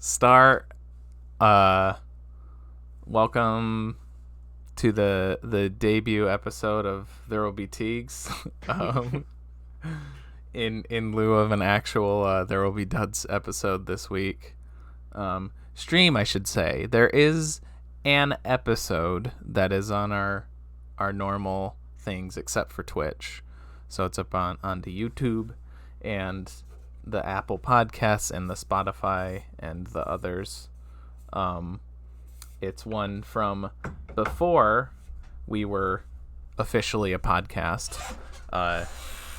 start. Welcome to the debut episode of There Will Be Teegs. In lieu of an actual There Will Be Duds episode this week. Stream, I should say. There is an episode that is on our normal things except for Twitch. So it's up onto YouTube and the Apple Podcasts and the Spotify and the others. It's one from before we were officially a podcast,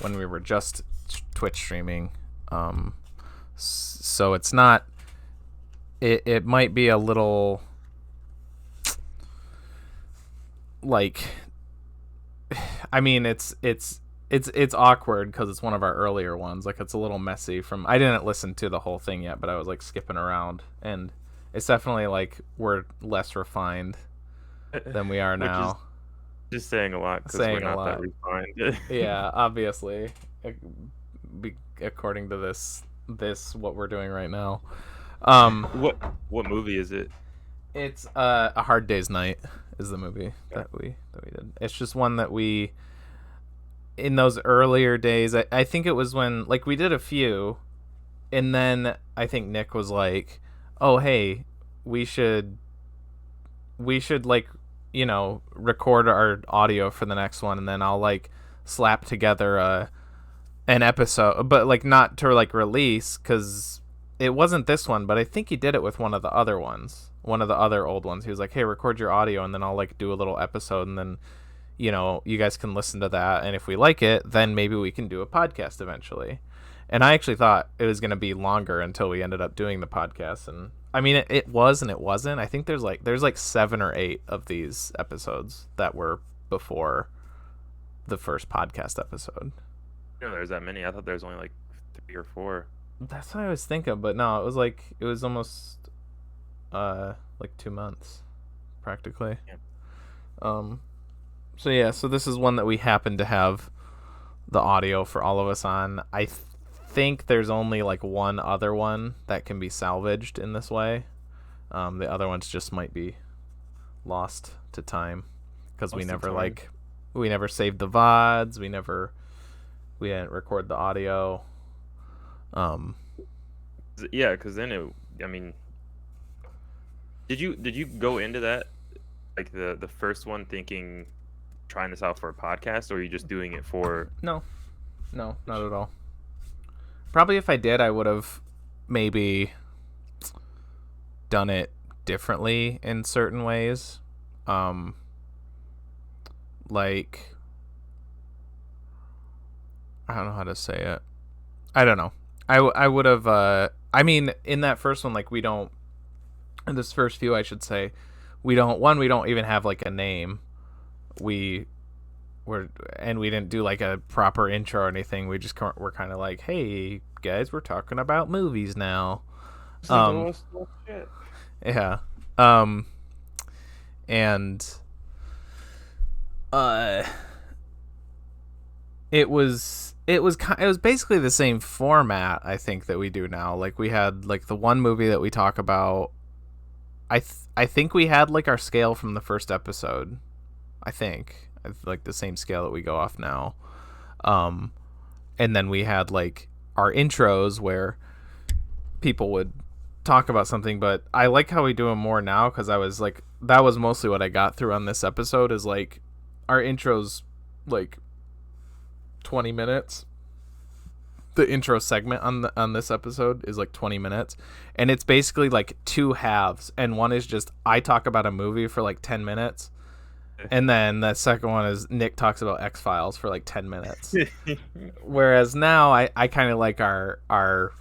when we were just Twitch streaming. So it's not. It might be a little like. I mean, it's awkward because it's one of our earlier ones. Like, it's a little messy. I didn't listen to the whole thing yet, but I was like skipping around, and it's definitely like we're less refined than we are now. Just saying a lot because we're not that refined. Yeah, obviously, according to this what we're doing right now. What movie is it? It's A Hard Day's Night is the movie that we did. It's just one that we, in those earlier days, I think it was when, like, we did a few, and then I think Nick was like, oh, hey, we should like, you know, record our audio for the next one, and then I'll like slap together an episode, but like not to like release, because it wasn't this one, but I think he did it with one of the other old ones. He was like, hey, record your audio, and then I'll like do a little episode, and then, you know, you guys can listen to that, and if we like it, then maybe we can do a podcast eventually. And I actually thought it was going to be longer until we ended up doing the podcast. And I mean, it was and it wasn't. I think there's like 7 or 8 of these episodes that were before the first podcast episode. No, there's that many. I thought there was only like 3 or 4. That's what I was thinking, but no, it was almost like 2 months practically. Yeah. So this is one that we happen to have the audio for all of us on. I think there's only like one other one that can be salvaged in this way. The other ones just might be lost to time because we never saved the VODs. We didn't record the audio. Yeah, because then did you go into that, like the first one, thinking trying this out for a podcast, or are you just doing it for? No, not at all. Probably if I did, I would have maybe done it differently in certain ways. Like, I don't know how to say it. I don't know. I would have, I mean, in that first one, like, in this first few, I should say, we don't even have like a name. We didn't do like a proper intro or anything. We're kind of like, hey guys, we're talking about movies now. Yeah. And it was basically the same format, I think, that we do now. Like, we had like the one movie that we talk about. I think we had like our scale from the first episode. I think like the same scale that we go off now. And then we had like our intros where people would talk about something, but I like how we do them more now, because I was like, that was mostly what I got through on this episode, is like our intros like 20 minutes. The intro segment on this episode is like 20 minutes, and it's basically like 2 halves, and one is just I talk about a movie for like 10 minutes, and then the second one is Nick talks about X-Files for like 10 minutes. Whereas now I kind of like our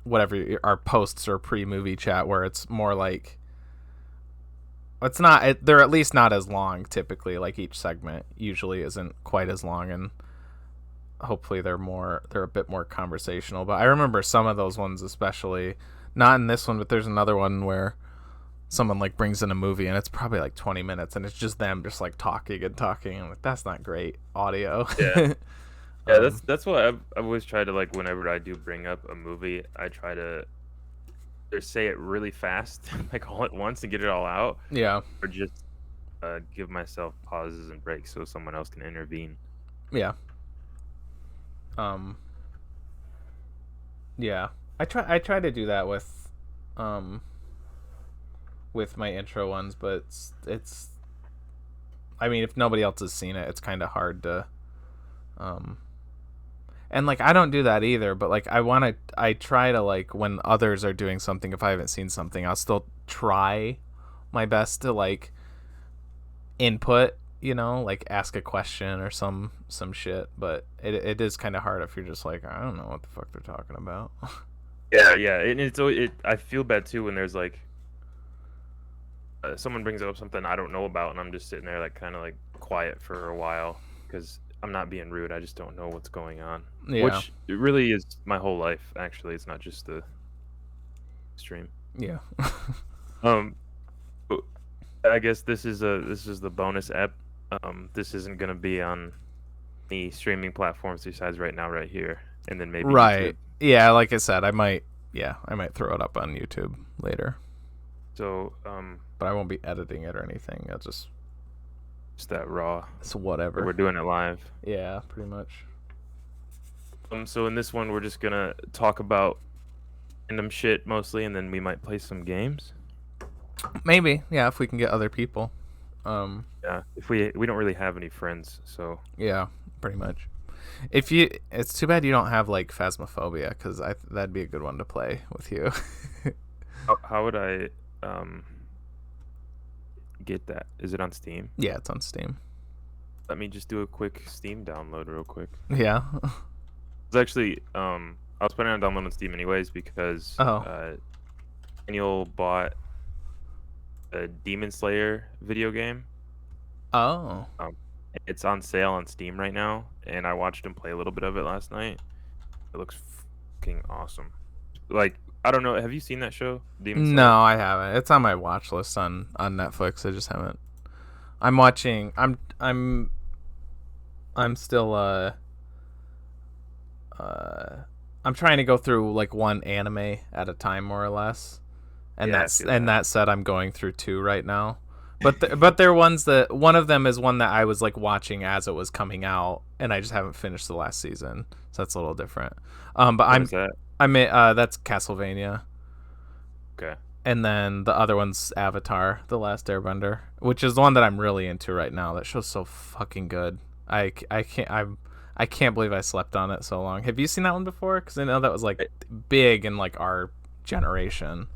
whatever, our posts or pre-movie chat, where it's more like, they're at least not as long typically. Like, each segment usually isn't quite as long, and hopefully they're a bit more conversational. But I remember some of those ones, especially not in this one, but there's another one where someone like brings in a movie and it's probably like 20 minutes and it's just them just like talking. I'm like, that's not great audio. Yeah, that's what I've always tried to, like, whenever I do bring up a movie, I try to either say it really fast, like all at once, and get it all out, Yeah. or just give myself pauses and breaks so someone else can intervene. Yeah. Um. Yeah. I try to do that um, with my intro ones, but it's. I mean, if nobody else has seen it, it's kind of hard to. And like I don't do that either, but like I try to, like, when others are doing something, if I haven't seen something, I'll still try my best to like input, like ask a question or some shit, but it is kind of hard if you're just like, I don't know what the fuck they're talking about. Yeah, and I feel bad too when there's like someone brings up something I don't know about, and I'm just sitting there like kind of like quiet for a while because I'm not being rude. I just don't know what's going on. Yeah. Which it really is my whole life. Actually, it's not just the stream. Yeah. I guess this is the bonus ep. This isn't gonna be on any streaming platforms besides right now, right here, and then maybe Right. YouTube. Yeah, like I said, I might throw it up on YouTube later. So, but I won't be editing it or anything. I'll just that raw. It's whatever. We're doing it live. Yeah, pretty much. So in this one, we're just gonna talk about random shit mostly, and then we might play some games. Maybe, yeah, if we can get other people. Yeah, if we don't really have any friends, so yeah, pretty much. It's too bad you don't have like Phasmophobia, because that'd be a good one to play with you. how would I get that? Is it on Steam? Yeah, it's on Steam. Let me just do a quick Steam download real quick. Yeah. It's actually I was planning on downloading Steam anyways because Daniel bought a Demon Slayer video game. Oh. It's on sale on Steam right now, and I watched him play a little bit of it last night. It looks fucking awesome. Like, I don't know, have you seen that show, Demon Slayer? No, I haven't. It's on my watch list on Netflix. I just haven't. I'm watching. I'm still I'm trying to go through like one anime at a time, more or less. And that said, I'm going through 2 right now. But they're ones that, one of them is one that I was like watching as it was coming out, and I just haven't finished the last season, so that's a little different. But that's Castlevania. Okay. And then the other one's Avatar: The Last Airbender, which is the one that I'm really into right now. That show's so fucking good. I can't believe I slept on it so long. Have you seen that one before? Because I know that was like big in like our generation.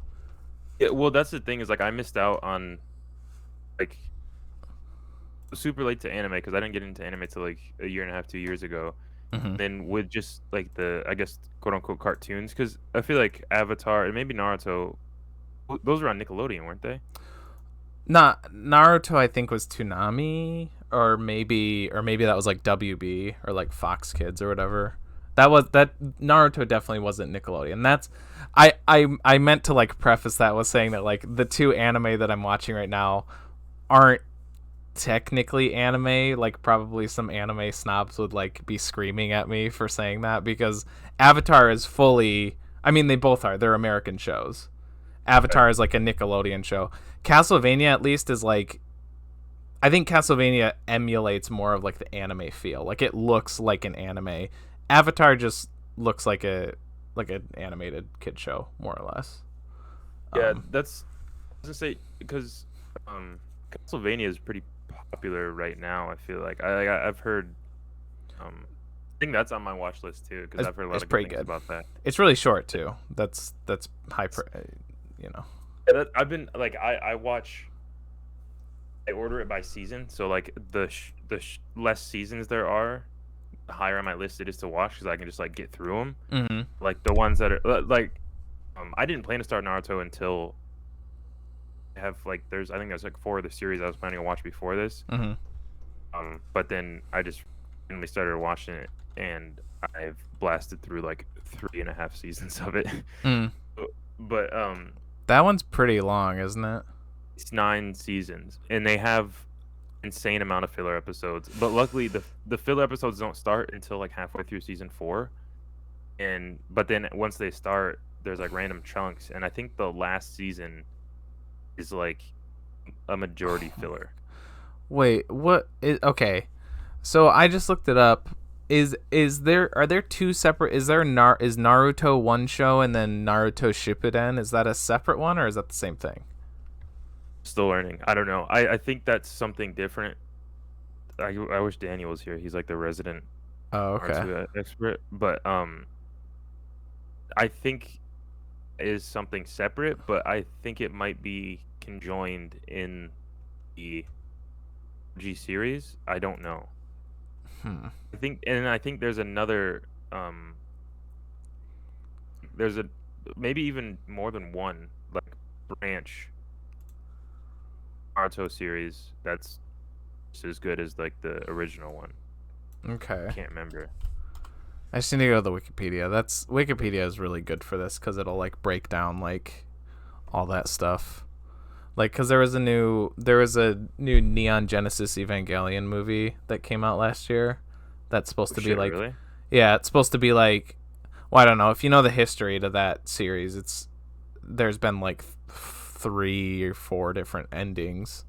Yeah, well, that's the thing, is like I missed out on like super late to anime because I didn't get into anime till like a year and a half, 2 years ago. Mm-hmm. Then with just like the, I guess, quote unquote cartoons, because I feel like Avatar and maybe Naruto, those were on Nickelodeon, weren't they? Naruto I think was Toonami, or maybe that was like WB or like Fox Kids or whatever. That Naruto definitely wasn't Nickelodeon. That's I meant to like preface that with saying that like the 2 anime that I'm watching right now aren't technically anime. Like probably some anime snobs would like be screaming at me for saying that, because Avatar is fully, I mean they both are, they're American shows. Avatar is like a Nickelodeon show. Castlevania at least is like, I think Castlevania emulates more of like the anime feel. Like it looks like an anime. Avatar just looks like an animated kid show, more or less. Yeah, that's, I was gonna say, because Castlevania is pretty popular right now. I feel like I've heard. I think that's on my watch list too, because I've heard a lot of good things about that. It's really short too. That's high, Yeah, I've been like I watch. I order it by season, so like the less seasons there are, the higher on my list it is to watch, because I can just like get through them. Mm-hmm. Like the ones that are like, I didn't plan to start Naruto until I have like I think there's like 4 of the series I was planning to watch before this. Mm-hmm. But then I just randomly started watching it, and I've blasted through like 3.5 seasons of it. Mm. But that one's pretty long, isn't it? It's 9 seasons, and they have insane amount of filler episodes. But luckily, the filler episodes don't start until like halfway through season 4, but then once they start, there's like random chunks, and I think the last season is like a majority filler. Wait, what is okay? So I just looked it up. Are there two separate? Is Naruto one show and then Naruto Shippuden? Is that a separate one or is that the same thing? Still learning. I don't know. I think that's something different. I wish Daniel was here. He's like the resident Oh, okay. Naruto expert, but I think it is something separate, but I think it might be conjoined in the G series. I don't know. I think there's another there's a maybe even more than one like branch Naruto series that's just as good as like the original one. Okay. I can't remember. I just need to go to the Wikipedia. Wikipedia is really good for this because it'll like break down like all that stuff. Like, because there was a new Neon Genesis Evangelion movie that came out last year. That's supposed to be like, really? Yeah, it's supposed to be like, well, I don't know if you know the history to that series. There's been like 3 or 4 different endings,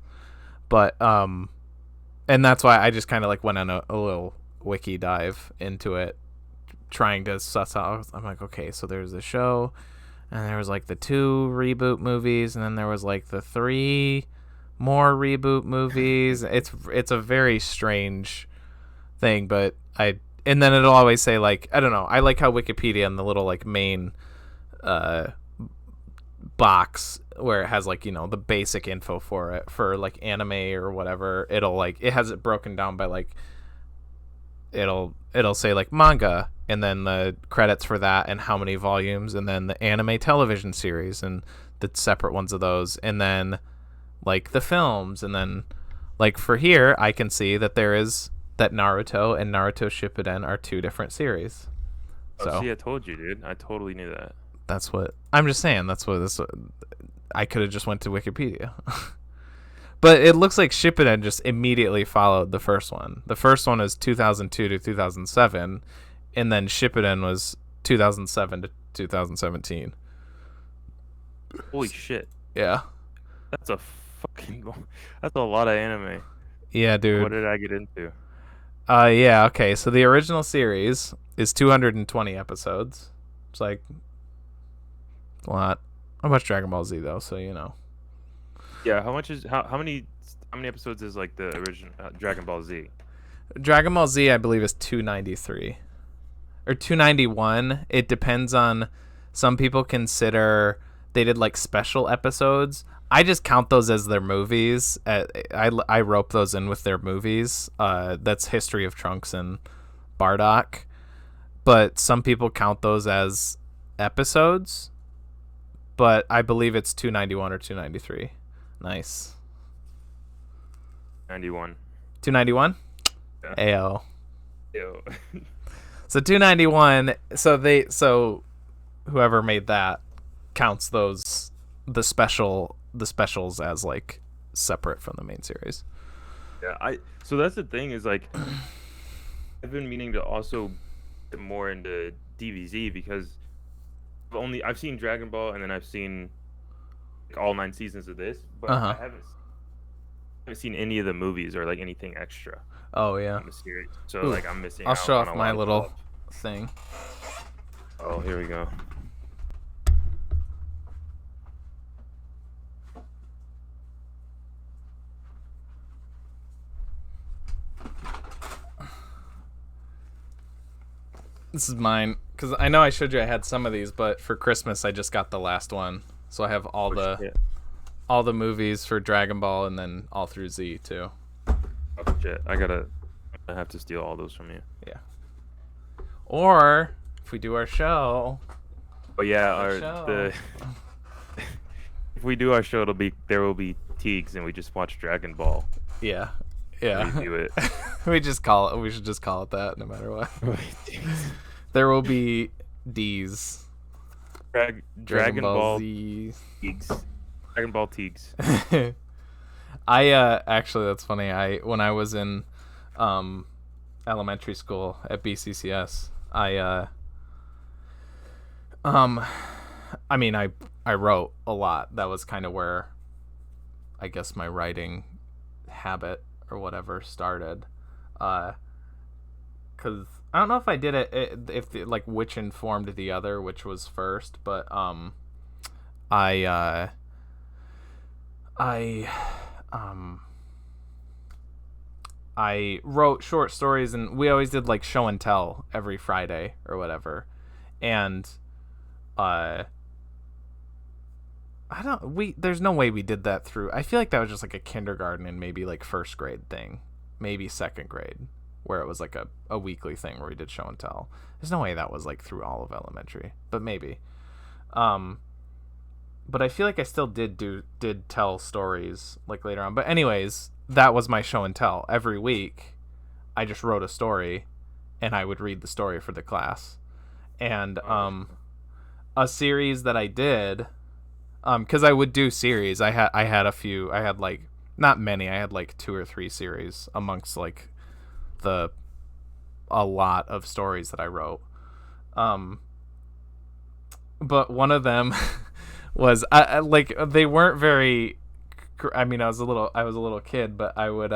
but and that's why I just kind of like went on a little wiki dive into it, trying to suss out. I'm like, okay, so there's the show, and there was like the 2 reboot movies, and then there was like the 3 more reboot movies. It's a very strange thing, but and then it'll always say like, I don't know. I like how Wikipedia in the little like main box where it has like, the basic info for it for like anime or whatever. It'll like, it has it broken down by like, it'll say like manga and then the credits for that and how many volumes, and then the anime television series and the separate ones of those, and then like the films, and then like for here I can see that that Naruto and Naruto Shippuden are 2 different series. Oh, see, I told you, dude. I totally knew that. That's what I'm just saying. That's what this. I could have just went to Wikipedia, but it looks like Shippuden just immediately followed the first one. The first one is 2002 to 2007, and then Shippuden was 2007 to 2017. Holy shit! Yeah, that's a lot of anime. Yeah, dude. What did I get into? Yeah. Okay. So the original series is 220 episodes. It's like a lot. I watch Dragon Ball Z though, so Yeah, how many episodes is like the original Dragon Ball Z? Dragon Ball Z, I believe, is 293 or 291. It depends on. Some people consider they did like special episodes. I just count those as their movies. I rope those in with their movies. That's History of Trunks and Bardock. But some people count those as episodes. But I believe it's 291 or 293. Nice. 91. 291? Yeah. Ayo. Ew. So 291. So whoever made that counts the specials as like separate from the main series. Yeah, so that's the thing is like I've been meaning to also get more into DBZ because I've seen Dragon Ball and then I've seen like all 9 seasons of this, but I haven't seen any of the movies or like anything extra. Oh yeah. In the series. So like I'm missing. I'll show off my little thing. Oh, here we go. This is mine because I know I showed you I had some of these, but for Christmas I just got the last one, so I have all the movies for Dragon Ball and then all through Z too. Oh shit! I have to steal all those from you. Yeah. Or if we do our show. Oh yeah, if we do our show, there will be Teegs and we just watch Dragon Ball. Yeah. Yeah. Review it. We should just call it that no matter what. There will be D's. Dragon Ball Z. Teegs. Dragon Ball Teegs. I actually, that's funny. When I was in elementary school at BCCS, I mean, I wrote a lot. That was kind of where I guess my writing habit or whatever started. Because I don't know if I did if like which informed the other, which was first, but I wrote short stories, and we always did like show and tell every Friday or whatever, and there's no way we did that through. I feel like that was just like a kindergarten and maybe like first grade thing, maybe second grade, where it was like a weekly thing where we did show and tell. There's no way that was like through all of elementary, but maybe. But I feel like I still did tell stories like later on. But anyways, that was my show and tell. Every week, I just wrote a story, and I would read the story for the class. And a series that I did, because I would do series. I had a few. I had like not many. I had like 2 or 3 series amongst like a lot of stories that I wrote. But one of them was I like they weren't very. I mean, I was a little kid, but I would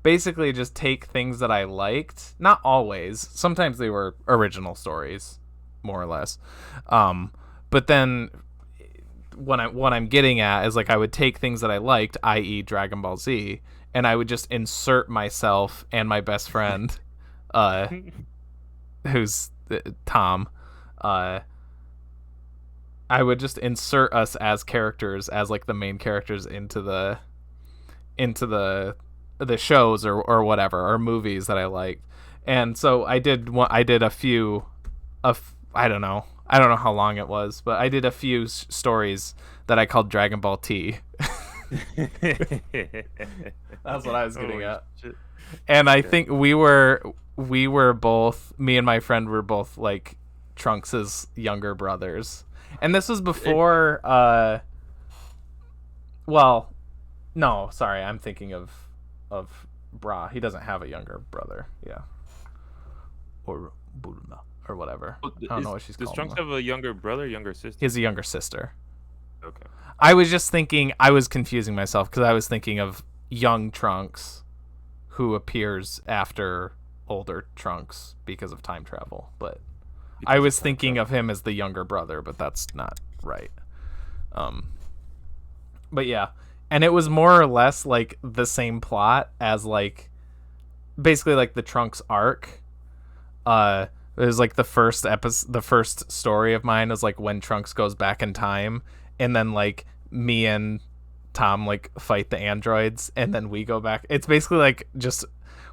basically just take things that I liked. Not always. Sometimes they were original stories, more or less. But then what I'm getting at is like I would take things that I liked, i.e. Dragon Ball Z, and I would just insert myself and my best friend, who's Tom. I would just insert us as characters, as like the main characters into the shows or whatever, or movies that I liked. And so I did a few of, I don't know how long it was, but I did a few stories that I called Dragon Ball T. That's what I was getting at. Shit. And I think we were both, me and my friend were both like Trunks's younger brothers. And this was before well, no, sorry, I'm thinking of Bra. He doesn't have a younger brother. Yeah. Or Burma or whatever. I don't know what she's called. Does Trunks have a younger brother, younger sister? He has a younger sister. Okay. I was just thinking, I was confusing myself because I was thinking of young Trunks who appears after older Trunks because of time travel, but I was thinking of him as the younger brother, but that's not right. But yeah, and it was more or less like the same plot as like basically like the Trunks arc. It was like the first story of mine was like when Trunks goes back in time, and then like me and Tom like fight the androids, and then we go back. It's basically like just.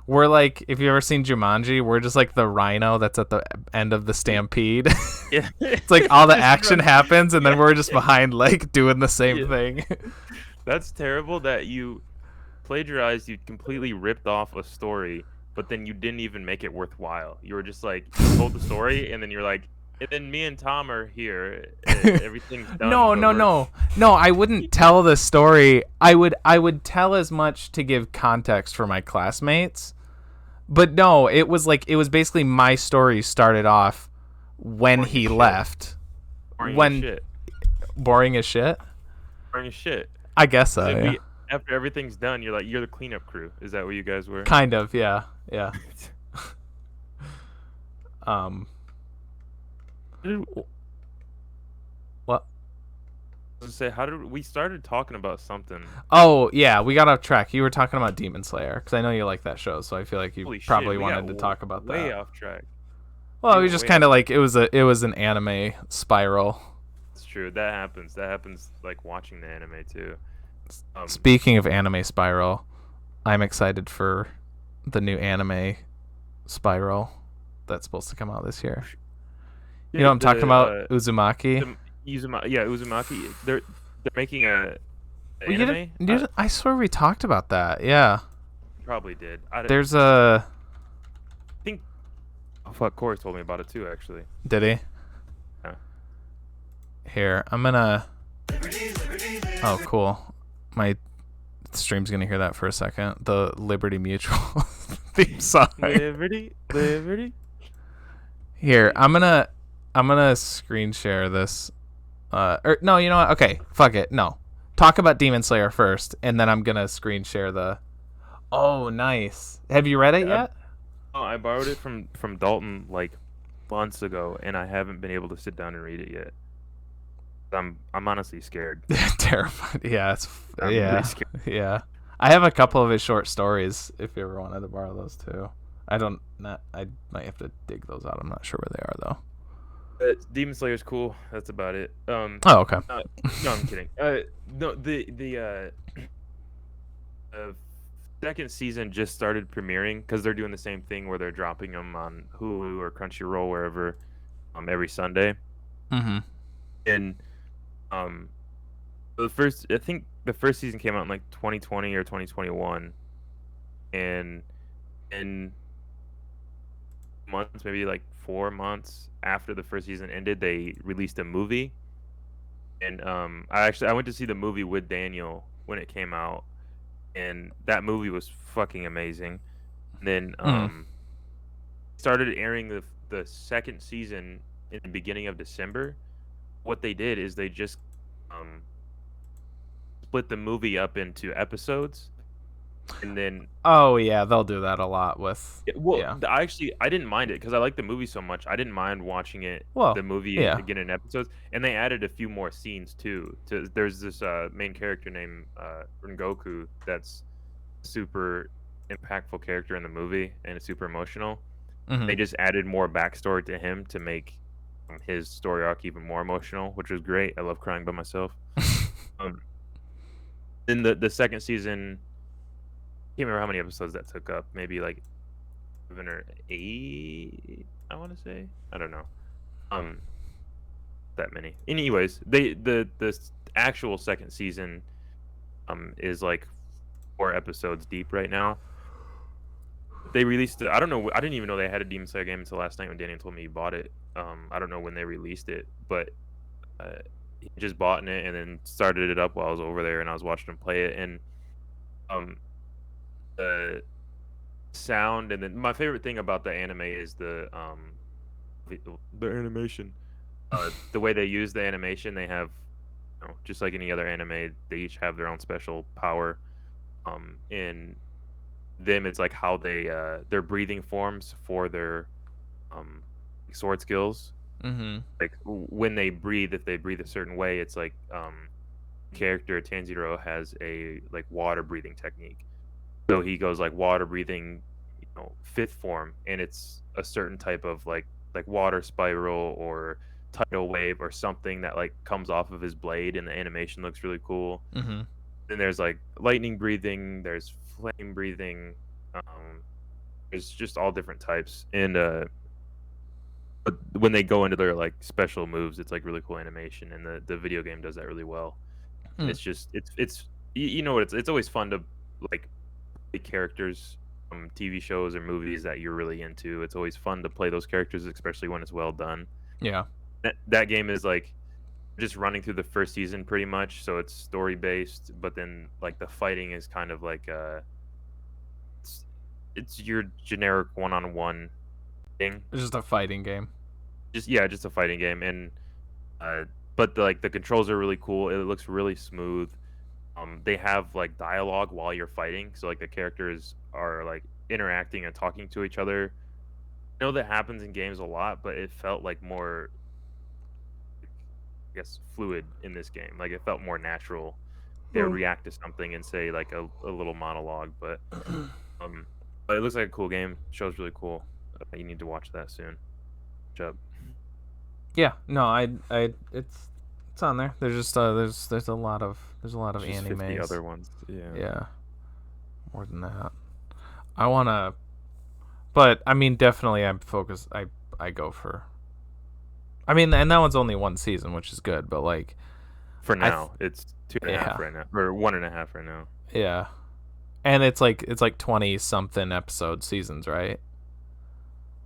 We're like, if you've ever seen Jumanji, we're just like the rhino that's at the end of the stampede. Yeah. It's like all the action happens, and then we're just behind, like, doing the same thing. That's terrible that you plagiarized, you completely ripped off a story, but then you didn't even make it worthwhile. You were just like, you told the story, and then you're like, and then me and Tom are here. Everything's done. No. I wouldn't tell the story. I would tell as much to give context for my classmates. But no, it was basically my story started off when he left. Boring as shit. Boring as shit? Boring as shit. I guess so, yeah. After everything's done, you're the cleanup crew. Is that what you guys were? Kind of, yeah. Yeah. What? I was gonna say, we started talking about something? Oh yeah, we got off track. You were talking about Demon Slayer because I know you like that show, so I feel like you probably wanted to talk about that. Way off track. Well, it was just kind of like it was an anime spiral. It's true. That happens. That happens like watching the anime too. Speaking of anime spiral, I'm excited for the new anime Spiral that's supposed to come out this year. You know what I'm talking about? Uzumaki. Uzumaki. They're making a anime. I swear we talked about that. Yeah. Probably did. There's a. I think. Oh fuck! Corey told me about it too. Actually. Did he? Yeah. Here, I'm gonna. Oh, cool. My stream's gonna hear that for a second. The Liberty Mutual theme song. Liberty. Here, I'm gonna screen share this No, you know what? Okay, fuck it. No, talk about Demon Slayer first, and then I'm gonna screen share the. Oh, nice. Have you read it yet? I borrowed it from Dalton like months ago, and I haven't been able to sit down and read it yet. I'm honestly scared. Terrified. Yeah, I'm really scared. yeah. I have a couple of his short stories. If you ever wanted to borrow those too, I might have to dig those out. I'm not sure where they are though. Demon Slayer's cool. That's about it. Oh, okay. No, I'm kidding. No, the second season just started premiering because they're doing the same thing where they're dropping them on Hulu or Crunchyroll, wherever, every Sunday. Mm-hmm. And I think the first season came out in like 2020 or 2021, and in months, maybe like 4 months after the first season ended, they released a movie. And I went to see the movie with Daniel when it came out, and that movie was fucking amazing. And then started airing the second season in the beginning of December. What they did is they just split the movie up into episodes, and then Oh yeah, they'll do that a lot with. Yeah. I didn't mind it because I like the movie so much. I didn't mind watching the movie yeah. again in episodes, and they added a few more scenes too. There's this main character named Rengoku that's super impactful character in the movie, and it's super emotional. Mm-hmm. They just added more backstory to him to make his story arc even more emotional, which was great. I love crying by myself. Then the second season, I can't remember how many episodes that took up. Maybe like 7 or 8, I want to say. I don't know. That many. Anyways, the actual second season is like 4 episodes deep right now. They released it. I don't know. I didn't even know they had a Demon Slayer game until last night when Daniel told me he bought it. I don't know when they released it, but he just bought it and then started it up while I was over there, and I was watching him play it. And the sound, and then my favorite thing about the anime is the animation. The way they use the animation, they have, just like any other anime, they each have their own special power. In them, it's like how they their breathing forms for their sword skills. Mm-hmm. Like when they breathe, if they breathe a certain way, it's like character Tanjiro has a like water breathing technique. So he goes like water breathing, fifth form, and it's a certain type of like water spiral or tidal wave or something that like comes off of his blade, and the animation looks really cool. Mm-hmm. Then there's like lightning breathing, there's flame breathing, there's just all different types. And but when they go into their like special moves, it's like really cool animation, and the video game does that really well. It's just it's you know what, it's always fun to like play characters from TV shows or movies that you're really into. It's always fun to play those characters, especially when it's well done. Yeah. That game is like just running through the first season pretty much, so it's story based, but then like the fighting is kind of like it's your generic one-on-one thing. It's just a fighting game. Just a fighting game. And but the controls are really cool. It looks really smooth. They have like dialogue while you're fighting, so like the characters are like interacting and talking to each other. I know that happens in games a lot, but it felt like more, I guess, fluid in this game. Like it felt more natural. They react to something and say like a little monologue, but it looks like a cool game. Show's really cool. You need to watch that soon. Good job. Yeah, no, it's on there. There's just there's a lot of animes. 50 other ones. Yeah. More than that. I wanna, but I mean, definitely, I'm focused. I go for. I mean, and that one's only one season, which is good. But like, for now, it's 2.5 right now, or 1.5 right now. Yeah, and it's like 20 something episode seasons, right?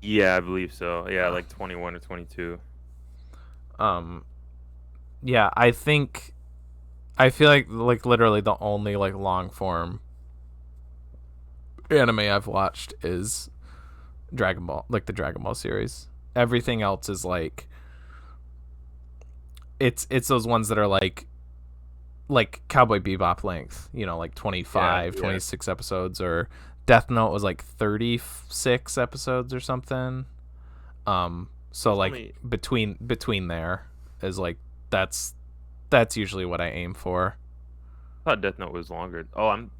Yeah, I believe so. Yeah, like 21 or 22. Yeah, I feel like literally the only like long form anime I've watched is Dragon Ball, like the Dragon Ball series. Everything else is like it's those ones that are like Cowboy Bebop length, you know, like 25, 26 episodes, or Death Note was like 36 episodes or something. So like between there is like that's usually what I aim for. I thought Death Note was longer. Oh, I'm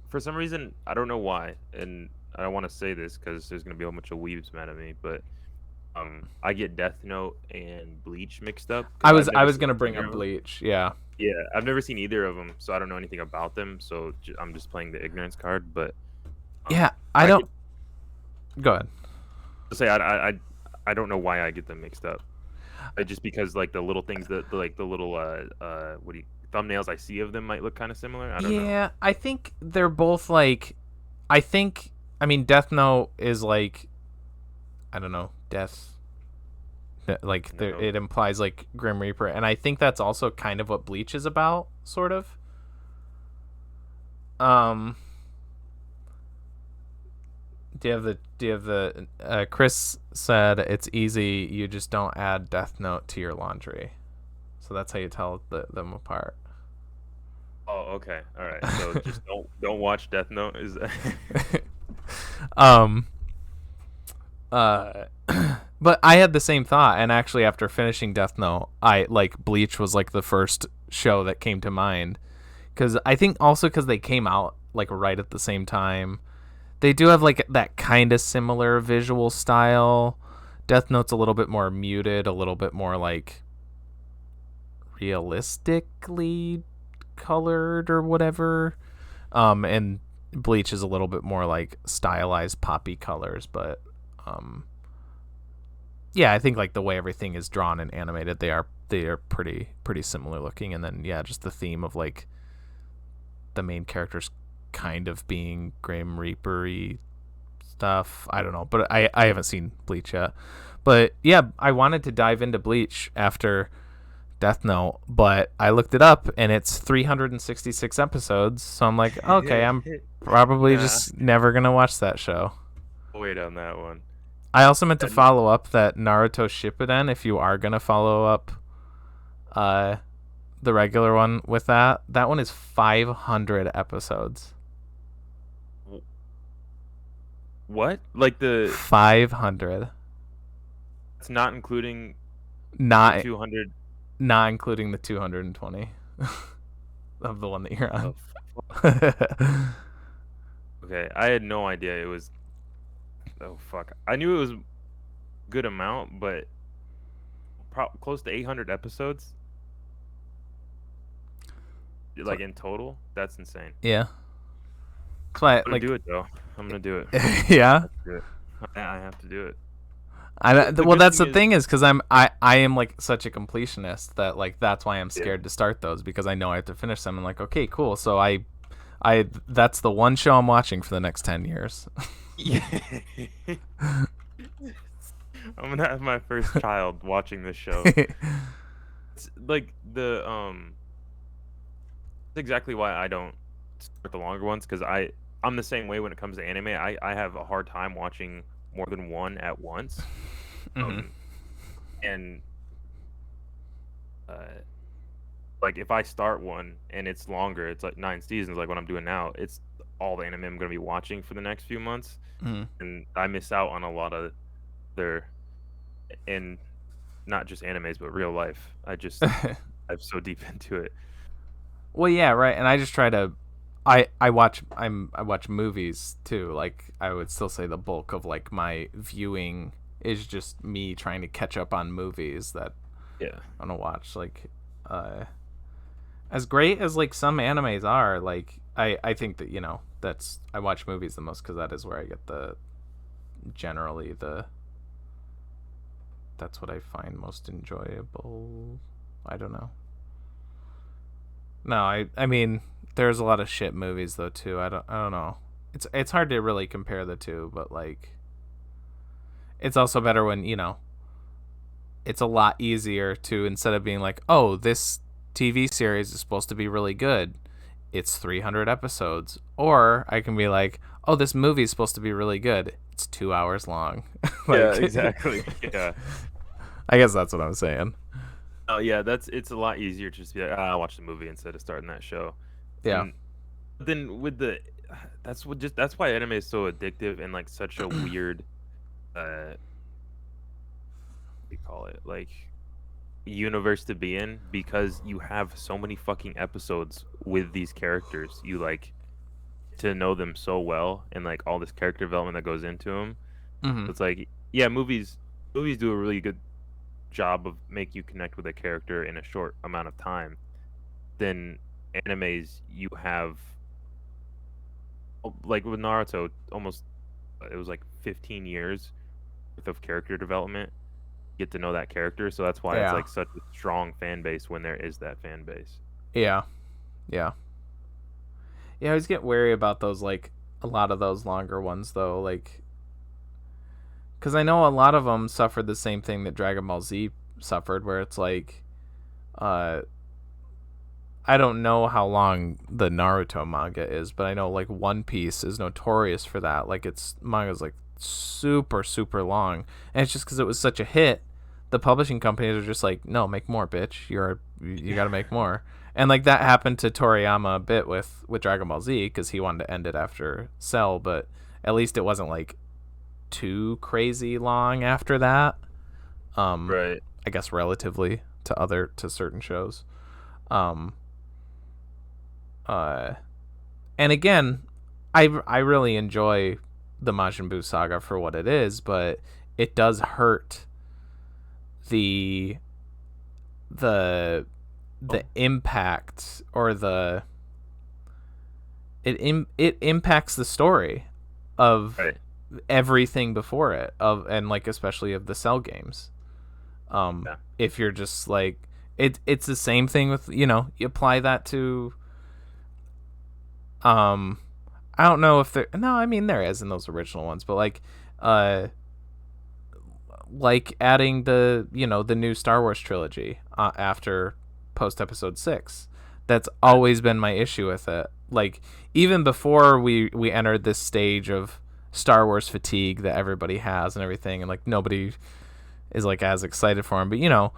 for some reason, I don't know why, and I don't want to say this because there's gonna be a whole bunch of weebs mad at me, but I get Death Note and Bleach mixed up. I was gonna bring up Bleach. Yeah. Yeah, I've never seen either of them, so I don't know anything about them. So I'm just playing the ignorance card. But yeah, I don't. Go ahead. Say I don't know why I get them mixed up. Just because like the little things that like the little thumbnails I see of them might look kind of similar. I don't know. Yeah, I think they're both like. I mean, Death Note is like, I don't know, death. Like it implies like Grim Reaper, and I think that's also kind of what Bleach is about, sort of. Do you have the Chris said it's easy, you just don't add Death Note to your laundry, so that's how you tell them apart. Oh, okay, all right. So just don't watch Death Note. Is But I had the same thought, and actually after finishing Death Note, I like Bleach was like the first show that came to mind, because I think also because they came out like right at the same time. They do have like that kind of similar visual style. Death Note's a little bit more muted, a little bit more like realistically colored or whatever, and Bleach is a little bit more like stylized poppy colors, but yeah, I think like the way everything is drawn and animated, they are pretty similar looking. And then yeah, just the theme of like the main characters kind of being Grim Reaper-y stuff. I don't know, but I haven't seen Bleach yet. But yeah, I wanted to dive into Bleach after Death Note, but I looked it up and it's 366 episodes, so I'm like, okay, I'm probably just never gonna watch that show. Wait on that one. I also meant to follow up that Naruto Shippuden, if you are going to follow up the regular one with that one is 500 episodes. What? Like the 500. It's not including 200. Not including the 220 of the one that you're on. Oh, okay, I had no idea it was. Oh fuck! I knew it was a good amount, but close to 800 episodes, like in total. That's insane. Yeah. That's why I'm gonna do it though. I'm gonna do it. Yeah. I have to do it. Well, that's the thing is because I am like such a completionist that like that's why I'm scared to start those, because I know I have to finish them. I'm like, okay, cool. So I that's the one show I'm watching for the next 10 years. Yeah. I'm gonna have my first child watching this show. It's like the that's exactly why I don't start the longer ones, because I'm the same way when it comes to anime. I have a hard time watching more than one at once. And like if I start one and it's longer, it's like 9 seasons, like what I'm doing now, it's all the anime I'm going to be watching for the next few months. And I miss out on a lot of their, and not just animes but real life. I'm so deep into it. Well, yeah, right. And I just try to I watch movies too. Like I would still say the bulk of like my viewing is just me trying to catch up on movies that I want to watch. Like as great as like some animes are, like I think that, you know, that's I watch movies the most because that is where I get that's what I find most enjoyable. I don't know. No, I mean there's a lot of shit movies though too. I don't know. It's hard to really compare the two, but like it's also better when, you know, it's a lot easier to, instead of being like, oh, this TV series is supposed to be really good, it's 300 episodes. Or I can be like, oh, this movie is supposed to be really good, it's 2 hours long. Like, yeah, exactly. Yeah. I guess that's what I'm saying. Oh yeah, it's a lot easier to just be like, I'll watch the movie instead of starting that show. Yeah. And then with the that's why anime is so addictive and like such a weird what do you call it? Like universe to be in because you have so many fucking episodes with these characters. You like to know them so well and like all this character development that goes into them. Mm-hmm. It's like yeah, movies do a really good job of make you connect with a character in a short amount of time. Then animes you have like with Naruto almost it was like 15 years worth of character development get to know that character so that's why it's Yeah. like such a strong fan base when there is that fan base. Yeah. Yeah. Yeah, I always get wary about those, like, a lot of those longer ones, though, like, because I know a lot of them suffered the same thing that Dragon Ball Z suffered, where it's like, uh, I don't know how long the Naruto manga is, but I know, like, One Piece is notorious for that. Like, its manga's, like, super, super long. And it's just because it was such a hit, the publishing companies are just like, no, make more, bitch. You got to make more. And like that happened to Toriyama a bit with Dragon Ball Z because he wanted to end it after Cell, but at least it wasn't like too crazy long after that. Right. I guess relatively to certain shows. Um, and again, I really enjoy the Majin Buu saga for what it is, but it does hurt the impact or it impacts the story of Right. everything before it and like especially of the Cell games. Yeah. If you're just like it's the same thing with you apply that to I don't know if I mean there is in those original ones, but like adding the new Star Wars trilogy after post episode 6. That's always been my issue with it. Like even before we entered this stage of Star Wars fatigue that everybody has and everything, and like nobody is like as excited for them. But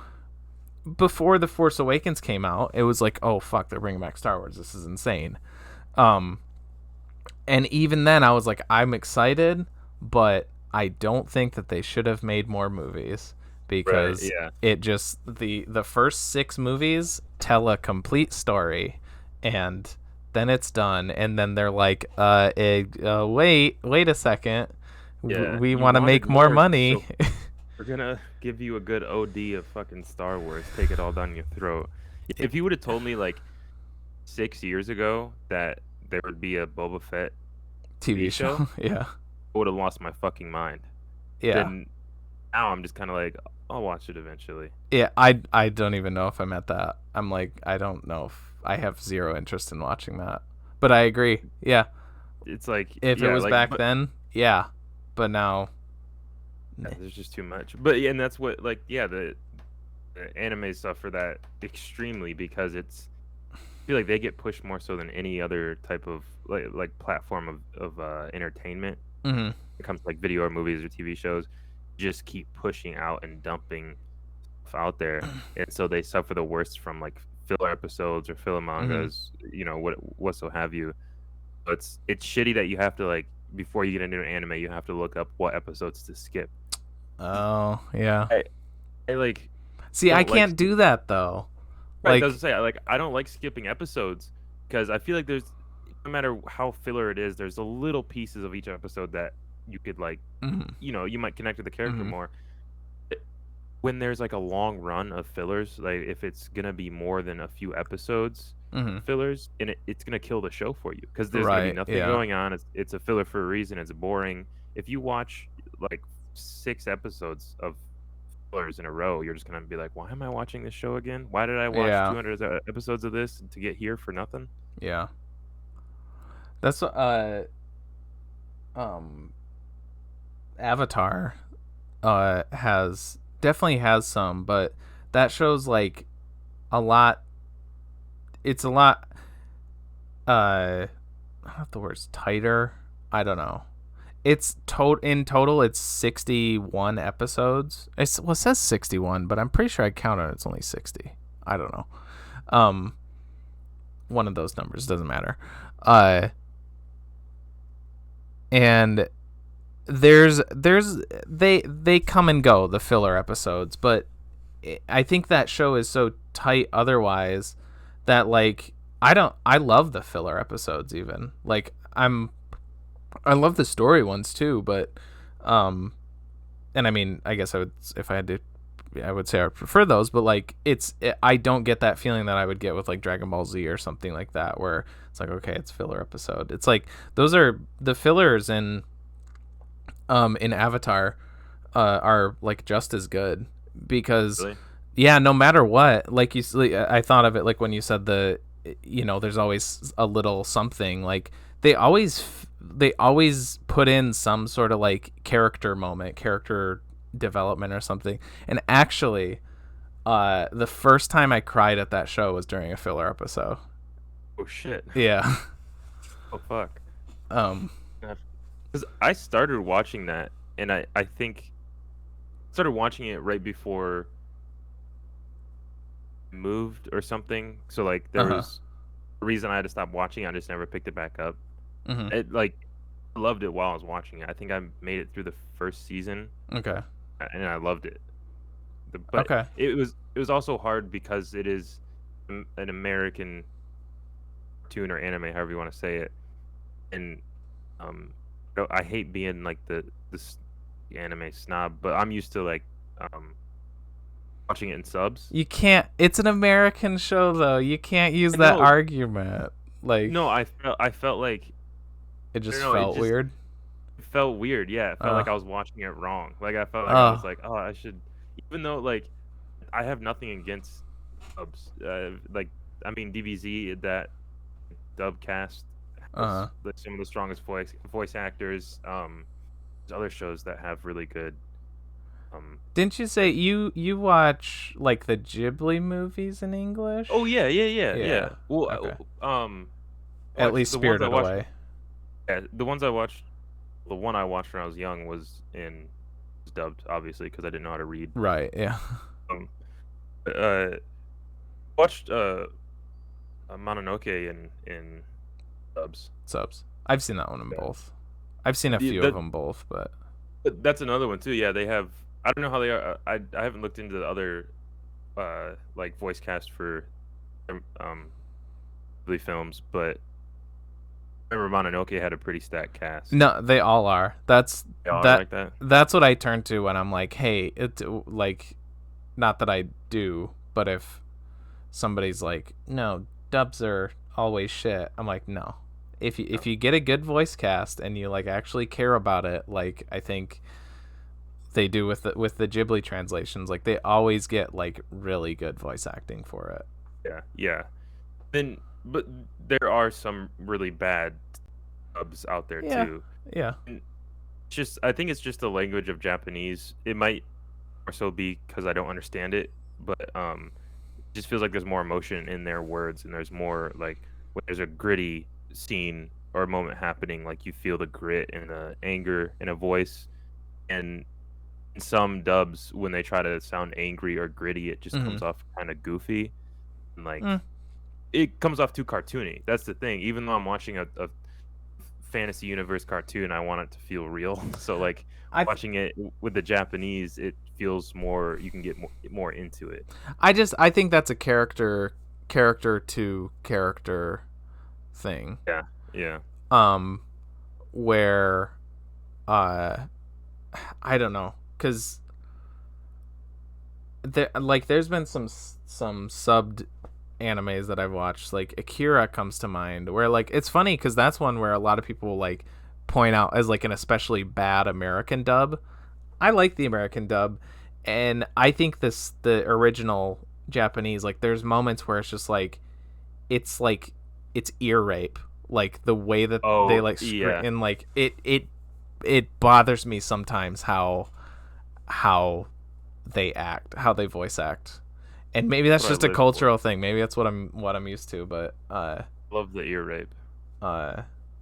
before The Force Awakens came out, it was like, oh fuck, they're bringing back Star Wars. This is insane. And even then, I was like, I'm excited, but I don't think that they should have made more movies because Right, yeah. it just the first 6 movies tell a complete story, and then it's done, and then they're like, wait a second, Yeah, we you want to wanted make more more, money. so we're gonna give you a good OD of fucking Star Wars. Take it all down your throat. If you would have told me like 6 years ago that there would be a Boba Fett TV show, yeah, I would have lost my fucking mind. yeah. Then now I'm just kind of like, I'll watch it eventually. Yeah, I don't even know if I'm at that. I'm like, I don't know if I have zero interest in watching that. But I agree. Yeah. It's like, If it yeah, was like, back but then, yeah. But now, yeah, there's just too much. But yeah, and that's what, like, yeah, the anime suffer that extremely because I feel like they get pushed more so than any other type of like platform of entertainment. mm-hmm. It comes to, like video or movies or TV shows, just keep pushing out and dumping stuff out there, and so they suffer the worst from like filler episodes or filler mangas, what so have you. So it's shitty that you have to like before you get into an anime, you have to look up what episodes to skip. Oh, yeah. I like See, I don't like can't do that though. right, Like, doesn't say like I don't like skipping episodes because I feel like there's no matter how filler it is, there's a little pieces of each episode that you could like mhm, you might connect with the character mhm, more. When there's like a long run of fillers, like if it's gonna be more than a few episodes mhm. fillers, and it's gonna kill the show for you because there's gonna be Right, nothing yeah. going on. It's a filler for a reason. It's boring. If you watch like 6 episodes of fillers in a row, you're just gonna be like, why am I watching this show again? Why did I watch Yeah. 200 episodes of this to get here for nothing? Yeah. That's what um Avatar has definitely has some, but that show's like a lot it's a lot I don't know if the word's tighter. I don't know. it's in total it's 61 episodes. Well, it says 61, but I'm pretty sure I counted it's only 60. I don't know. One of those numbers doesn't matter. And they come and go, the filler episodes, but I think that show is so tight otherwise that like I love the filler episodes even. Like I love the story ones too, but and I mean, I guess I would, if I had to, I would say I prefer those, but like I don't get that feeling that I would get with like Dragon Ball Z or something like that, where it's like, okay, it's filler episode. It's like those are the fillers in Avatar are like just as good because Really? yeah, no matter what, like I thought of it like when you said there's always a little something, like they always put in some sort of like character moment, character development or something. And actually, the first time I cried at that show was during a filler episode. Oh shit. Yeah. Oh fuck. Um. Because I started watching that, and I think started watching it right before I moved or something. So like there was a reason I had to stop watching. I just never picked it back up. Mm-hmm. It like I loved it while I was watching it. I think I made it through the first season. Okay. And I loved it. But Okay. it was also hard because it is an American cartoon or anime, however you want to say it, and I hate being like this anime snob, but I'm used to like watching it in subs. You can't. It's an American show though. You can't use that argument. Like no, I felt like it just felt weird. It felt weird, yeah. It felt like I was watching it wrong. Like I felt like I was like, oh, I should, even though like I have nothing against subs. Like I mean DBZ, that dub cast has some of the strongest voice actors. There's other shows that have really good. Didn't you say you watch like the Ghibli movies in English? Oh yeah. Well, okay. At least Spirited Away. Yeah, the ones I watched. The one I watched when I was young was dubbed, obviously, because I didn't know how to read. Right. Yeah. Watched Mononoke in subs. I've seen that one in both. I've seen a few of them both, but that's another one too. Yeah, they have. I don't know how they are. I haven't looked into the other like voice cast for Ghibli films, but I remember Mononoke had a pretty stacked cast. No, they all are. That's like that. That's what I turn to when I'm like, hey, it like, not that I do, but if somebody's like, no, dubs are always shit, I'm like, no. If you get a good voice cast and you like actually care about it, like I think they do with the Ghibli translations, like they always get like really good voice acting for it. Yeah. Then, but there are some really bad dubs out there too. Yeah. I think it's just the language of Japanese. It might more so be because I don't understand it, but it just feels like there's more emotion in their words, and there's more like when there's a gritty scene or a moment happening, like you feel the grit and the anger in a voice. And in some dubs, when they try to sound angry or gritty, it just comes off kind of goofy, and like it comes off too cartoony. That's the thing. Even though I'm watching a fantasy universe cartoon, I want it to feel real. So like watching it with the Japanese, it feels more. You can get more into it. I think that's a character to character thing. Yeah. Where I don't know, because there's been some subbed animes that I've watched, like Akira comes to mind, where like it's funny because that's one where a lot of people like point out as like an especially bad American dub. I like the American dub, and I think the original Japanese, like there's moments where it's just like it's ear rape, like the way that they like and like it bothers me sometimes how they act, how they voice act. And maybe that's just a cultural thing. Maybe that's what I'm used to, but love the ear rape.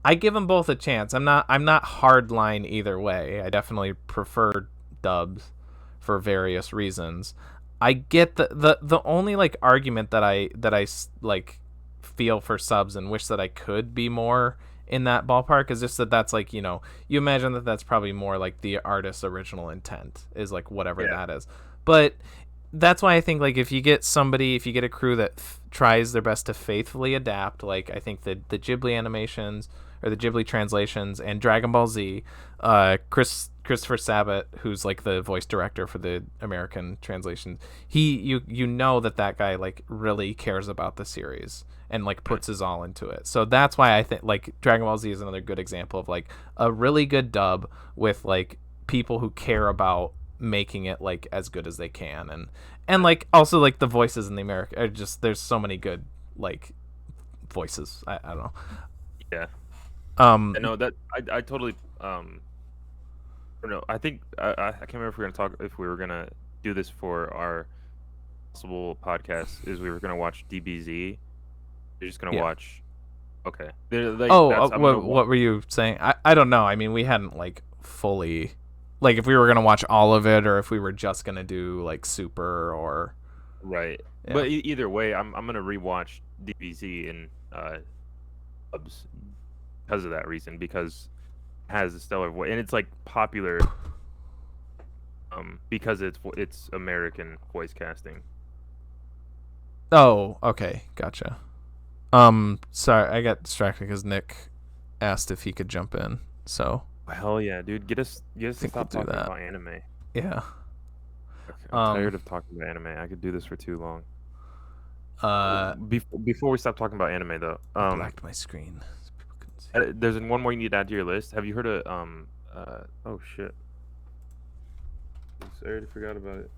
I give them both a chance. I'm not hard line either way. I definitely prefer dubs for various reasons. I get the only like argument that I like feel for subs and wish that I could be more in that ballpark is just that that's like, you imagine that that's probably more like the artist's original intent is like whatever Yeah. that is. But that's why I think like if you get a crew that tries their best to faithfully adapt, like I think the Ghibli animations or the Ghibli translations and Dragon Ball Z, Christopher Sabat, who's like the voice director for the American translation, you know that guy like really cares about the series and like puts his all into it. So that's why I think like Dragon Ball Z is another good example of like a really good dub with like people who care about making it like as good as they can, and like also like the voices in the America are just, there's so many good like voices. I don't know. Yeah. Um, I know that I totally or no, I think I can't remember if we were gonna talk if we were gonna do this for our possible podcast. Is we were gonna watch DBZ. You're just gonna yeah. watch. Okay. Like, Oh, that's, I'm gonna what were you saying? I don't know. I mean, we hadn't like fully, like if we were gonna watch all of it or if we were just gonna do like Super or right. yeah. But either way, I'm gonna rewatch DBZ and subs because of that reason, because it has a stellar voice and it's like popular because it's American voice casting. Oh, okay, gotcha. Sorry, I got distracted because Nick asked if he could jump in. So Hell yeah, dude! Get us to think stop we'll do talking that. about anime. yeah. I'm tired of talking about anime. I could do this for too long. Uh, Before we stop talking about anime, though, blacked my screen. So people couldn't see. there's one more you need to add to your list. Have you heard of oh shit, I already forgot about it.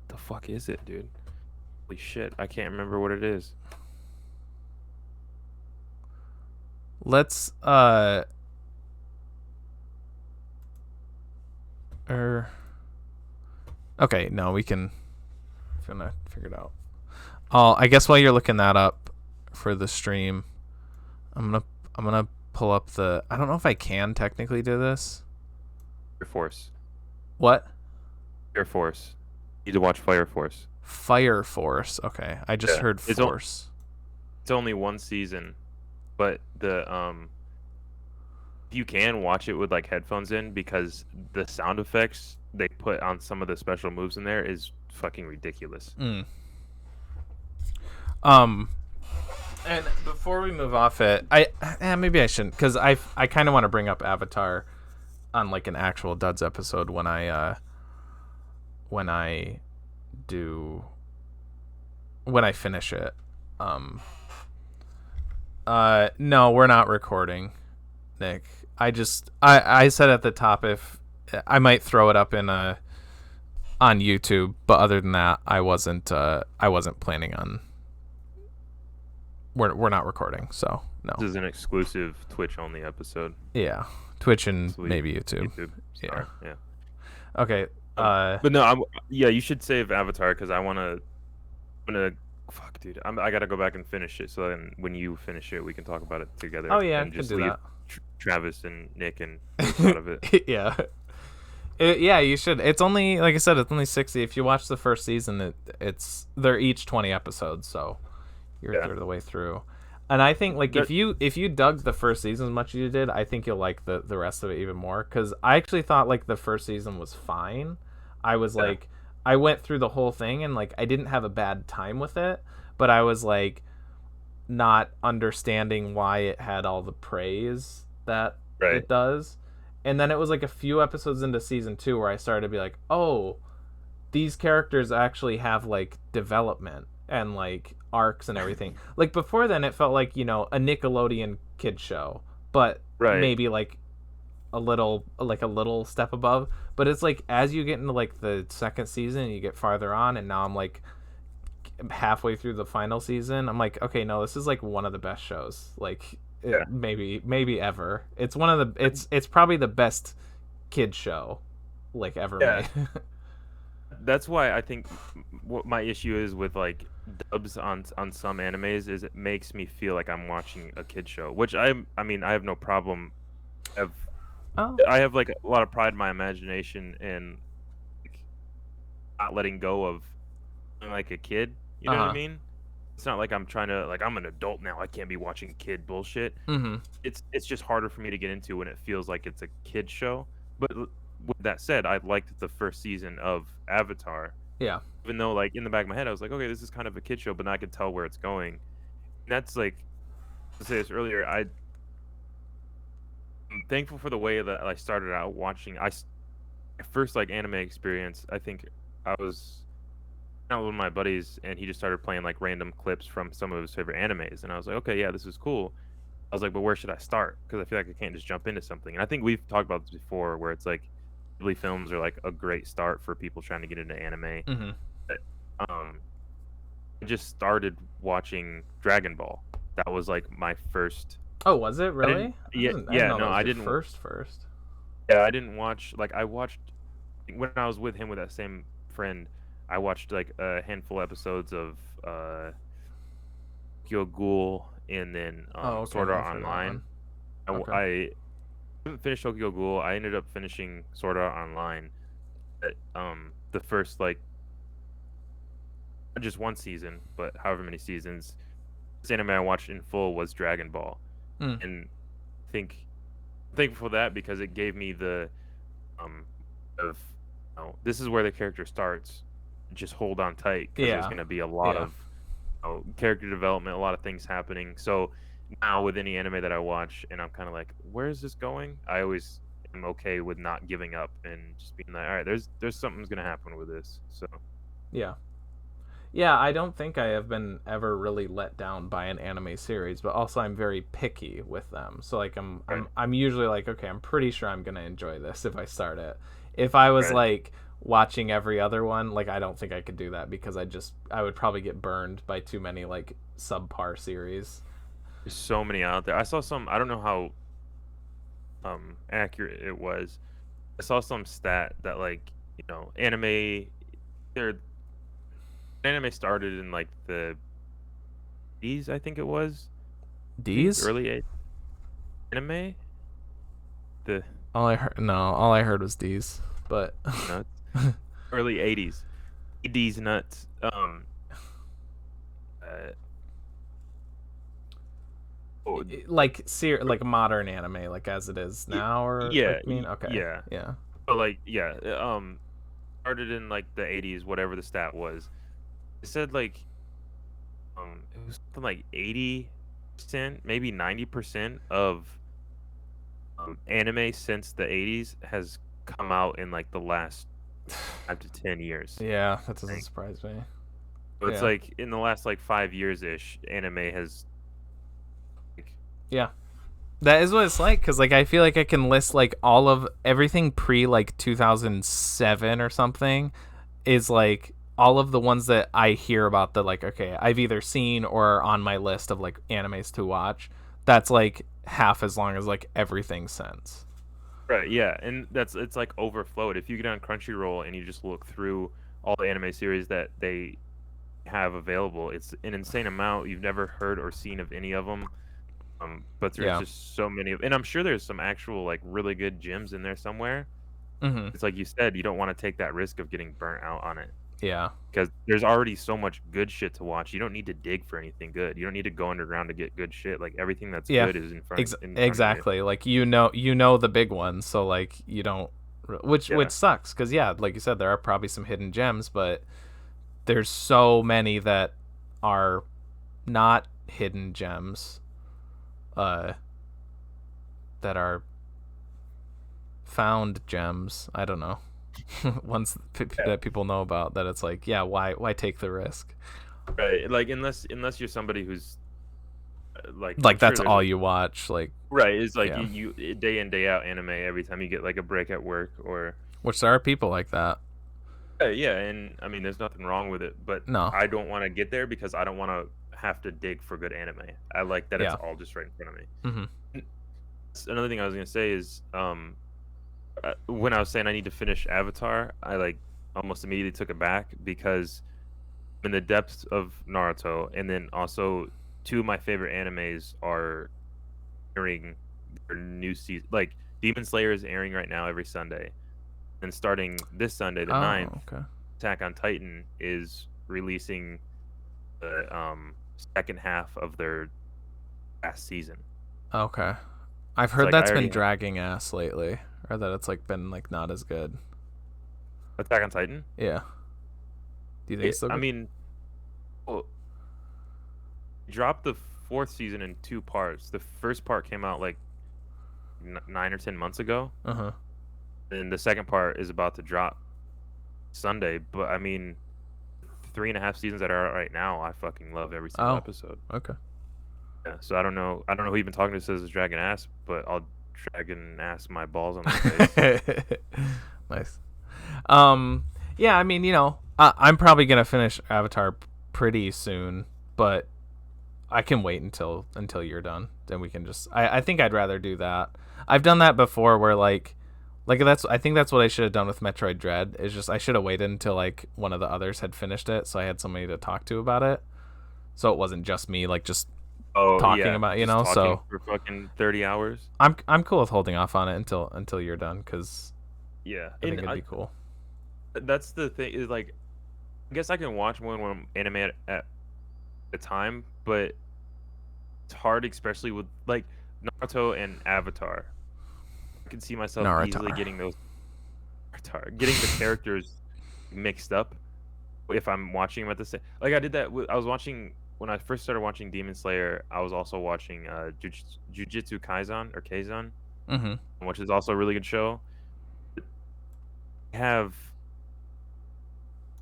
The fuck is it, dude? Holy shit, I can't remember what it is. Let's okay, no, we can if you wanna figure it out. I guess while you're looking that up for the stream, I'm gonna pull up the, I don't know if I can technically do this. Fire Force. What? Fire Force. You need to watch Fire Force. Fire Force. Okay, I just heard Force. It's only one season, but you can watch it with like headphones in because the sound effects they put on some of the special moves in there is fucking ridiculous. And before we move off it, maybe I shouldn't, because I kind of want to bring up Avatar on like an actual Duds episode when I finish it. No, we're not recording, Nick. I said at the top if I might throw it up on YouTube, but other than that, I wasn't planning on. We're not recording, so no. This is an exclusive Twitch only episode. Yeah, Twitch and Sweet. maybe YouTube. Sorry. Yeah. Okay. But no, you should save Avatar because I'm gonna. Fuck, dude. I gotta go back and finish it. So then, when you finish it, we can talk about it together. Oh yeah, and I just can do leave that. Travis and Nick and out of it. Yeah. Yeah, you should. It's only, like I said, it's only 60. If you watch the first season, they're each 20 episodes, so you're a third of the way through. And I think like if you dug the first season as much as you did, I think you'll like the rest of it even more. Because I actually thought like the first season was fine. I was like, I went through the whole thing and like I didn't have a bad time with it, but I was like not understanding why it had all the praise that it does. And then it was like a few episodes into season 2 where I started to be like, oh, these characters actually have like development and like arcs and everything. Like before then it felt like, a Nickelodeon kid show, but maybe like a little step above. But it's like as you get into like the second season, you get farther on, and now I'm like halfway through the final season. I'm like, okay, no, this is like one of the best shows. Like maybe ever. It's one of the it's probably the best kid show like ever made. That's why I think what my issue is with like dubs on some animes is it makes me feel like I'm watching a kid show, which I mean I have no problem. I've Oh. I have like a lot of pride in my imagination and like, not letting go of feeling like a kid. You know what I Uh-huh. mean? It's not like I'm trying to like I'm an adult now. I can't be watching kid bullshit. Mm-hmm. It's just harder for me to get into when it feels like it's a kid show. But with that said, I liked the first season of Avatar, Yeah. even though like in the back of my head I was like, okay, this is kind of a kid show, but now I can tell where it's going. And that's like to say this earlier. I'm thankful for the way that I started out watching. My first like anime experience. I think I was out with one of my buddies, and he just started playing like random clips from some of his favorite animes, and I was like, okay, yeah, this is cool. I was like, but where should I start? Because I feel like I can't just jump into something. And I think we've talked about this before, where it's like Ghibli films are like a great start for people trying to get into anime. Mm-hmm. But, um, I just started watching Dragon Ball. That was like my first. Oh, was it I didn't. really? Yeah, I didn't yeah. know that No, was I your didn't. first. Yeah, I didn't watch. Like I watched when I was with him with that same friend. I watched like a handful of episodes of Tokyo Ghoul and then Oh, okay. Sword Art I've heard that Online. one. Okay. I didn't finish Tokyo Ghoul. I ended up finishing Sword Art Online. At, the first like not just one season, but however many seasons. This anime I watched in full was Dragon Ball, Mm. and I think I'm thankful for that because it gave me the um of this is where the character starts. Just hold on tight because there's Yeah. going to be a lot Yeah. of character development, a lot of things happening. So now with any anime that I watch, and I'm kind of like, where is this going? I always am okay with not giving up and just being like, all right, there's something's gonna happen with this. So Yeah. Yeah, I don't think I have been ever really let down by an anime series, but also I'm very picky with them. So like right, I'm usually like, okay, I'm pretty sure I'm gonna enjoy this if I start it. If I was right. like watching every other one, like I don't think I could do that because I would probably get burned by too many like subpar series. There's so many out there. I saw some. I don't know how accurate it was. I saw some stat that like their anime started in like the D's, I think it was the D's? early anime, the All I heard was D's. But nuts, early '80s, D's nuts. Uh, oh, like modern anime like as it is now or yeah, like mean okay. yeah, Yeah. but like yeah, started in like the '80s, whatever the stat was. It said like it was something like 80%, maybe 90% of anime since the '80s has come out in like the last 5 to 10 years. Yeah, that I doesn't think. surprise me. So it's Yeah. like in the last like 5 years ish, anime has like Yeah. That is what it's like cuz like I feel like I can list like all of everything pre like 2007 or something is like all of the ones that I hear about that like okay, I've either seen or are on my list of like animes to watch. That's like half as long as like everything since. right, yeah, and it's like overflowed. If you get on Crunchyroll and you just look through all the anime series that they have available, it's an insane amount. You've never heard or seen of any of them. But there's Yeah. just so many and I'm sure there's some actual like really good gems in there somewhere. Mhm. It's like you said, you don't want to take that risk of getting burnt out on it Yeah. because there's already so much good shit to watch. You don't need to dig for anything good. You don't need to go underground to get good shit. Like everything that's Yeah. good is in front of you. Exactly. Like you know the big ones, so like you don't which Yeah, sucks cuz yeah, like you said there are probably some hidden gems, but there's so many that are not hidden gems uh that are found gems. I don't know. Ones yeah, that people know about that it's like, yeah, why take the risk? right. Like unless you're somebody who's like I'm Like sure that's there's all a you watch like right. It's like yeah. you day in day out anime every time you get like a break at work or Which there are people like that. yeah. And I mean, there's nothing wrong with it, but No. I don't want to get there because I don't want to have to dig for good anime. I like that it's Yeah. all just right in front of me. Mhm. Another thing I was gonna say is when I was saying I need to finish Avatar, I like almost immediately took it back because in the depths of Naruto, and then also two of my favorite animes are airing their new season. Like Demon Slayer is airing right now every Sunday, and starting this Sunday, the 9th, okay. Attack on Titan is releasing the second half of their last season. Okay. I've heard like, that's been dragging ass lately, or that it's like been like not as good. Attack on Titan? Yeah. Do you think it's still good? I mean, well, dropped the 4th season in 2 parts. The first part came out like 9 or 10 months ago. Uh-huh. And the second part is about to drop Sunday. But I mean, 3.5 seasons that are out right now, I fucking love every single episode. Okay. Yeah, so I don't know who you've been talking to says is dragging ass, but I'll dragon ass my balls on my face. Nice. Yeah, I mean, I'm probably gonna finish Avatar pretty soon, but I can wait until you're done. Then we can just. I think I'd rather do that. I've done that before, where like I think that's what I should have done with Metroid Dread. Is just I should have waited until like one of the others had finished it, so I had somebody to talk to about it. So it wasn't just me like just talking about so for fucking 30 hours. I'm cool with holding off on it until you're done, because yeah, I think it'd be cool. That's the thing, is like, I guess I can watch one anime at a time, but it's hard, especially with like Naruto and Avatar. I can see myself easily getting the characters mixed up if I'm watching them at the same. Like I did that. I was watching when I first started watching Demon Slayer. I was also watching Jujutsu Kaisen or Kaisen, which is also a really good show. I have,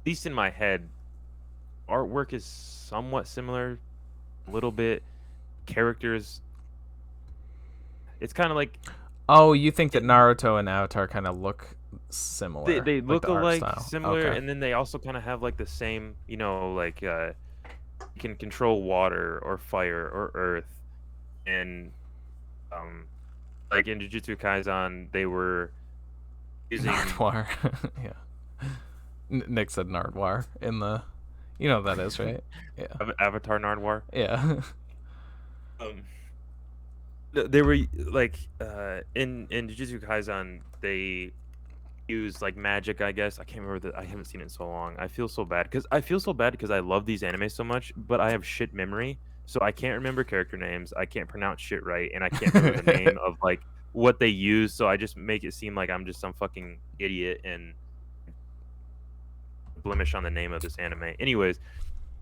at least in my head, artwork is somewhat similar, a little bit. Characters, it's kind of like. Oh, you think that Naruto and Avatar kind of look similar? They look alike, style. similar, okay. And then they also kind of have like the same, like you can control water or fire or earth, and like in Jujutsu Kaisen, they were using Nardwar. Yeah. Nick said Nardwar in the, what that is, right? Yeah. Avatar Nardwar. Yeah. They were like in Jujutsu Kaisen, they use like magic, I guess. I can't remember I haven't seen it in so long. I feel so bad because I love these animes so much, but I have shit memory, so I can't remember character names. I can't pronounce shit right, and I can't remember the name of like what they use. So I just make it seem like I'm just some fucking idiot and blemish on the name of this anime. Anyways,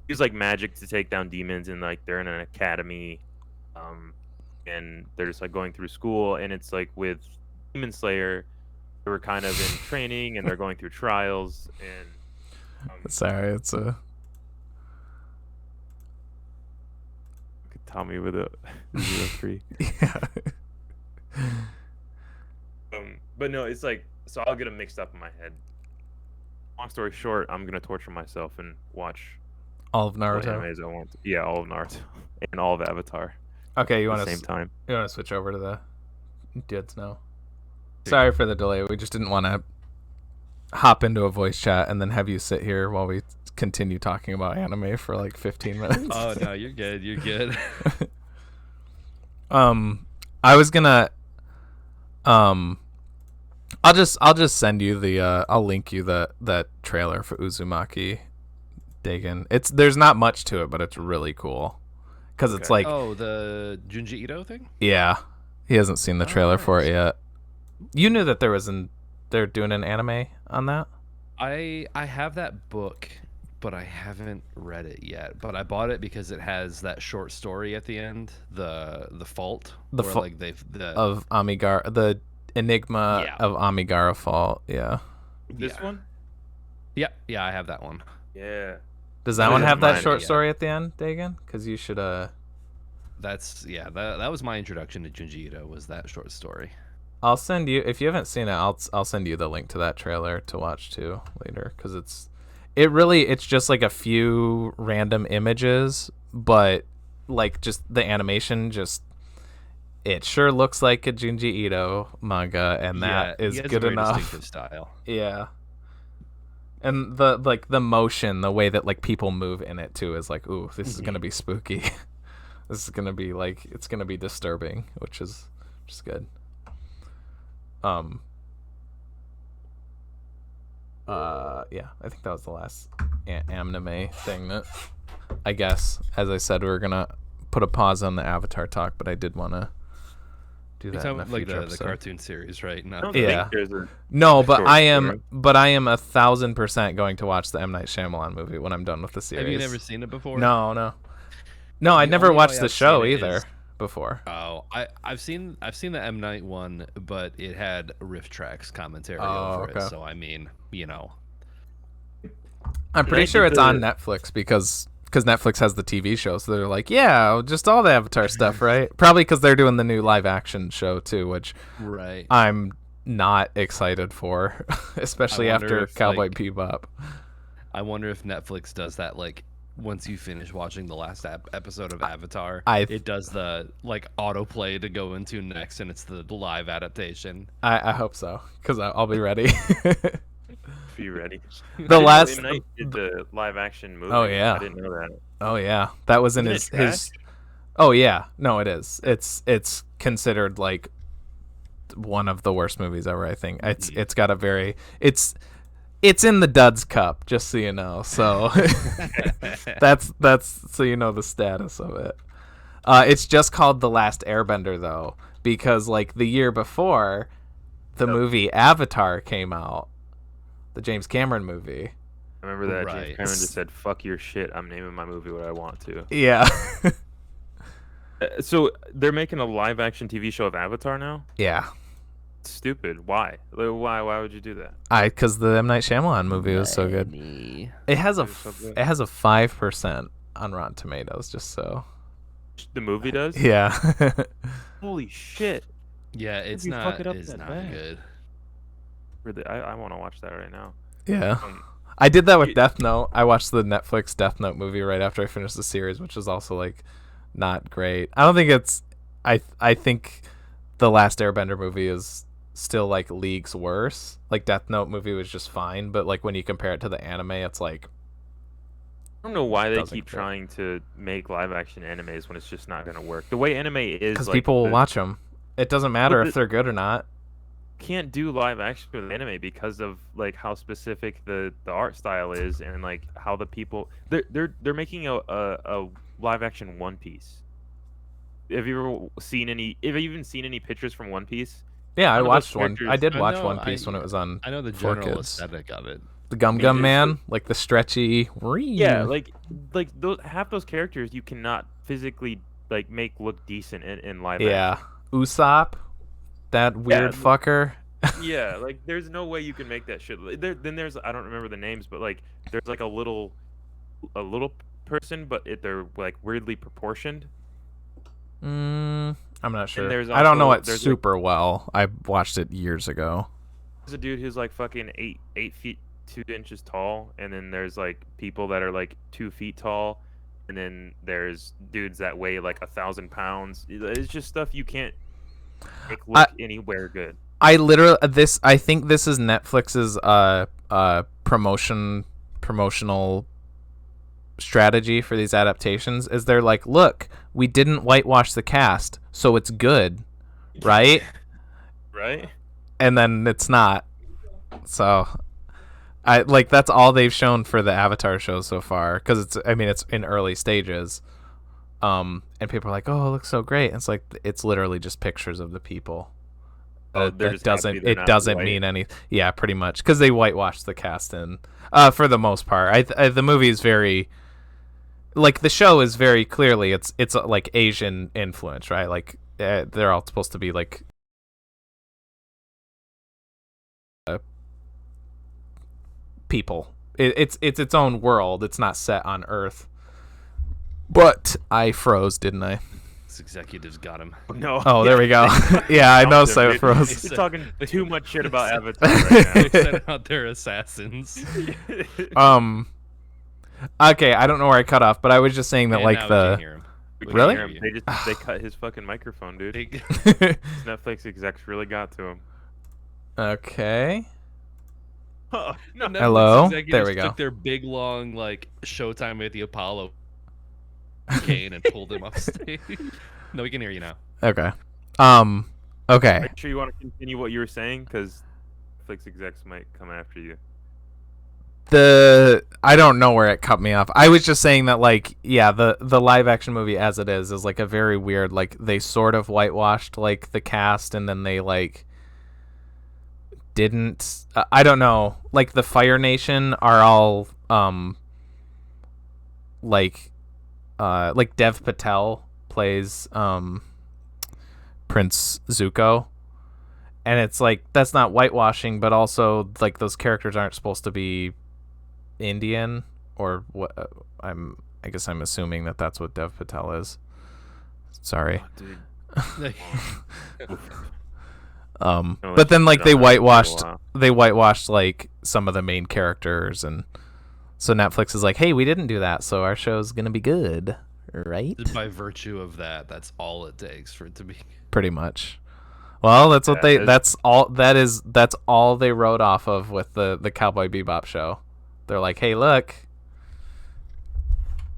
use like magic to take down demons, and like they're in an academy, and they're just like going through school, and it's like with Demon Slayer. They were kind of in training, and they're going through trials, and sorry, it's a Tommy with a 03. Yeah. But no, it's like, so I'll get them mixed up in my head. Long story short, I'm gonna torture myself and watch all of Naruto. Animes I want. Yeah, all of Naruto and all of Avatar. Okay, you want to same time? You want to switch over to the dudes now? Sorry for the delay. We just didn't want to hop into a voice chat and then have you sit here while we continue talking about anime for like 15 minutes. Oh no, you're good. You're good. I was gonna I'll just send you the I'll link you that trailer for Uzumaki Daegan. There's not much to it, but it's really cool. Cuz it's like the Junji Ito thing? Yeah. He hasn't seen the trailer for it yet. You knew that they're doing an anime on that? I have that book, but I haven't read it yet. But I bought it because it has that short story at the end, the fault, of Amigara, the enigma of Amigara fault. Yeah. This one? Yeah, I have that one. Yeah. Does that one have that short story at the end, Daegan? Because you should That's that was my introduction to Junji Ito, was that short story. I'll send you, if you haven't seen it, I'll send you the link to that trailer to watch too later, because it's just like a few random images, but like just the animation, it sure looks like a Junji Ito manga, and that is he has good a very enough. Distinctive style. Yeah. And the motion, the way that like people move in it too is like, ooh, this is gonna be spooky. This is gonna be like, it's gonna be disturbing, which is good. Yeah, I think that was the last anime thing that, I guess, as I said, we were gonna put a pause on the Avatar talk, but I did want to do that in a like future the episode. cartoon series, right? I Not don't Yeah. think there's a No, but short I story. am 1,000% going to watch the M. Night Shyamalan movie when I'm done with the series. Have you never seen it before? No. I The never only watched way the I've show seen it either is- before. Oh, I've seen the M Night one, but it had riff tracks commentary Oh, over okay. it. So I mean, I'm pretty sure it's on Netflix because Netflix has the TV show, so they're like, yeah, just all the Avatar stuff, right? Probably because they're doing the new live action show too, which right. I'm not excited for, especially I wonder after if, Cowboy like- Bebop. I wonder if Netflix does that, like once you finish watching the last episode of Avatar, I- it does the like autoplay to go into next, and it's the live adaptation. I hope so, because I'll be ready. Be ready. The last, M. Night did the live action movie. Oh, yeah. I didn't know that. oh yeah, that was in Isn't it his. trash? Oh yeah, no, it is. It's considered like one of the worst movies ever. I think it's got a very it's in the Duds Cup, just so you know. So that's so you know the status of it. It's just called The Last Airbender though, because like the year before, the movie Avatar came out, the James Cameron movie. I remember that Right. James Cameron just said, "Fuck your shit. I'm naming my movie what I want to." Yeah, So they're making a live action TV show of Avatar now. yeah. Stupid. Why? Like, why would you do that? Because the M. Night Shyamalan movie was so good. It has a It was so good. 5% on Rotten Tomatoes, just so. The movie does. Yeah. Holy shit. Yeah, it's you fuck not. it up It's that not bad? good. Really, I want to watch that right now. Yeah. Um, I did that with you- Death Note. I watched the Netflix Death Note movie right after I finished the series, which was also like not great. I don't think it's I think the Last Airbender movie is still like leagues worse. Like Death Note movie was just fine, but like when you compare it to the anime, it's like I don't know why they Doesn't keep fit. trying to make live action animes when it's just not gonna work. The way anime is, because like, people will the- watch them. It doesn't matter But if they're good or not. can't do live action with anime because of like how specific the art style is and like how the people they're making a live action One Piece. Have you ever seen any? Have you even seen any pictures from One Piece? Yeah, I None of those watched one. I characters- did I watch know, One Piece when it was on. I know the for general kids. aesthetic of it. The Gum Yeah, Gum it's Man, like the stretchy. Yeah, like those half those characters you cannot physically like make look decent in live Yeah, Usopp, that weird Yeah. fucker. action. Yeah, like there's no way you can make that shit. Then there's I don't remember the names, but like there's like a little person, but they're like weirdly proportioned. I'm not sure. there's I don't know also- it there's, like- super well. I watched it years ago. There's a dude who's like fucking 8 feet 2 inches tall, and then there's like people that are like 2 feet tall, and then there's dudes that weigh like 1,000 pounds. It's just stuff you can't make look anywhere good. I literally I think this is Netflix's promotional strategy for these adaptations is they're like, look, we didn't whitewash the cast, so it's good, right? Right? And then it's not. So I like that's all they've shown for the Avatar show so far because it's in early stages. And people are like, "Oh, it looks so great." And it's like it's literally just pictures of the people. Oh, they're just happy they're It not doesn't white. mean any. Yeah, pretty much because they whitewashed the cast in for the most part. The movie is very like the show is very clearly it's like Asian influence, right? Like they're all supposed to be like people. It's its own world. It's not set on Earth. But I froze, didn't I? This executives got him. No. Oh, there we go. Yeah, I know. So I froze. You're talking too much shit about Avatar right They sent out their assassins. now. Okay, I don't know where I cut off, but I was just saying that And like now we the can hear him. We We can't Really? hear him. They cut his fucking microphone, dude. Big- Netflix execs really got to him. okay. Oh, no. The Netflix Hello? executives There we go. Took their big long like showtime at the Apollo cane and pulled him off stage. No, we can hear you now. Okay. Are Okay. you sure you want to continue what you were saying? Because Netflix execs might come after you. I don't know where it cut me off. I was just saying that, like, yeah, the live action movie as it is like a very weird, like, they sort of whitewashed like the cast, and then they like didn't. I don't know. Like the Fire Nation are all like Dev Patel plays Prince Zuko. And it's like that's not whitewashing, but also like those characters aren't supposed to be Indian or what. I guess I'm assuming that that's what Dev Patel is. Sorry. Oh, dude. But then like they whitewashed like some of the main characters, and so Netflix is like, hey, we didn't do that, so our show's gonna be good, right? By virtue of that, that's all it takes for it to be. Pretty much. Well, that's what that's all they wrote off of with the Cowboy Bebop show. They're like, hey, look,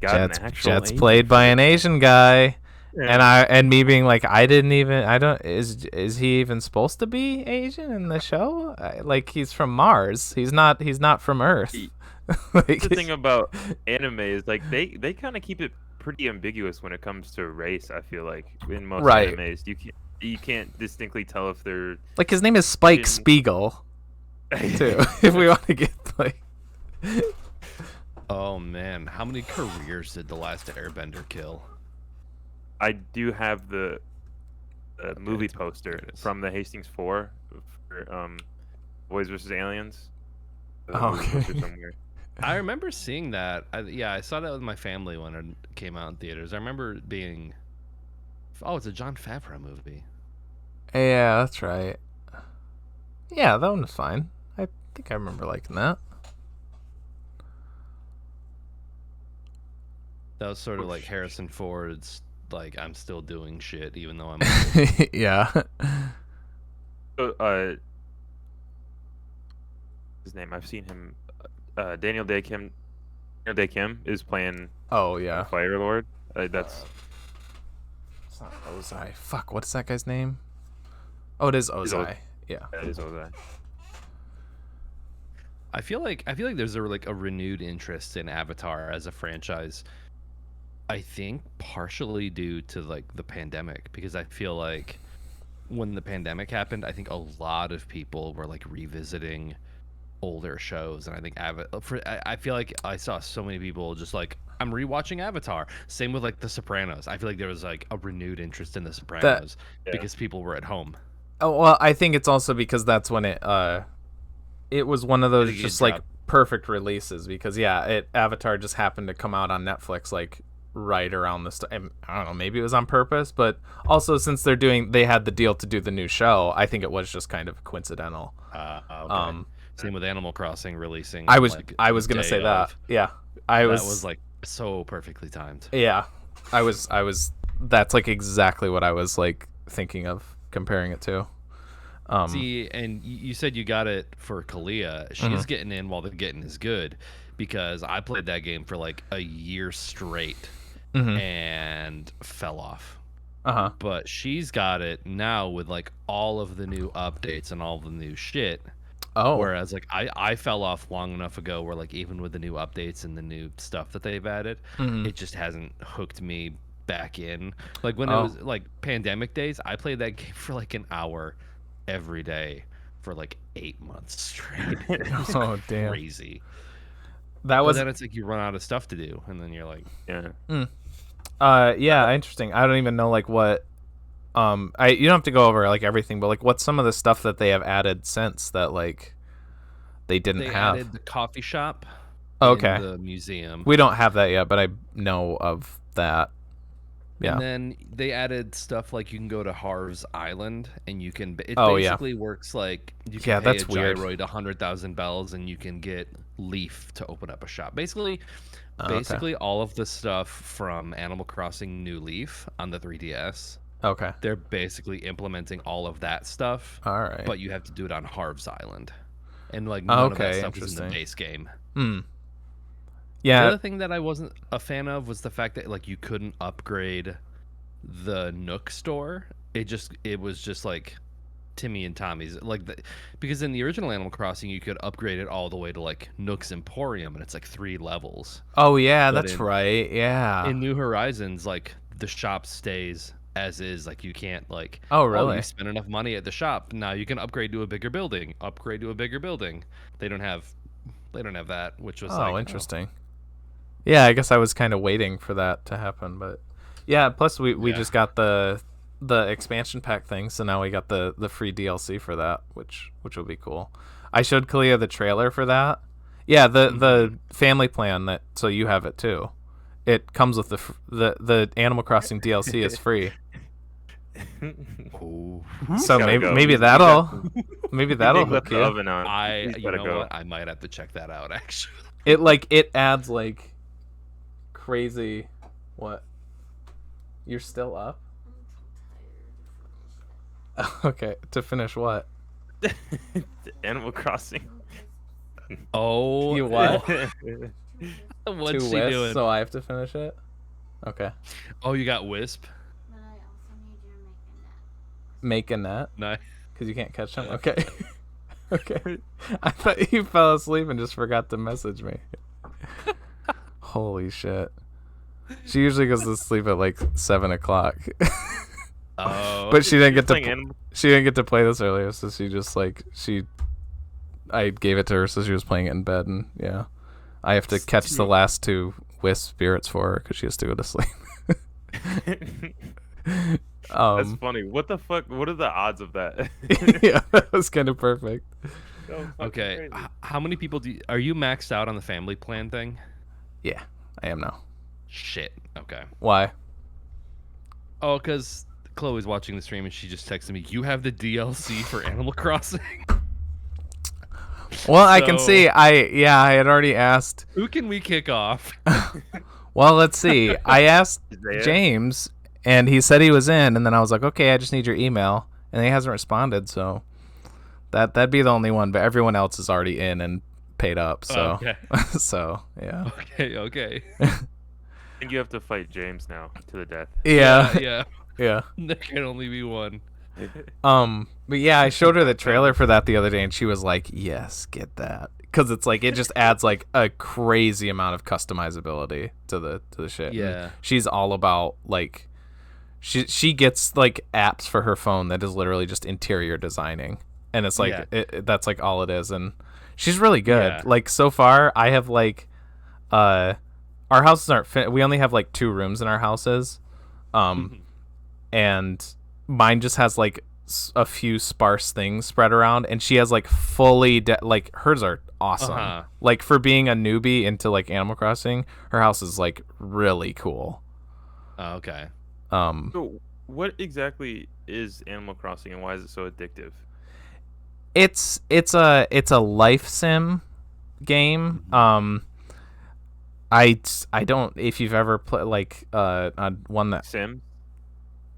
Jet's played by an Asian guy. Yeah. And me being like, is he even supposed to be Asian in the show? Like, he's from Mars. He's not from Earth. Like, the thing about anime is like they kind of keep it pretty ambiguous when it comes to race. I feel like in most animes, you can't distinctly tell if they're like, his name is Spike Spiegel, too. If we want to get like, oh man, how many careers did the last Airbender kill? I do have the movie poster from the Hastings 4 for Boys vs. Aliens. Okay. I remember seeing that. I saw that with my family when it came out in theaters. I remember it being, it's a Jon Favreau movie. Yeah, that's right. Yeah, that one was fine. I think I remember liking that. That was sort of like Harrison Ford's, like, I'm still doing shit even though I'm yeah. So, his name, I've seen him. Daniel Daegan is playing. Oh yeah. Fire Lord. That's. It's not Ozai. Fuck, what's that guy's name? Oh, it is Ozai. Yeah. It is Ozai. I feel like there's a renewed interest in Avatar as a franchise. I think partially due to like the pandemic, because I feel like when the pandemic happened, I think a lot of people were like revisiting older shows, and I think I feel like I saw so many people just like, I'm rewatching Avatar. Same with like The Sopranos. I feel like there was like a renewed interest in The Sopranos because people were at home. Oh well, I think it's also because that's when it was one of those just like perfect releases, because Avatar just happened to come out on Netflix like right around this time. I don't know, maybe it was on purpose, but also since they had the deal to do the new show, I think it was just kind of coincidental. Okay. Same with Animal Crossing releasing. I was gonna say that. Yeah, that was like so perfectly timed. Yeah, I was. That's like exactly what I was like thinking of comparing it to. See, and you said you got it for Kalia. She's getting in while the getting is good, because I played that game for like a year straight and fell off. But she's got it now with like all of the new updates and all the new shit. Oh. Whereas like I fell off long enough ago where like even with the new updates and the new stuff that they've added, it just hasn't hooked me back in. Like when it was like pandemic days, I played that game for like an hour every day for like 8 months straight. It was damn. Crazy. But then it's like you run out of stuff to do, and then you're like, interesting. I don't even know like what you don't have to go over like everything, but like what's some of the stuff that they have added since that like they didn't have? They added the coffee shop. Okay. In the museum. We don't have that yet, but I know of that. Yeah. And then they added stuff like you can go to Harv's Island, and you can. It basically works like you can pay a gyroid 100,000 bells, and you can get Leaf to open up a shop. Basically, all of the stuff from Animal Crossing New Leaf on the 3DS. Okay. They're basically implementing all of that stuff. All right. But you have to do it on Harv's Island. and like none of that Okay, stuff was in the interesting. base game. Hmm. The Yeah. other thing that I wasn't a fan of was the fact that like you couldn't upgrade the Nook store. It was just like Timmy and Tommy's because in the original Animal Crossing you could upgrade it all the way to like Nook's Emporium, and it's like 3 levels. Oh yeah, But that's right. Yeah. In New Horizons, like the shop stays as is. Like you can't like, Oh oh, really? you spent enough money at the shop, now you can upgrade to a bigger building. Upgrade to a bigger building. They don't have that, which was Oh, interesting. Yeah, I guess I was kind of waiting for that to happen, but yeah. Plus, we Yeah. just got the expansion pack thing, so now we got the free DLC for that, which will be cool. I showed Kalia the trailer for that. Yeah, the family plan that, so you have it too. It comes with the Animal Crossing DLC is free. Oh. So Gotta go. maybe You that'll Nick hook left the you. oven on. You He's gotta know go. what? I might have to check that out actually. It adds like crazy. What? You're still up? Okay, to finish what? Animal Crossing. Oh, You what? What's Two she wisps, doing? so I have to finish it. Okay. Oh, you got Wisp. But I also need you to Make a net Nice. because you can't catch them. Okay. Okay. I thought you fell asleep and just forgot to message me. Holy shit. She usually goes to sleep at like 7 o'clock. Oh, But she didn't You're get playing to Animal- she didn't get to play this earlier, so she just like I gave it to her, so she was playing it in bed, and yeah, I have to catch the last 2 wisp spirits for her because she has to go to sleep. That's funny. What the fuck? What are the odds of that? Yeah, that was kind of perfect. So fucking okay. crazy. How many people are you maxed out on the family plan thing? Yeah, I am now. Shit. Okay. Why? Oh, because Chloe's watching the stream and she just texted me, "You have the DLC for Animal Crossing." Well, I can So- see. I had already asked. Who can we kick off? Well, let's see. I asked Isaiah? James, and he said he was in, and then I was like, okay, I just need your email, and he hasn't responded, so that'd be the only one. But everyone else is already in and paid up, so Okay. so yeah. Okay. I think you have to fight James now to the death. Yeah, Yeah. yeah. There can only be one. But yeah, I showed her the trailer for that the other day, and she was like, "Yes, get that," because it's like it just adds like a crazy amount of customizability to the shit. And Yeah. she's all about like, she gets like apps for her phone that is literally just interior designing, and it's like Yeah. that's like all it is, and she's really good. Yeah. Like so far, I have like, our houses aren't we only have like 2 rooms in our houses, and mine just has like a few sparse things spread around, and she has like fully like hers are awesome. Uh-huh. Like for being a newbie into like Animal Crossing, her house is like really cool. Oh, okay. So, what exactly is Animal Crossing, and why is it so addictive? It's a life sim game. I don't, if you've ever played like on one that Sim?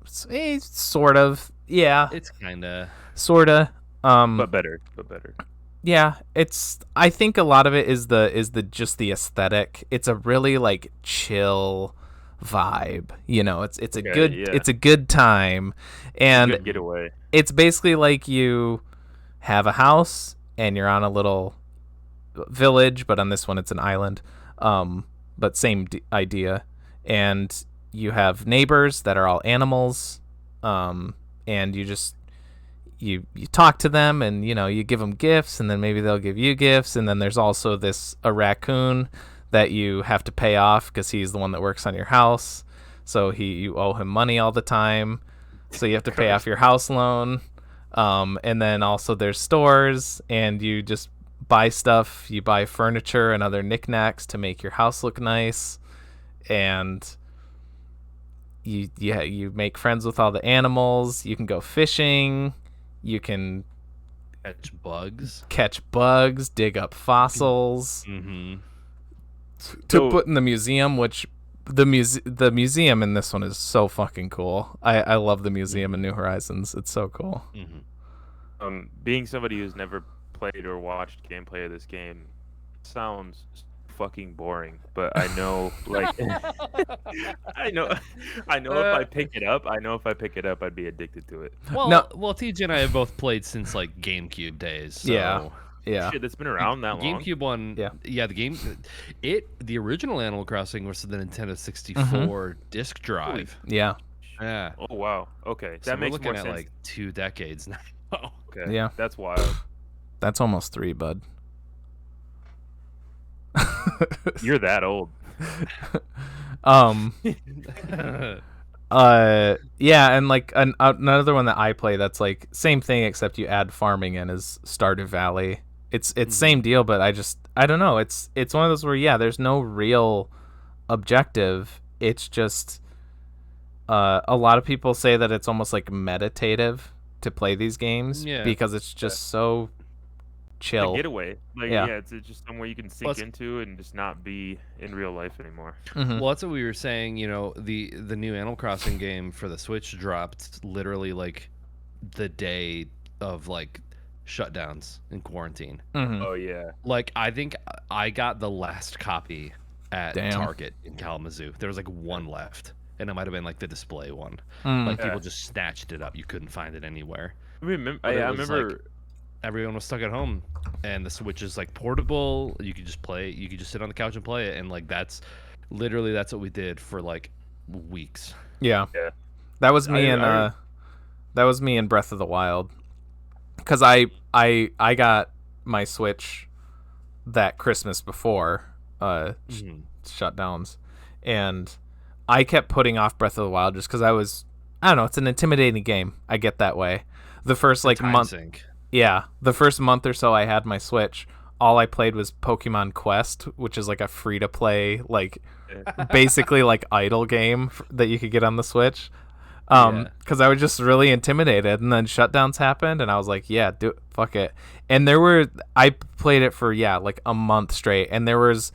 sort of, yeah, It's kind of. sorta. But better. Yeah, I think a lot of it is the just the aesthetic. It's a really like chill vibe, you know. It's a Okay, good yeah. it's a good time, and Good getaway. it's basically like you have a house and you're on a little village, but on this one it's an island. But same idea, and you have neighbors that are all animals, and you just you talk to them, and you know, you give them gifts, and then maybe they'll give you gifts, and then there's also a raccoon that you have to pay off because he's the one that works on your house, so you owe him money all the time, so you have to pay off your house loan. And then also there's stores, and you just buy stuff. You buy furniture and other knickknacks to make your house look nice, and you make friends with all the animals. You can go fishing. You can Catch bugs. catch bugs, dig up fossils Mm-hmm. to So- put in the museum, which the museum in this one is so fucking cool. I love the museum in New Horizons. It's so cool. Mm-hmm. Being somebody who's never played or watched gameplay of this game. It sounds fucking boring, but I know, like, I know if I pick it up, I'd be addicted to it. Well, No. TJ and I have both played since like GameCube days. So. Yeah. Shit, that's been around that long. GameCube one, the original Animal Crossing was the Nintendo 64 disc drive. Yeah. Yeah. Oh wow. Okay, So that we're makes looking more at sense. like 2 decades now. Okay. Yeah. That's wild. That's almost 3, bud. You're that old. Yeah, and like another one that I play that's like same thing except you add farming in is Stardew Valley. It's same deal, but I don't know. It's one of those where there's no real objective. It's just a lot of people say that it's almost like meditative to play these games because it's just so chill. A getaway. Like it's just somewhere you can sink Well, into and just not be in real life anymore. Mhm. Well, that's what we were saying. You know, the new Animal Crossing game for the Switch dropped literally like the day of like shutdowns and quarantine. Mhm. Oh yeah. Like I think I got the last copy at Damn. Target in Kalamazoo. There was like one left, and it might have been like the display one. Mm. Like people just snatched it up. You couldn't find it anywhere. I remember. But I it was, remember. like, everyone was stuck at home, and the Switch is like portable. You could just play. You could just sit on the couch and play it, and like that's what we did for like weeks. Yeah. Yeah. That was me I- in Breath of the Wild. Cuz I got my Switch that Christmas before shutdowns, and I kept putting off Breath of the Wild just cuz I don't know, it's an intimidating game. I get that way. The first like Time month sink. Yeah, the first month or so I had my Switch, all I played was Pokemon Quest, which is like a free-to-play, like, basically like idle game that you could get on the Switch. Because I was just really intimidated, and then shutdowns happened, and I was like, yeah, fuck it. And I played it for, like a month straight, and there was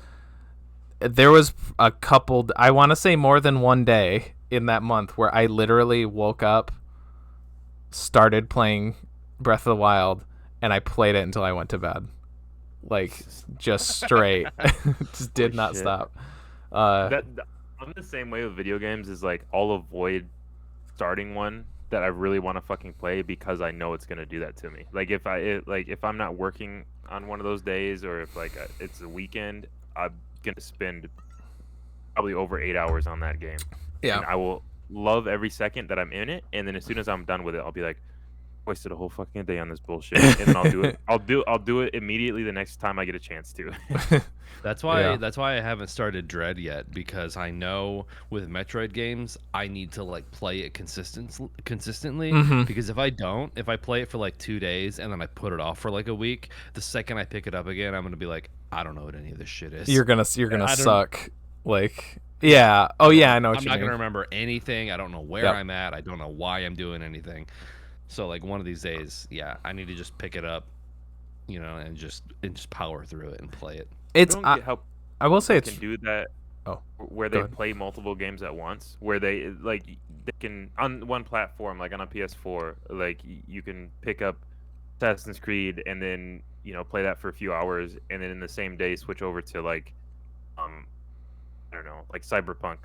a couple, I want to say more than one day in that month where I literally woke up, started playing Breath of the Wild, and I played it until I went to bed, like just straight. Just did not shit. stop. I'm the same way with video games. Is like I'll avoid starting one that I really want to fucking play because I know it's gonna do that to me. Like if I'm not working on one of those days, or if it's a weekend, I'm gonna spend probably over 8 hours on that game. Yeah. And I will love every second that I'm in it, and then as soon as I'm done with it, I'll be like, wasted a whole fucking day on this bullshit, and then I'll do it. I'll do it immediately the next time I get a chance to. That's why I haven't started Dread yet, because I know with Metroid games I need to like play it consistently because if I play it for like 2 days and then I put it off for like a week, the second I pick it up again, I'm gonna be like, I don't know what any of this shit is. You're gonna suck. Like, yeah. Oh yeah, I know what I'm you not mean. gonna remember anything. I don't know where I'm at. I don't know why I'm doing anything. So like one of these days, I need to just pick it up, and just power through it and play it. It's I don't get how I will say can it's do that. Oh, where go they ahead. play multiple games at once, where they can on one platform, like on a PS4, like you can pick up Assassin's Creed and then play that for a few hours, and then in the same day switch over to like I don't know, like Cyberpunk,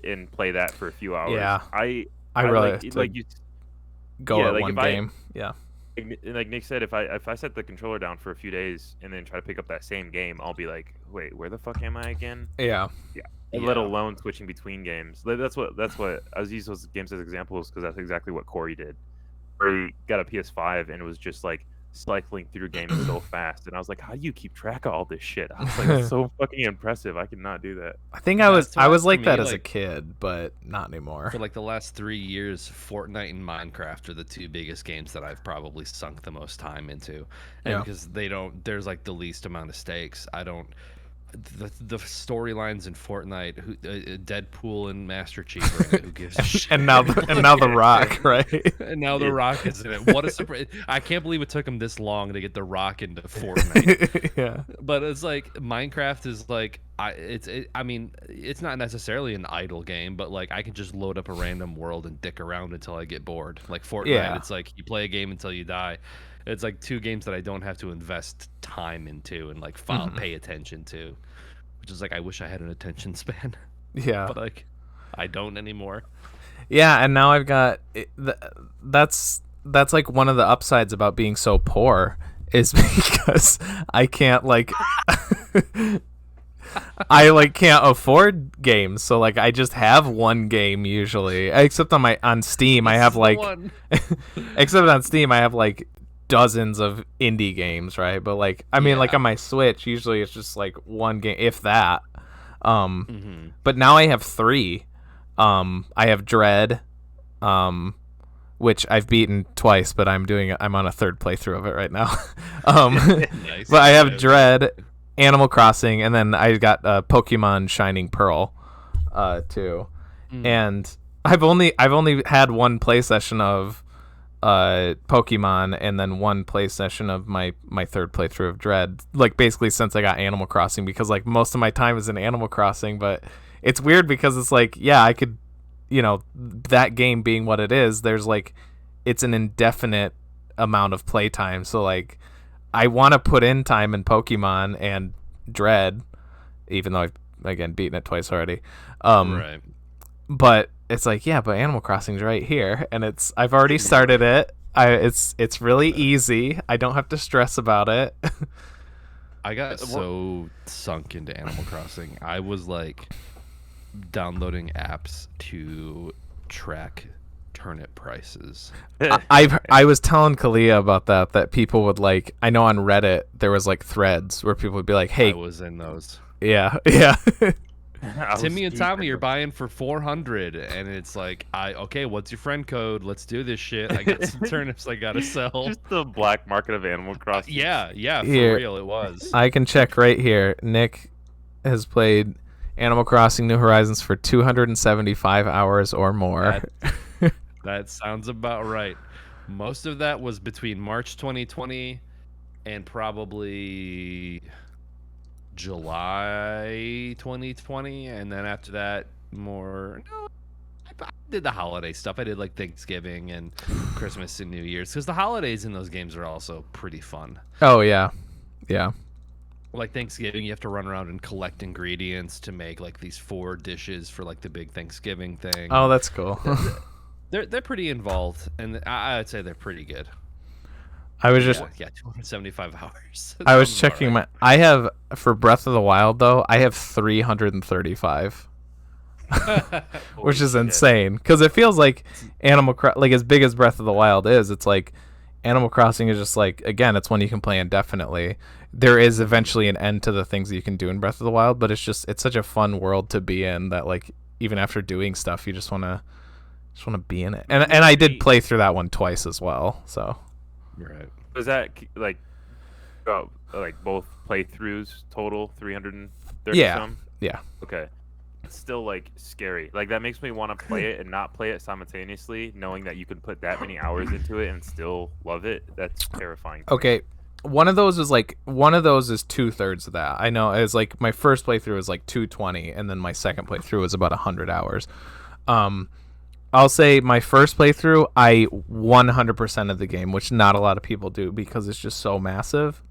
and play that for a few hours. Yeah. I really like, have to like you. go yeah, at like one if I- game. Yeah. Like Nick said, if I set the controller down for a few days and then try to pick up that same game, I'll be like, wait, where the fuck am I again? Yeah. Let alone switching between games. That's what I was using those games as examples because that's exactly what Corey did. Where he got a PS5 and it was just like cycling through games so fast, and I was like, how do you keep track of all this shit? I was like, it's so fucking impressive. I could not do that. I think I was for like me, that as a like- kid, but not anymore. For like the last 3 years, Fortnite and Minecraft are the two biggest games that I've probably sunk the most time into, and Yeah. because there's like the least amount of stakes. The storylines in Fortnite, Deadpool and Master Chief are in it. Who gives a shit? and now the Rock, right? And now The Rock is in it. What a surprise! I can't believe it took him this long to get The Rock into Fortnite. Yeah. But it's like Minecraft is like I mean, it's not necessarily an idle game, but like I can just load up a random world and dick around until I get bored. Like Fortnite, Yeah. it's like you play a game until you die. It's like 2 games that I don't have to invest time into and like pay attention to, which is like I wish I had an attention span, Yeah. but like I don't anymore. Yeah, and now I've got that's like one of the upsides about being so poor is because I can't like I like can't afford games, so like I just have one game usually. Except on Steam I have like except on Steam I have like dozens of indie games, right? But like I mean like on my Switch usually it's just like one game, if that. But now I have 3. I have Dread, which I've beaten twice, but I'm on a 3rd playthrough of it right now. Nice. But I have Dread, Animal Crossing, and then I got Pokemon Shining Pearl, too. And I've only had one play session of Pokemon, and then one play session of my 3rd playthrough of Dread. Like basically since I got Animal Crossing, because like most of my time is in Animal Crossing, but it's weird because it's like, yeah, I could, that game being what it is, there's like, it's an indefinite amount of playtime. So like, I want to put in time in Pokemon and Dread, even though I've, again, beaten it twice already. Right. But it's like, yeah, but Animal Crossing's right here, and I've already started it. It's really easy. I don't have to stress about it. I got so sunk into Animal Crossing. I was like downloading apps to track turnip prices. I was telling Kalia about that people would like, I know on Reddit there was like threads where people would be like, hey, I was in those. Yeah. Timmy and Tommy are buying for 400, and it's like, okay, what's your friend code? Let's do this shit. I got some turnips I gotta sell. Just the black market of Animal Crossing. Yeah, for Here, real, it was. I can check right here. Nick has played Animal Crossing New Horizons for 275 hours or more. That sounds about right. Most of that was between March 2020 and probably July 2020, and then after that I did the holiday stuff. I did like Thanksgiving and Christmas and New Year's, because the holidays in those games are also pretty fun. Oh yeah. Like Thanksgiving, you have to run around and collect ingredients to make like these 4 dishes for like the big Thanksgiving thing. Oh, that's cool. They're pretty involved, and I'd say they're pretty good. I was just 275 hours. I was checking I have, for Breath of the Wild though, I have 335. Which is insane, because it feels like like as big as Breath of the Wild is, it's like Animal Crossing is just like, again, it's one you can play indefinitely. There is eventually an end to the things that you can do in Breath of the Wild, but it's such a fun world to be in that like even after doing stuff you just want to be in it. And I did play through that one twice as well, so. Right. Was that like both playthroughs total 330 some? Yeah. Okay. It's still like scary. Like that makes me want to play it and not play it simultaneously, knowing that you can put that many hours into it and still love it. That's terrifying. Okay. One of those is 2/3 of that. I know, it's like my first playthrough was like 220, and then my second playthrough was about 100 hours. I'll say my first playthrough, I 100% of the game, which not a lot of people do because it's just so massive.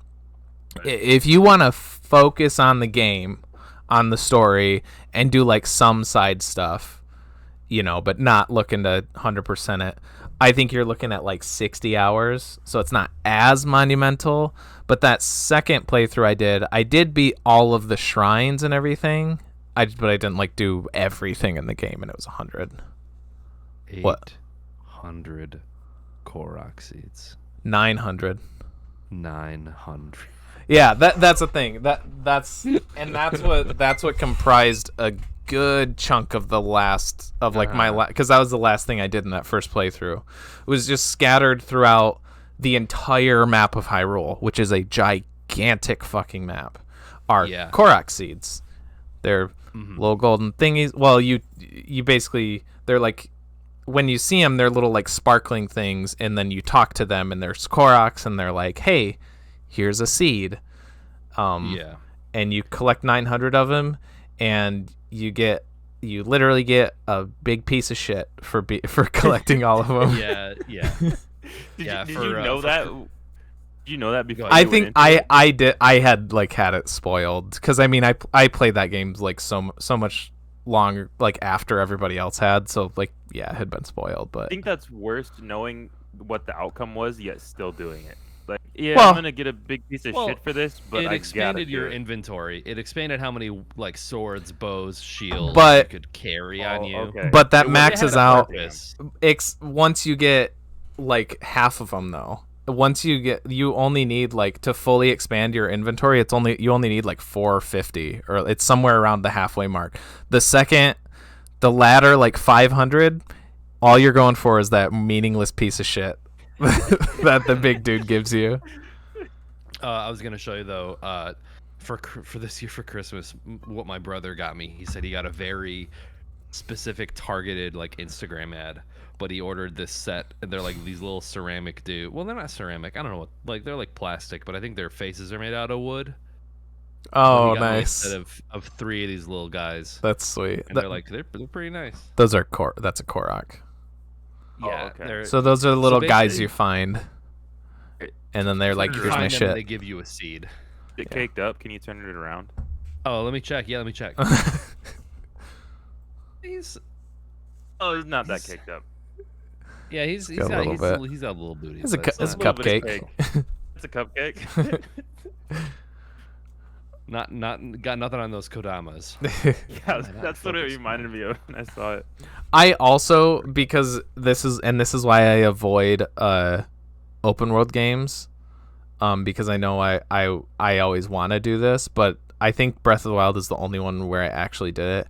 Right. If you want to focus on the game, on the story, and do like some side stuff, but not looking to 100% it, I think you're looking at like 60 hours. So it's not as monumental. But that second playthrough I did beat all of the shrines and everything. But I didn't like do everything in the game, and it was 100. 800 Korok seeds. 900. 900. Yeah, that's the thing. That's what comprised a good chunk of the last of like because that was the last thing I did in that first playthrough. It was just scattered throughout the entire map of Hyrule, which is a gigantic fucking map. Are Korok seeds. They're little golden thingies. Well, you basically, they're like, when you see them, they're little like sparkling things, and then you talk to them, and there's Koroks, and they're like, hey, here's a seed. and you collect 900 of them, and you literally get a big piece of shit for collecting all of them. Yeah. Did you know that? Did you know that before? I think I did. I had like had it spoiled because I mean I played that game like so much longer like after everybody else had, so like yeah, it had been spoiled. But I think that's worse, knowing what the outcome was yet still doing it. Like, yeah, Well- I'm gonna get a big piece of shit for this, but it I expanded gotta your do it. inventory. It expanded how many like swords, bows, shields But- you could carry on you. Okay. but that It maxes had a out purpose. once you get like half of them though. Once you only need like to fully expand your inventory, you only need like 450, or it's somewhere around the halfway mark. The latter like 500, all you're going for is that meaningless piece of shit that the big dude gives you. I was gonna show you though, for this year for Christmas, what my brother got me. He said he got a very specific targeted like Instagram ad, but he ordered this set, and they're like these little ceramic dude. Well, they're not ceramic. I don't know what. Like they're like plastic, but I think their faces are made out of wood. Oh, He got me a nice. set of 3 of these little guys, That's sweet. and they're pretty nice. Those are that's a Korok. Yeah, okay. they're, So those are the little guys basically- you find, and then they're like, You here's find my them and they shit. give you a seed. Is it caked up? Can you turn it around? Oh, let me check. Yeah, let me check. He's Oh, it's not that He's- caked up. yeah, he's got a little bit. he's got a little booty. It's a but it's a not- little bit of cupcake. It's a cupcake. Not got nothing on those Kodamas. Yeah, that's what it reminded me of when I saw it. I also, because this is why I avoid open world games, because I know I always want to do this, but I think Breath of the Wild is the only one where I actually did it.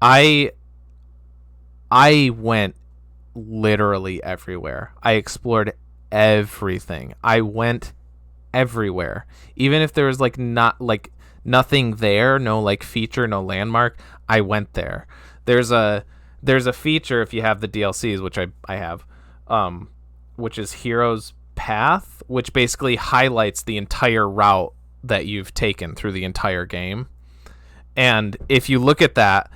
I went literally everywhere. I explored everything. I went everywhere, even if there was like nothing there, no like feature, no landmark. I went there. There's a feature if you have the DLCs, which I have, which is Hero's Path, which basically highlights the entire route that you've taken through the entire game. And if you look at that,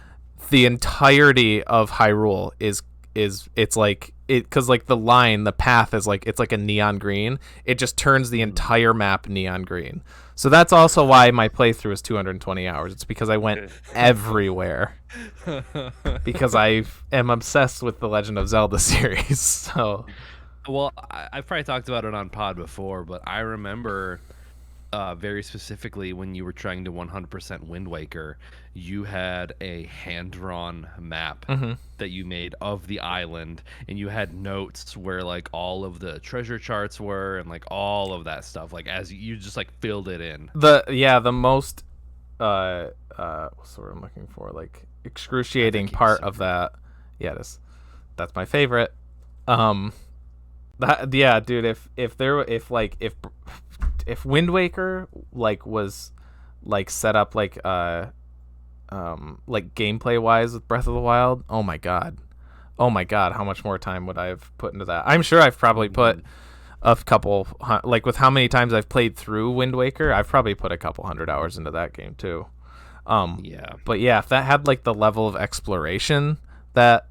the entirety of Hyrule it's like it, because like the path is like, it's like a neon green. It just turns the entire map neon green. So that's also why my playthrough is 220 hours. It's because I went everywhere, because I am obsessed with the Legend of Zelda series. So Well, I've probably talked about it on pod before, but I remember very specifically when you were trying to 100% Wind Waker, you had a hand-drawn map that you made of the island, and you had notes where like all of the treasure charts were and like all of that stuff, like as you just like filled it in. the most what's the word I'm looking for, like excruciating part of that, that's my favorite. That, yeah, dude, if Wind Waker like was like set up like gameplay wise with Breath of the Wild, oh my god, how much more time would I have put into that? I'm sure I've probably put a couple, like with how many times I've played through Wind Waker, I've probably put a couple hundred hours into that game too. Yeah. But yeah, if that had like the level of exploration that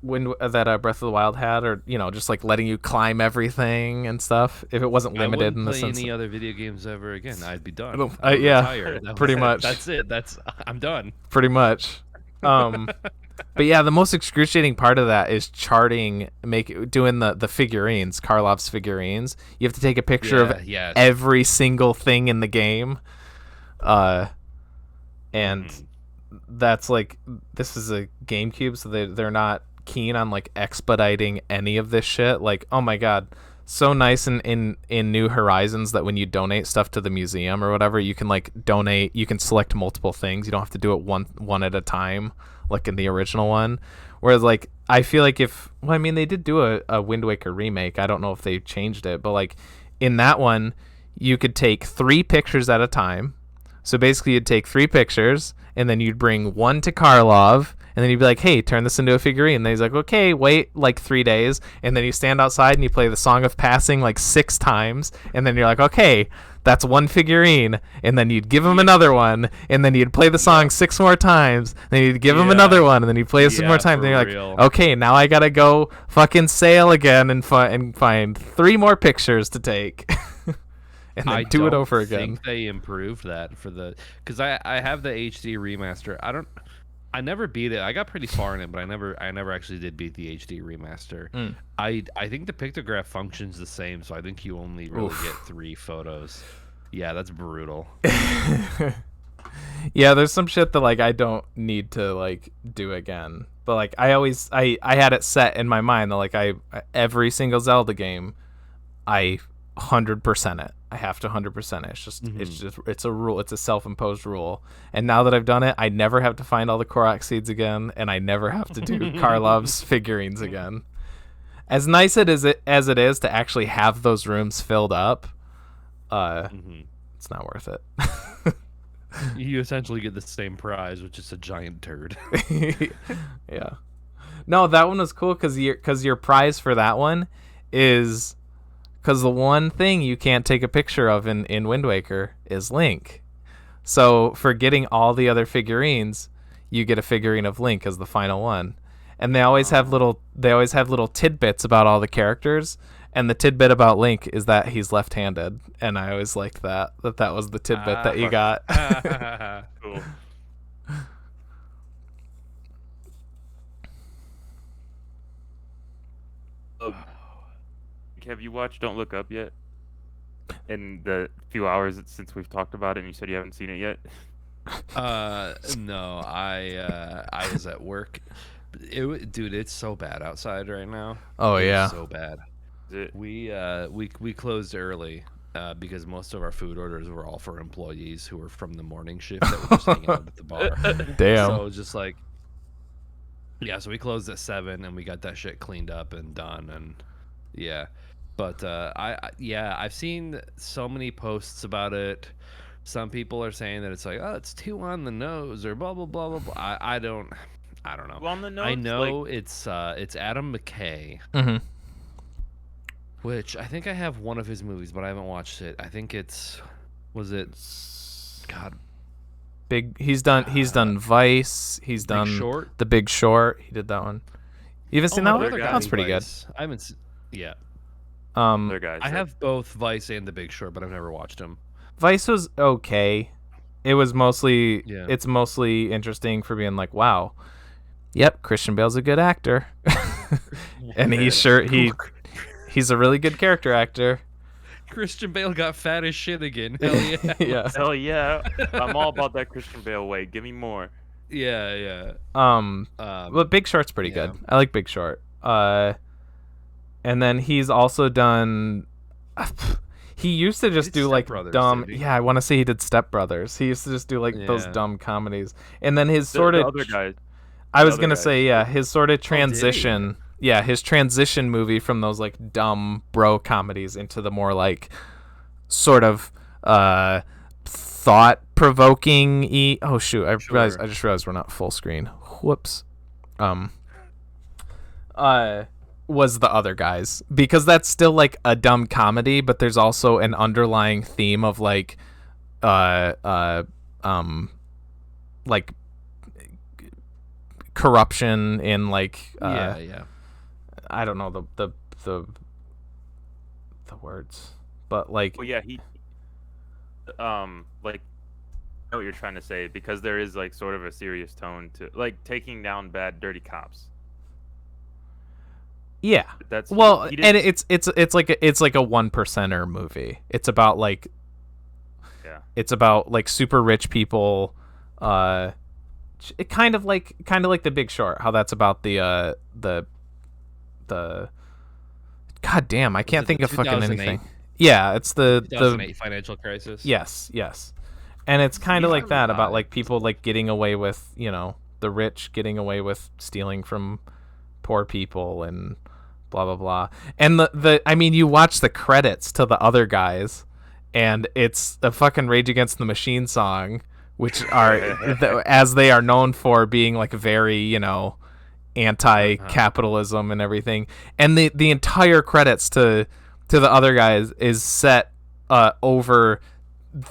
Breath of the Wild had, or just like letting you climb everything and stuff, if it wasn't limited in the sense any other video games ever again, I'd be done. yeah, retire. pretty much. That's it. I'm done. Pretty much. But yeah, the most excruciating part of that is charting, doing the figurines, Karloff's figurines. You have to take a picture of every single thing in the game, and that's like, this is a GameCube, so they're not keen on like expediting any of this shit. Like, oh my god, so nice in New Horizons that when you donate stuff to the museum or whatever, you can like donate, you can select multiple things, you don't have to do it one at a time like in the original one. Whereas like, I feel like they did do a Wind Waker remake, I don't know if they changed it, but like in that one you could take 3 pictures at a time. So basically you'd take 3 pictures and then you'd bring one to Karlov, and then you'd be like, hey, turn this into a figurine. And then he's like, okay, wait like 3 days. And then you stand outside and you play the Song of Passing like 6 times. And then you're like, okay, that's one figurine, and then you'd give him another one, and then you'd play the song 6 more times, then you'd give him another one, and then you'd play it 6 more times, and you're real. like, okay, now I gotta go fucking sail again and find 3 more pictures to take. And then do it over again. I think they improved that for the, because I have the HD remaster. I never beat it. I got pretty far in it, but I never actually did beat the HD remaster. I think the pictograph functions the same, so I think you only really get 3 photos. Yeah, that's brutal. Yeah, there's some shit that like I don't need to like do again. But like I had it set in my mind that like every single Zelda game, I 100% it. I have to 100% it. It's a rule. It's a self-imposed rule. And now that I've done it, I never have to find all the Korok seeds again, and I never have to do Karlov's figurines again. As nice as it is to actually have those rooms filled up, it's not worth it. You essentially get the same prize, which is a giant turd. Yeah. No, that one was cool because your prize for that one is. Because the one thing you can't take a picture of in Wind Waker is Link. So for getting all the other figurines, you get a figurine of Link as the final one. And they always have little tidbits about all the characters. And the tidbit about Link is that he's left-handed. And I always liked that was the tidbit that you got. Cool. Have you watched Don't Look Up yet? In the few hours since we've talked about it, and you said you haven't seen it yet. No, I was at work. Dude, it's so bad outside right now. Oh yeah, so bad. Is it? We closed early because most of our food orders were all for employees who were from the morning shift that were just hanging out at the bar. Damn. So it was just like, yeah. So we closed at 7, and we got that shit cleaned up and done, and yeah. But I've seen so many posts about it. Some people are saying that it's like, oh, it's too on the nose or blah blah blah blah blah. I don't know. Well, on the nose, I know it's Adam McKay, which I think I have one of his movies, but I haven't watched it. I think God. He's done Vice. He's done Short? The Big Short. He did that one. You haven't seen that one? That's pretty good. I haven't. Yeah. Other guys. I have both Vice and The Big Short, but I've never watched them. Vice was okay. It was mostly Yeah. It's mostly interesting for being like, wow, yep, Christian Bale's a good actor. And he's a really good character actor. Christian Bale got fat as shit again. Hell yeah. Yeah. Hell yeah. I'm all about that Christian Bale way. Give me more. Yeah. But Big Short's pretty good. I like Big Short. And then he's also done. He used to just do like Step Brothers, dumb. didn't he? Yeah, I want to say he did Step Brothers. He used to just do like those Yeah. dumb comedies. And then his The sort of. other guys. I was other gonna guys. say his sort of did he? transition. Yeah, his transition movie from those like dumb bro comedies into the more like sort of thought provoking. Oh shoot! I just realized we're not full screen. Whoops. Was The Other Guys, because that's still like a dumb comedy, but there's also an underlying theme of like like corruption in like Yeah. I don't know the words, but like Well, yeah, he. Like, I know what you're trying to say, because there is like sort of a serious tone to like taking down bad, dirty cops. yeah. That's Well, he and didn't- it's like a one percenter movie. It's about like it's about like super rich people. It kind of like The Big Short. How that's about the God damn, I can't it think the of fucking 2008? anything. Yeah, it's the 2008 financial crisis. yes, and it's kind of Yeah, like that I about remember like people like getting away with, you know, the rich getting away with stealing from poor people and blah blah blah. And the I mean, you watch the credits to The Other Guys, and it's the fucking Rage Against the Machine song, which are as they are known for being like very, you know, anti-capitalism and everything. And the entire credits to The Other Guys is set over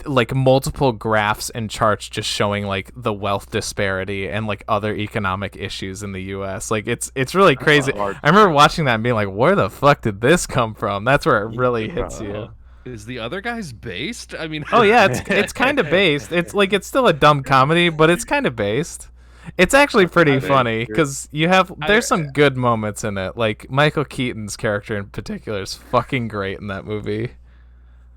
like multiple graphs and charts just showing like the wealth disparity and like other economic issues in the US. Like it's really crazy. I remember watching that and being like, where the fuck did this come from? That's where it really hits you. Is the other guy's based? I mean, oh yeah, it's kind of based. It's like it's still a dumb comedy, but it's kind of based. It's actually pretty funny because there's some good moments in it. Like Michael Keaton's character in particular is fucking great in that movie.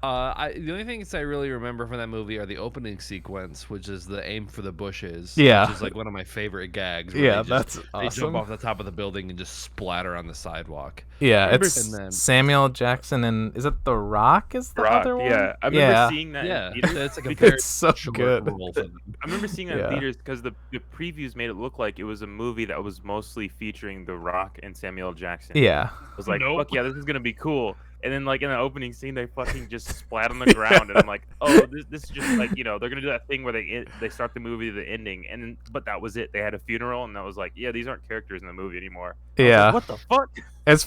The only things I really remember from that movie are the opening sequence, which is the aim for the bushes. Yeah. Which is like one of my favorite gags. Yeah, that's awesome. They jump off the top of the building and just splatter on the sidewalk. Yeah, it's Samuel Jackson and is it The Rock? Is the other one? Yeah, I remember seeing that. Yeah, in theaters it's like a very so good. I remember seeing that in theaters because the previews made it look like it was a movie that was mostly featuring The Rock and Samuel Jackson. Yeah, I was like, fuck yeah, this is gonna be cool. And then, like, in the opening scene, they fucking just splat on the ground, and I'm like, oh, this is just like, you know, they're gonna do that thing where they start the movie to the ending, but that was it. They had a funeral, and I was like, yeah, these aren't characters in the movie anymore. Yeah. Like, what the fuck? It's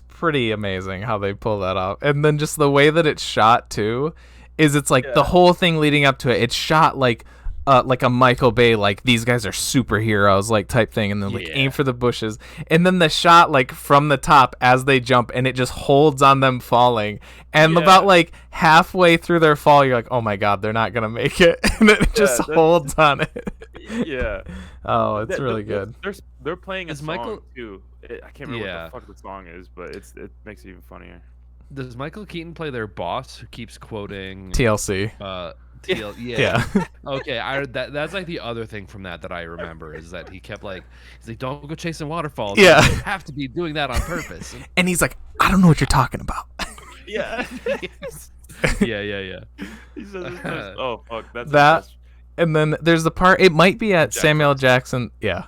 pretty amazing how they pull that off, and then just the way that it's shot too, is it's like the whole thing leading up to it. It's shot like a Michael Bay, like these guys are superheroes, like type thing, and then like aim for the bushes, and then the shot like from the top as they jump, and it just holds on them falling, and about like halfway through their fall, you're like, oh my god, they're not gonna make it, and it just holds on it. Yeah. Oh, it's really good. They're playing a song Michael too. I can't remember what the fuck the song is, but it makes it even funnier. Does Michael Keaton play their boss who keeps quoting TLC? Yeah. Okay, that's like the other thing from that I remember is that he kept like, he's like, don't go chasing waterfalls. Yeah. You have to be doing that on purpose. And he's like, I don't know what you're talking about. Yeah. Yeah. He says, oh fuck, that's that. And then there's the part. It might be at Samuel Jackson. Yeah.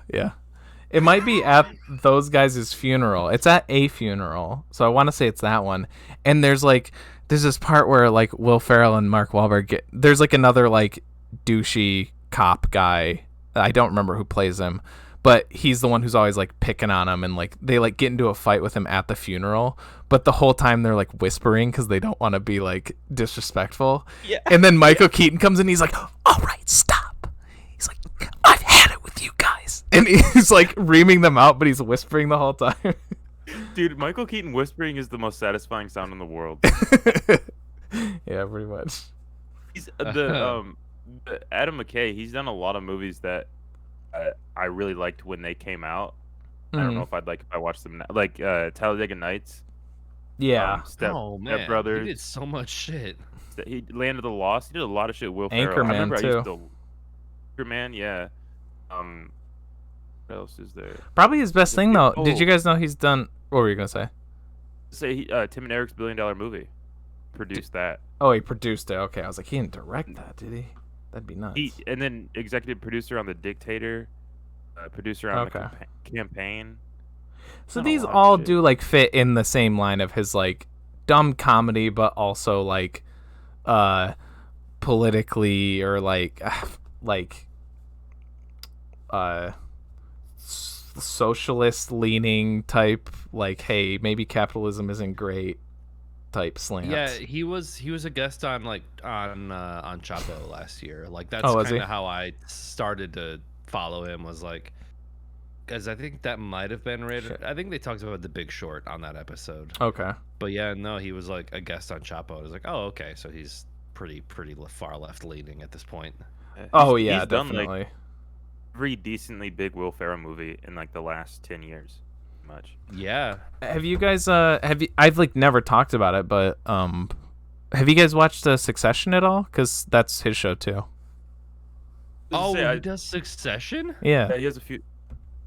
It might be at those guys' funeral. It's at a funeral, so I want to say it's that one. And there's this part where like Will Ferrell and Mark Wahlberg there's like another like douchey cop guy. I don't remember who plays him, but he's the one who's always like picking on him, and like they like get into a fight with him at the funeral. But the whole time they're like whispering because they don't want to be like disrespectful. Yeah. And then Michael Keaton comes in. He's like, "All right, stop." He's like, "I've had it with you guys," and he's like reaming them out, but he's whispering the whole time. Dude, Michael Keaton whispering is the most satisfying sound in the world. Yeah, pretty much. He's the Adam McKay. He's done a lot of movies that I really liked when they came out. I don't know if I'd like if I watched them now. Like Talladega Nights. Yeah. Step Brothers. He did so much shit. He Land of the Lost. He did a lot of shit. Will Ferrell. Anchorman I remember too. I used to Anchorman, yeah. What else is there? Probably his best thing though. Did you guys know he's done? What were you gonna say? Tim and Eric's $1 billion movie. Produced that. Oh, he produced it. Okay, I was like, he didn't direct that, did he? That'd be nuts. And then executive producer on The Dictator, producer on The Campaign. So these all do like fit in the same line of his like dumb comedy, but also like politically or like socialist leaning type, like, hey, maybe capitalism isn't great type slants. Yeah, he was a guest on Chapo last year. Like that's kind of how I started to follow him, was like, because I think that might have been rated. I think they talked about The Big Short on that episode. Okay. But yeah, no, he was like a guest on Chapo. I was like, oh, okay, so he's pretty far left leaning at this point. Oh yeah, he's definitely. Done, like, every decently big Will Ferrell movie in like the last 10 years. Much. Yeah. Have you guys I've like never talked about it, but have you guys watched Succession at all? Because that's his show too. Oh, he does Succession? Yeah. He has a few.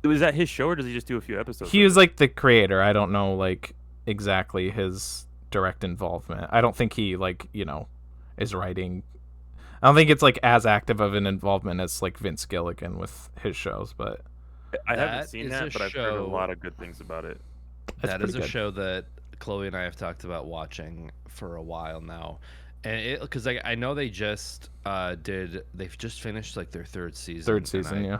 Was that his show, or does he just do a few episodes? He was like the creator. I don't know like exactly his direct involvement. I don't think he like, is writing. I don't think it's like as active of an involvement as like Vince Gilligan with his shows, but I haven't seen that, but I've heard a lot of good things about it. That is a show that Chloe and I have talked about watching for a while now, and because I know they just they've just finished like their third season. Yeah.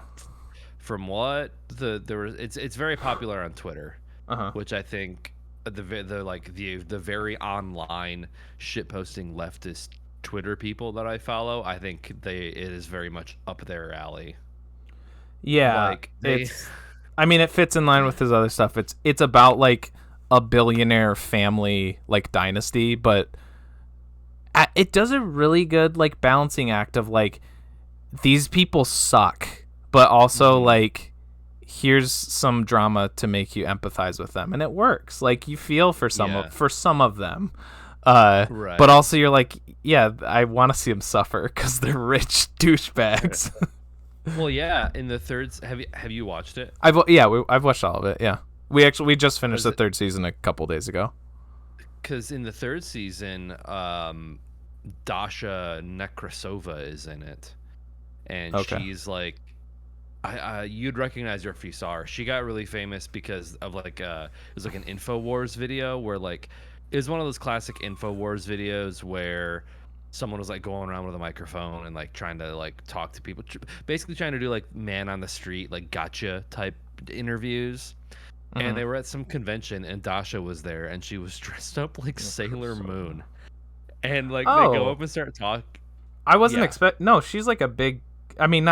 From what it's very popular on Twitter, uh-huh. which I think the very online shitposting leftist Twitter people that I follow, I think it is very much up their alley. Yeah, Like they I mean, it fits in line with his other stuff. It's about like a billionaire family like dynasty, but it does a really good like balancing act of like these people suck, but also like here's some drama to make you empathize with them, and it works. Like you feel for some of them, Right. but also you're like, yeah, I want to see them suffer because they're rich douchebags. Well, yeah. In the third, have you watched it? I've watched all of it. Yeah, we just finished the third season a couple days ago. Because in the third season, Dasha Nekrasova is in it, and she's like, you'd recognize her if you saw her. She got really famous because of like it was like an InfoWars video where like it was one of those classic InfoWars videos where someone was like going around with a microphone and like trying to like talk to people, basically trying to do like man on the street like gotcha type interviews. And they were at some convention and Dasha was there and she was dressed up like Sailor Moon, and like they go up and start talking. I wasn't no, she's like a big, I mean,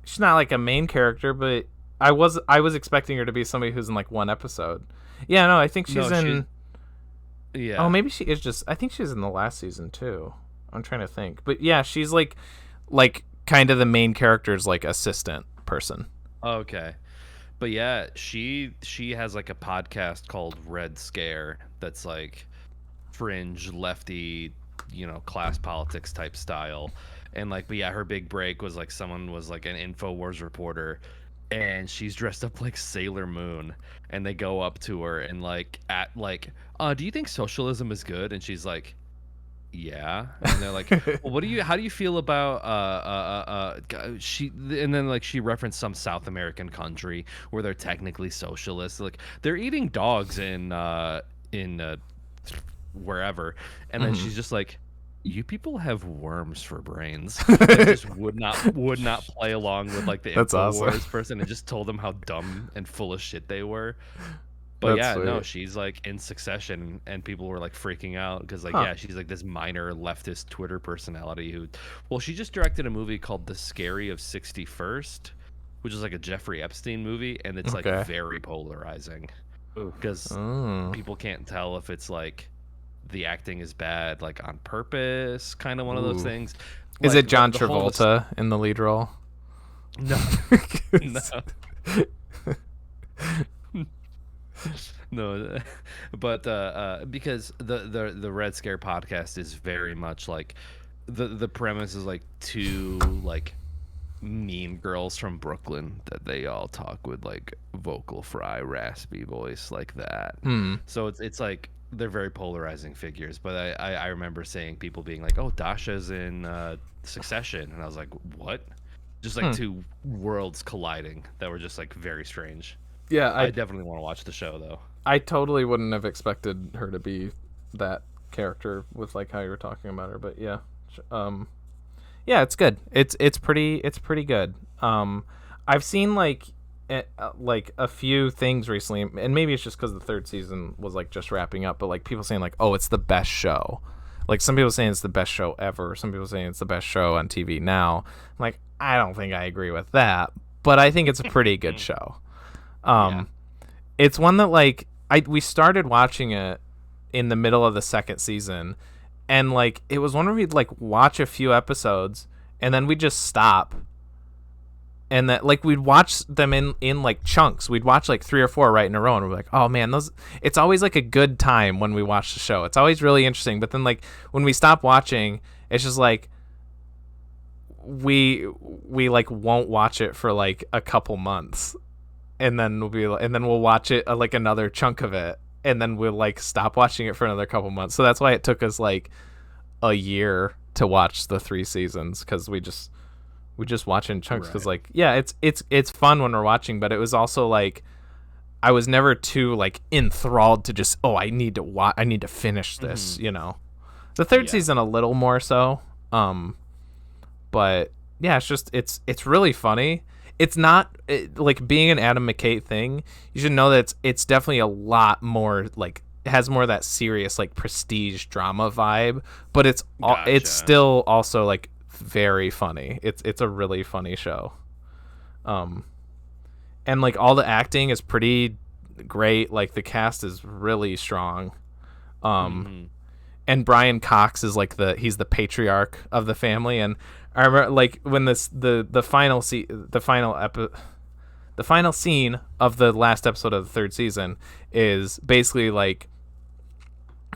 she's not like a main character, but I was expecting her to be somebody who's in like one episode. Yeah, no, I think she's in. Yeah. Oh, maybe she is just. I think she's in the last season too. I'm trying to think, but yeah, she's like kind of the main character's like assistant person. Okay, but yeah, she has like a podcast called Red Scare that's like fringe lefty, class politics type style. And like, but yeah, her big break was like someone was like an InfoWars reporter, and she's dressed up like Sailor Moon, and they go up to her and like do you think socialism is good? And she's like, yeah. And they're like, well, how do you feel about and then like she referenced some South American country where they're technically socialist, like they're eating dogs in wherever, and then she's just like, you people have worms for brains. And just would not play along with like the InfoWars person, and just told them how dumb and full of shit they were. But that's sweet. No, she's like in Succession, and people were like freaking out because like, yeah, she's like this minor leftist Twitter personality who, she just directed a movie called The Scary of 61st, which is like a Jeffrey Epstein movie, and it's like very polarizing because people can't tell if it's like the acting is bad like on purpose, kind of one of those things. Is it John Travolta in the lead role? No. No, but because the Red Scare podcast is very much like the premise is like two like mean girls from Brooklyn that they all talk with like vocal fry raspy voice like that. So it's like they're very polarizing figures. But I remember saying people being like, oh, Dasha's in Succession, and I was like, what? Just like two worlds colliding that were just like very strange. Yeah, I definitely want to watch the show though. I totally wouldn't have expected her to be that character with like how you were talking about her, but yeah, it's good. It's pretty good. I've seen like a few things recently, and maybe it's just because the third season was like just wrapping up, but like people saying like, oh, it's the best show. Like some people saying it's the best show ever. Some people saying it's the best show on TV now. I'm like, I don't think I agree with that, but I think it's a pretty good show. It's one that like we started watching it in the middle of the second season, and like it was one where we'd like watch a few episodes and then we'd just stop, and that like we'd watch them in like chunks. We'd watch like 3 or 4 right in a row, and we're like, oh man, it's always like a good time when we watch the show. It's always really interesting, but then like when we stop watching, it's just like we like won't watch it for like a couple months. And then we'll watch it like another chunk of it, and then we'll like stop watching it for another couple months. So that's why it took us like a year to watch the 3 seasons, because we just watch in chunks. Because like, yeah, it's fun when we're watching, but it was also like I was never too like enthralled to just I need to finish this. The third season a little more so, but yeah, it's really funny. It's not like being an Adam McKay thing. You should know that it's definitely a lot more like has more of that serious like prestige drama vibe, but it's Gotcha. still also like very funny. It's a really funny show. And like all the acting is pretty great. Like the cast is really strong. And Brian Cox is like he's the patriarch of the family. And I remember like when the final scene of the last episode of the third season is basically like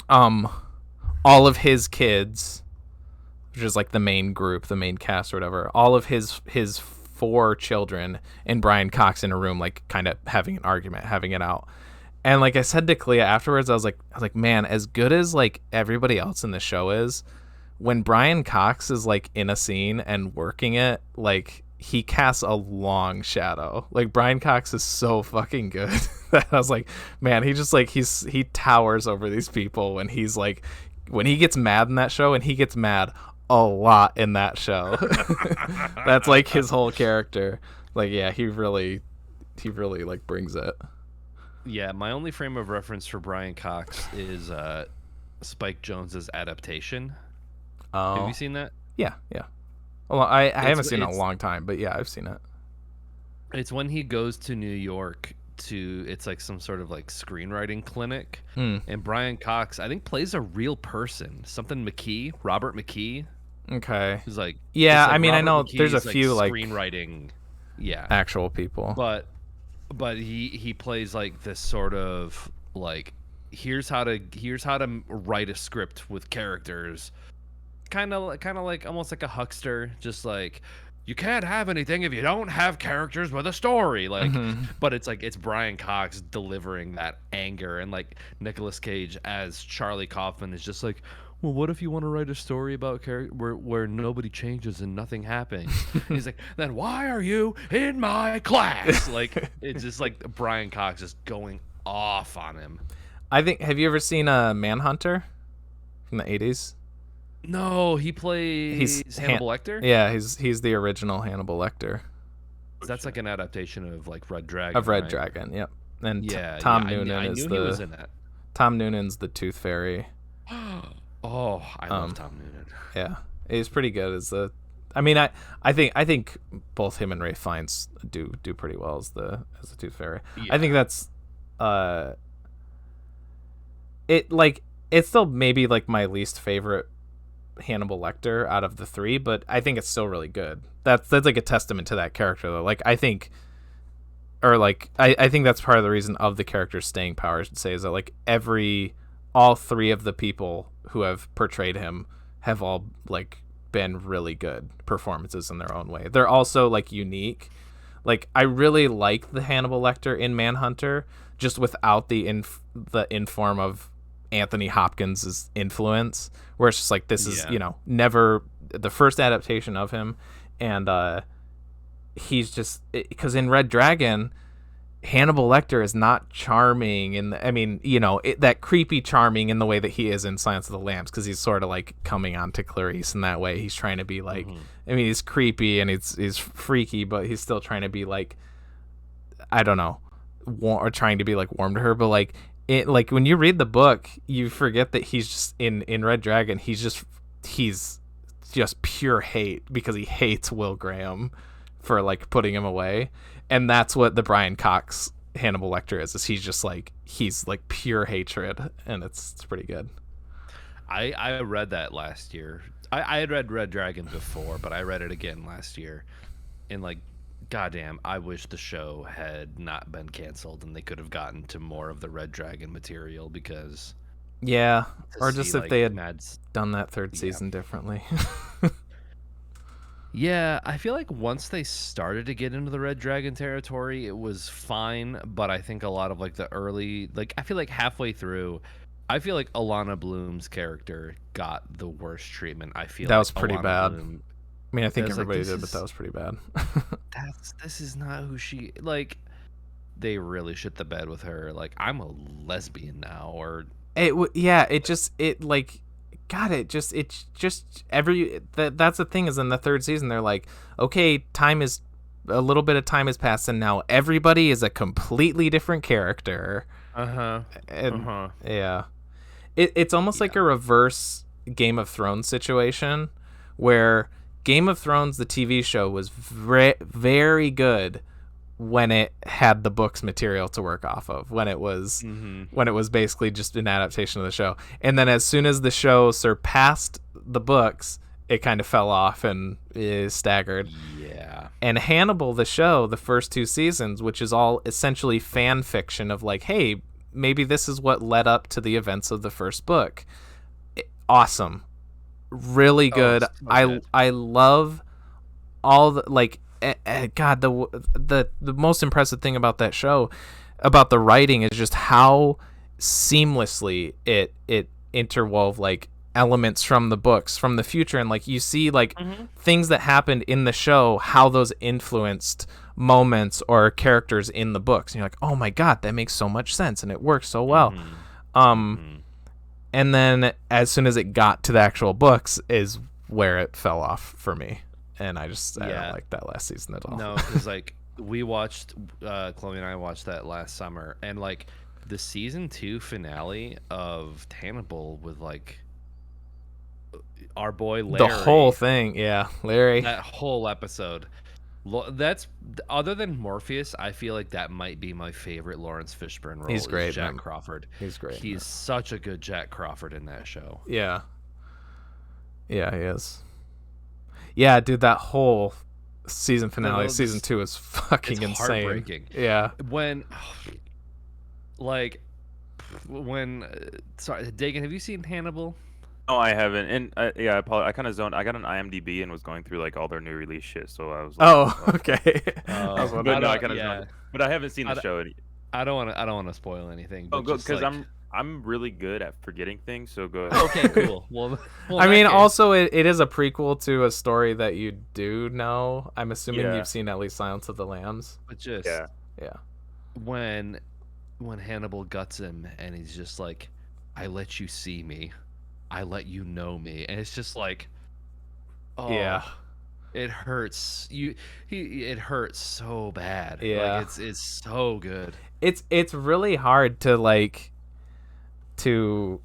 all of his kids, which is like the main group, the main cast or whatever, all of his 4 children and Brian Cox in a room, like kind of having an argument, having it out. And like I said to Clea afterwards, I was like, man, as good as like everybody else in the show is, when Brian Cox is like in a scene and working it, like he casts a long shadow. Like Brian Cox is so fucking good that I was like, man, he just like he towers over these people when he gets mad in that show, and he gets mad a lot in that show. That's like his whole character. Like, yeah, he really like brings it. Yeah, my only frame of reference for Brian Cox is Spike Jonze's adaptation. Oh, Have you seen that? Yeah. Well, I haven't seen it in a long time, but yeah, I've seen it. It's when he goes to New York it's like some sort of like screenwriting clinic, and Brian Cox, I think, plays a real person, Robert McKee. Okay. Who's like, yeah, like I mean, Robert I know McKee there's a is, few like screenwriting, yeah, actual people, but he plays like this sort of like here's how to write a script with characters, kind of like almost like a huckster, just like, you can't have anything if you don't have characters with a story, like. But it's like, it's Brian Cox delivering that anger, and like Nicolas Cage as Charlie Kaufman is just like, well, what if you want to write a story about where nobody changes and nothing happens? And he's like, then why are you in my class? Like, it's just like Brian Cox just going off on him. I think, have you ever seen Manhunter from the 80s? No, he plays Hannibal Lecter? Yeah, he's the original Hannibal Lecter. That's like an adaptation of like Red Dragon. Of Red right? Dragon, yep. And Tom Noonan I is knew the he was in that. Tom Noonan's the Tooth Fairy. Oh, I love Tom Noonan. Yeah, he's pretty good as the. I mean, I think both him and Ralph Fiennes do pretty well as the Tooth Fairy. Yeah. I think that's it's still maybe like my least favorite Hannibal Lecter out of the 3, but I think it's still really good. That's like a testament to that character though. Like I think that's part of the reason of the character's staying power, I should say, is that like all 3 of the people who have portrayed him have all like been really good performances in their own way. They're also like unique. Like I really like the Hannibal Lecter in Manhunter, just without the inform of Anthony Hopkins' influence, where it's just like, this is never the first adaptation of him, and he's just, because in Red Dragon, Hannibal Lecter is not charming, and I mean, that creepy charming in the way that he is in Silence of the Lambs, because he's sort of like coming on to Clarice in that way. He's trying to be like, I mean, he's creepy and he's freaky, but he's still trying to be like, I don't know, or trying to be like warm to her, but like, like when you read the book, you forget that he's just in Red Dragon. He's just pure hate, because he hates Will Graham for like putting him away, and that's what the Brian Cox Hannibal Lecter is he's like pure hatred, and it's pretty good. I read that last year. I had read Red Dragon before, but I read it again last year, and like, goddamn, I wish the show had not been canceled and they could have gotten to more of the Red Dragon material, because or just if they had Mads done that third season differently. Yeah, I feel like once they started to get into the Red Dragon territory, it was fine, but I think a lot of like the early, like I feel like halfway through, I feel like Alana Bloom's character got the worst treatment. I feel that like was pretty Alana bad. Bloom, I mean, I think everybody like, did, but that was pretty bad. this is not who she, like, they really shit the bed with her. Like, I'm a lesbian now, or that's the thing, is in the third season they're like, okay, a little bit of time has passed and now everybody is a completely different character. And yeah, it's almost like a reverse Game of Thrones situation, where Game of Thrones, the TV show, was very good when it had the books material to work off of, when it was basically just an adaptation of the show. And then as soon as the show surpassed the books, it kind of fell off and is staggered. Yeah. And Hannibal, the show, the first 2 seasons, which is all essentially fan fiction of like, hey, maybe this is what led up to the events of the first book. Awesome. Really good. I love all the, like, God, the most impressive thing about that show, about the writing, is just how seamlessly it interwove like elements from the books, from the future, and like you see like things that happened in the show, how those influenced moments or characters in the books, and you're like, oh my God, that makes so much sense, and it works so well. And then as soon as it got to the actual books is where it fell off for me. And I don't like that last season at all. No, because like we watched, Chloe and I watched that last summer, and like the season 2 finale of Hannibal with like our boy Larry. The whole thing, yeah, Larry. That whole episode. That's, other than Morpheus, I feel like that might be my favorite Lawrence Fishburne role. He's great, Jack man. Crawford. He's great. He's such a good Jack Crawford in that show. Yeah. Yeah, he is. Yeah, dude, that whole season finale, season 2 is fucking insane. Heartbreaking. Yeah. When, sorry, Daegan, have you seen Hannibal? No, I haven't. And I kind of zoned. I got an IMDb and was going through like all their new release shit. So I was like, oh, okay. But I haven't seen the show. I don't want to spoil anything. Oh, good, because I'm really good at forgetting things. So go ahead. Okay, cool. Well I mean, also it is a prequel to a story that you do know. I'm assuming you've seen at least Silence of the Lambs. But just when Hannibal guts him and he's just like, I let you see me, I let you know me, and it's just like, oh yeah, it hurts. It hurts so bad. Yeah, like, it's so good. It's really hard to like I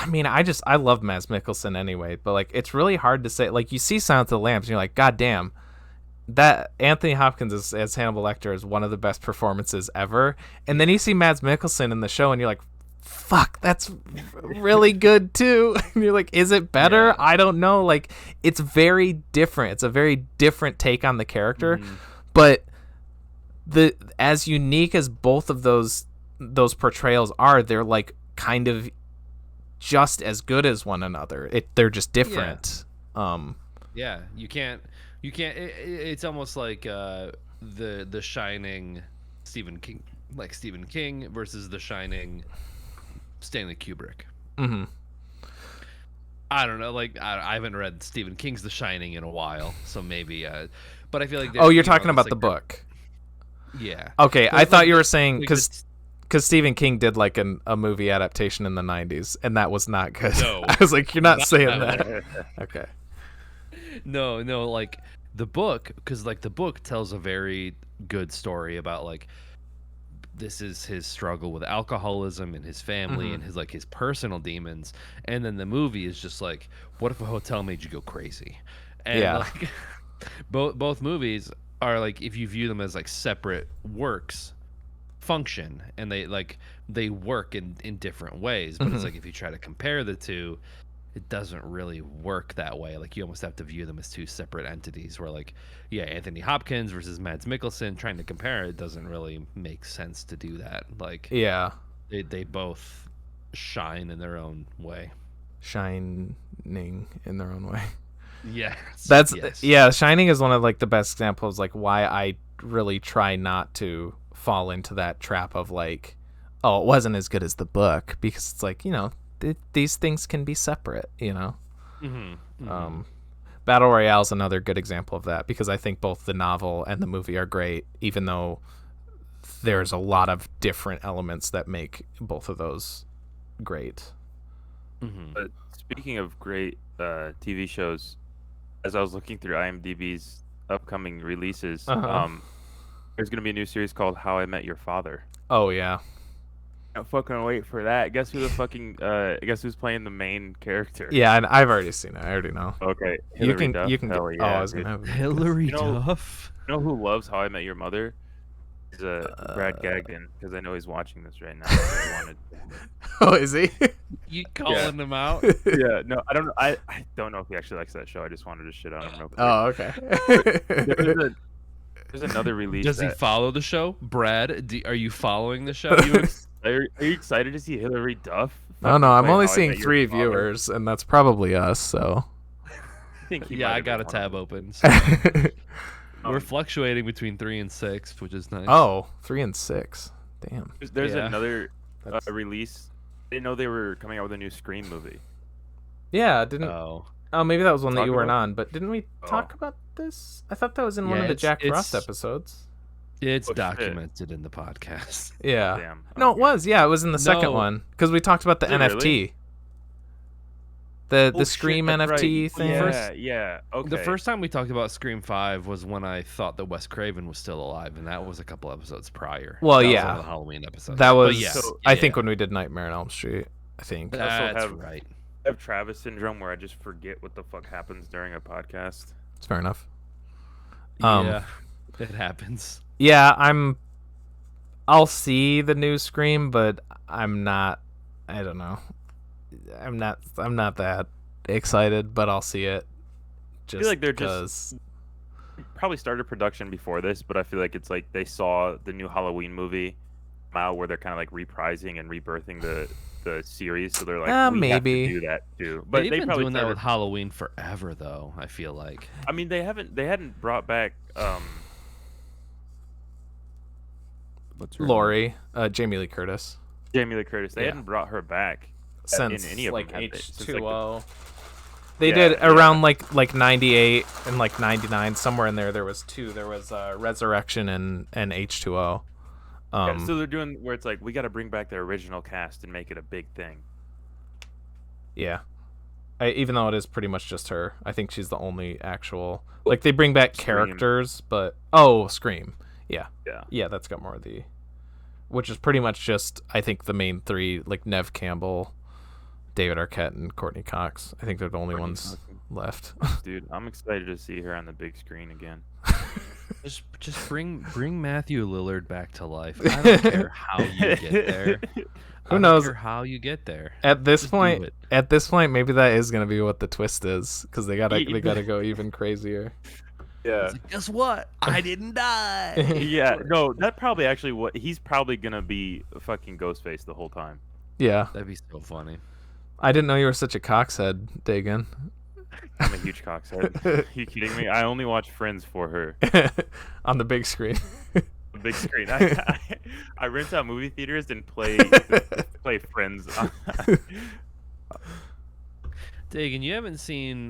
mean, I love Mads Mikkelsen anyway, but like it's really hard to say, like, you see Silence of the Lambs and you're like, God damn, that Anthony Hopkins as Hannibal Lecter is one of the best performances ever. And then you see Mads Mikkelsen in the show and you're like, fuck, that's really good too. And you're like, is it better? Yeah. I don't know. Like, it's very different. It's a very different take on the character. But as unique as both of those portrayals are, they're like kind of just as good as one another. They're just different. Yeah, you can't. It's almost like the Shining, Stephen King versus the Shining, Stanley Kubrick. I don't know. Like, I haven't read Stephen King's The Shining in a while, so maybe. But I feel like. Oh, you're talking about the book. Yeah. Okay, I thought you were saying because Stephen King did like a movie adaptation in the 90s, and that was not good. No, I was like, you're not saying that. Okay. No, like the book, because like the book tells a very good story about like this is his struggle with alcoholism and his family and his personal demons, and then the movie is just like, what if a hotel made you go crazy? And like both movies are like, if you view them as like separate works, function, and they work in different ways, but it's like if you try to compare the two, it doesn't really work that way. Like, you almost have to view them as two separate entities, where like, Anthony Hopkins versus Mads Mikkelsen, trying to compare it doesn't really make sense to do that. Like, they both shine in their own way. Shining in their own way. Yeah. Shining is one of like the best examples, like why I really try not to fall into that trap of like, oh, it wasn't as good as the book, because it's like, these things can be separate, Battle Royale is another good example of that, because I think both the novel and the movie are great, even though there's a lot of different elements that make both of those great. But speaking of great TV shows, as I was looking through IMDb's upcoming releases, there's going to be a new series called How I Met Your Father. Oh, yeah. Can't fucking wait for that. Guess who the fucking guess who's playing the main character? Yeah, and I've already seen it. I already know. Okay. You Hilary can Duff. you can Hell get. yeah, I was dude. gonna have Hillary You know- Duff. You know who loves How I Met Your Mother? Is Brad Gagnon, because I know he's watching this right now. So I wanted. Oh, is he? You calling him out? Yeah, no, I don't know. I don't know if he actually likes that show. I just wanted to shit on him real quick. Oh, okay. There's another release. Does he that- follow the show? Brad, are you following the show? Are you excited to see Hilary Duff? No, no, I'm play only How I seeing Met Your 3 Father? viewers, and that's probably us. So. I think he Yeah, might I have got a been one tab of them. open. So we're Um, fluctuating between 3 and 6, which is nice. Oh, 3 and 6. Damn. There's Yeah. another That's... release. I didn't know they were coming out with a new Scream movie. Yeah, didn't. Oh. Oh, maybe that was one that Talk you weren't about- on. But didn't we talk Oh. about this? I thought that was in one Yeah, of the it's- Jack Frost it's- episodes. It's Oh, shit. documented in the podcast. Yeah. Damn. No, it okay. was. Yeah, it was in the second No. one because we talked about the Is it NFT. really? The Oh, shit, Scream that's NFT right. thing. Yeah, yeah. Okay. The first time we talked about Scream 5 was when I thought that Wes Craven was still alive, and that was a couple episodes prior. Well, That was yeah. one of the Halloween episodes. That But was. yeah, So- I yeah, think yeah. when we did Nightmare on Elm Street. I think. That's have- right. I have Travis syndrome where I just forget what the fuck happens during a podcast. It's fair enough. Yeah, it happens. Yeah, I'll see the new Scream, but I'm not. I don't know. I'm not that excited, but I'll see it. Just feel like they're because. Probably started production before this, but I feel like it's like they saw the new Halloween movie come out where they're kind of like reprising and rebirthing the series, so they're like, we maybe. have to do that too. But They've they been probably doing that started- with Halloween forever, though. I feel like. I mean, they hadn't brought back what's her name? Lori, Jamie Lee Curtis, Jamie Lee Curtis. They Yeah. hadn't brought her back since in any of like them, had they? Since, like, H2O. They Yeah, did yeah. around like 98 and like 99, somewhere in there. There was 2. There was Resurrection and H2O. Yeah, so they're doing where it's like we got to bring back their original cast and make it a big thing. Yeah. Even though it is pretty much just her, I think she's the only actual. Like they bring back Scream. characters, but Scream. Yeah, Yeah. that's got more of the, which is pretty much just I think the main 3, like Nev Campbell, David Arquette, and Courtney Cox. I think they're the only Courtney ones Cox. left. Dude, I'm excited to see her on the big screen again. Just bring Matthew Lillard back to life. I don't care how you get there. Who I knows? don't care how you get there. At this Just do point, it. maybe that is gonna be what the twist is, because they gotta go even crazier. Yeah. It's like, guess what? I didn't die. Yeah, no, that probably actually what he's probably gonna be a fucking Ghostface the whole time. Yeah, That'd be so funny. I didn't know you were such a cockshead, Daegan. I'm a huge cockhead. You kidding me? I only watch Friends for her. On the big screen. The big screen. I rent out movie theaters and play Friends. Dagan, you haven't seen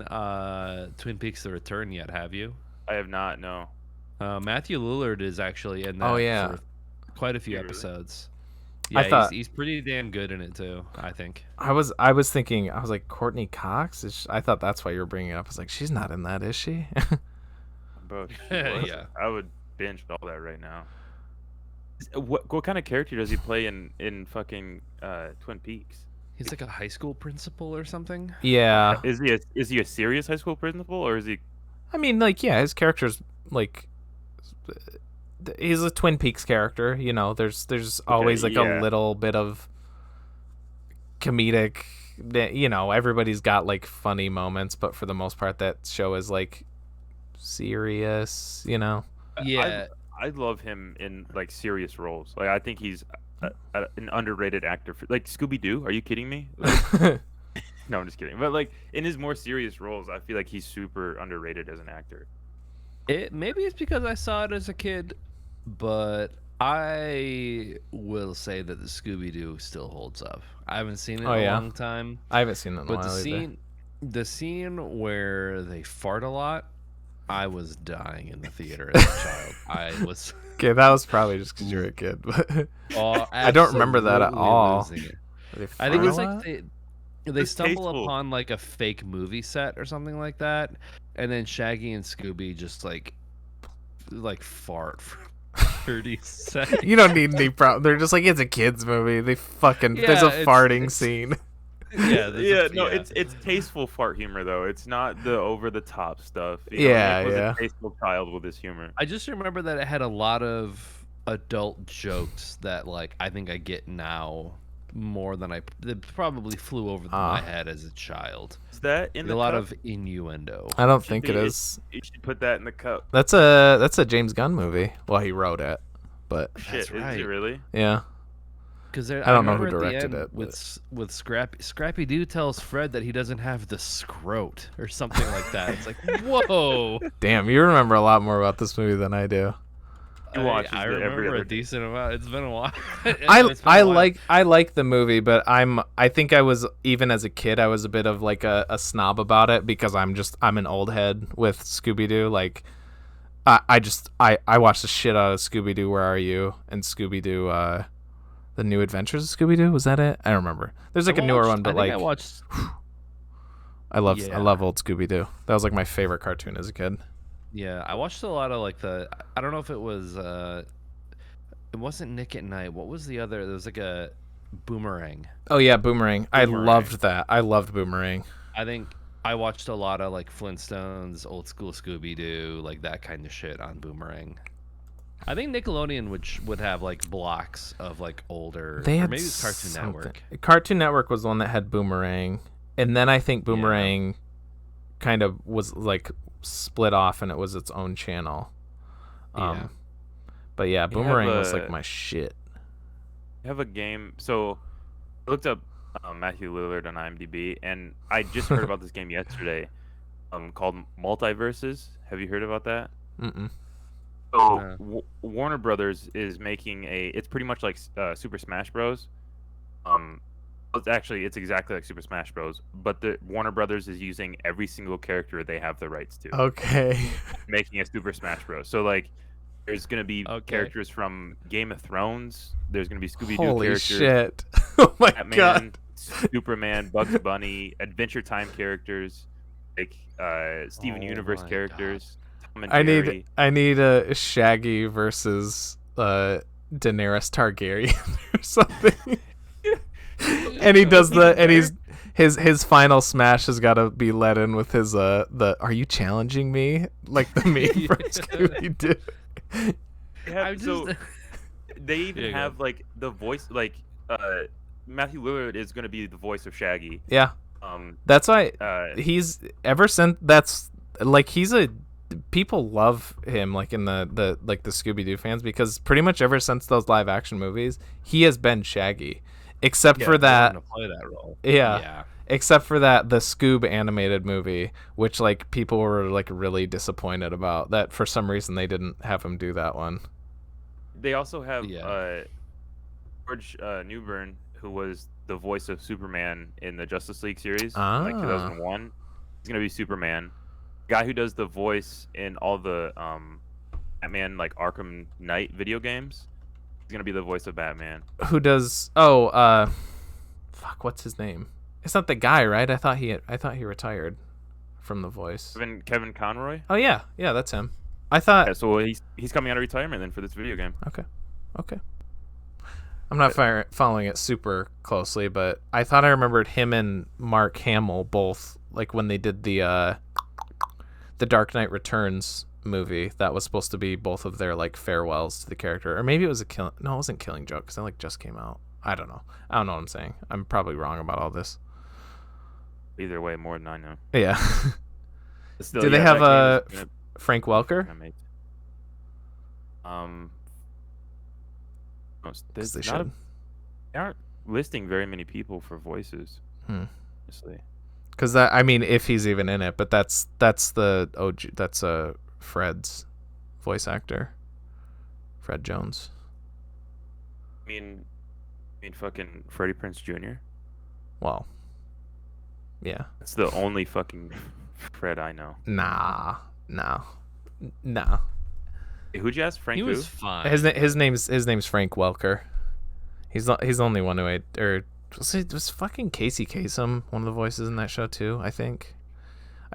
Twin Peaks: The Return yet, have you? I have not. No. Matthew Lillard is actually in that Oh, yeah. for quite a few Really? episodes. I Yeah, thought- he's pretty damn good in it too. I think. I was thinking, I was like, Courtney Cox? I thought that's why you were bringing it up. I was like, she's not in that, is she? Bro, Yeah. I would binge all that right now. What kind of character does he play in fucking Twin Peaks? He's like a high school principal or something. Yeah. Is he a serious high school principal or is he? I mean, like, yeah, his character's like, he's a Twin Peaks character. You know, there's always like yeah. a little bit of comedic. You know, everybody's got like funny moments, but for the most part, that show is like serious. You know. Yeah. I love him in like serious roles. Like I think he's an underrated actor. Like Scooby-Doo. Are you kidding me? Like, no, I'm just kidding. But like in his more serious roles, I feel like he's super underrated as an actor. Maybe it's because I saw it as a kid, but I will say that the Scooby-Doo still holds up. I haven't seen it in a long time, I haven't seen it in a but while either. the scene where they fart a lot, I was dying in the theater as a child. I was. Okay, that was probably just because you're a kid, but Oh, I don't remember that at absolutely all. losing it. They I think fart it's a like lot? they It's stumble tasteful. upon like a fake movie set or something like that, and then Shaggy and Scooby just like fart 30 seconds. You don't need any problem. They're just like, it's a kids movie. They fucking there's a farting scene. Yeah, it's tasteful fart humor though. It's not the over the top stuff. Yeah, Nick was yeah. a tasteful child with his humor. I just remember that it had a lot of adult jokes that like I think I get now more than that probably flew over my head as a child. Is that in a lot of innuendo? I don't think it is. You should put that in the cup. That's a James Gunn movie. Well, he wrote it, but Shit, is right. it really? yeah. Because I don't know who directed it, with Scrappy Doo tells Fred that he doesn't have the scrote or something like that. It's like, whoa. Damn, you remember a lot more about this movie than I do. I remember a decent amount. It's been a while. I like the movie, but I think I was, even as a kid, I was a bit of like a snob about it because I'm an old head with Scooby-Doo. Like I watched the shit out of Scooby-Doo Where Are You and Scooby-Doo The New Adventures of Scooby-Doo. Was that it? I don't remember. There's like a newer one, but I love old Scooby-Doo. That was like my favorite cartoon as a kid. Yeah, I watched a lot of like I don't know if it was it wasn't Nick at Night. What was the other? There was like a Boomerang. Oh yeah, Boomerang. I loved that. I loved Boomerang. I think I watched a lot of like Flintstones, old school Scooby-Doo, like that kind of shit on Boomerang. I think Nickelodeon would have like blocks of like older. They had or maybe it was Cartoon Network. Cartoon Network was the one that had Boomerang, and then I think Boomerang kind of was like split off and it was its own channel. But yeah, Boomerang was like my shit. I have a game. So I looked up Matthew Lillard on IMDb, and I just heard about this game yesterday. Called Multiverses. Have you heard about that? Mm-mm. So Warner Brothers is making it's pretty much like Super Smash Bros. It's exactly like Super Smash Bros. But the Warner Brothers is using every single character they have the rights to. Okay. Making a Super Smash Bros. So like, there's gonna be characters from Game of Thrones. There's gonna be Scooby-Doo characters. Holy shit! Oh my Batman, god! Superman, Bugs Bunny, Adventure Time characters, like Steven Universe characters. I need a Shaggy versus Daenerys Targaryen or something. And he does his final smash has got to be let in with his "Are you challenging me?" like the meme from Scooby-Doo. They even have like the voice, like Matthew Lillard is going to be the voice of Shaggy. Yeah. That's why he's ever since people love him like in the Scooby-Doo fans, because pretty much ever since those live action movies he has been Shaggy, except for that to play that role. Yeah. Except for that the Scoob animated movie, which like people were like really disappointed about that for some reason they didn't have him do that one. They also have George Newbern, who was the voice of Superman in the Justice League series, like 2001. He's gonna be Superman. Guy who does the voice in all the Batman like Arkham Knight video games. He's gonna be the voice of Batman. Who does? What's his name? It's not the guy, right? I thought he retired from the voice. Kevin Conroy. Oh yeah, that's him. I thought. Yeah, so he's coming out of retirement then for this video game. Okay. I'm not following it super closely, but I thought I remembered him and Mark Hamill both, like when they did the Dark Knight Returns movie. That was supposed to be both of their like farewells to the character, or maybe it was it wasn't Killing Joke because that like just came out. I don't know what I'm saying. I'm probably wrong about all this. Either way, more than I know. Yeah. Still, do they have Frank Welker? They aren't listing very many people for voices. Honestly. Because if he's even in it, but that's the OG, that's Fred's voice actor, Fred Jones. I mean, fucking Freddie Prinze Jr. Well, yeah. That's the only fucking Fred I know. Nah. Hey, who'd you ask? Frank? He who? was fine. His name's Frank Welker. He's the only one who was fucking Casey Kasem one of the voices in that show too. I think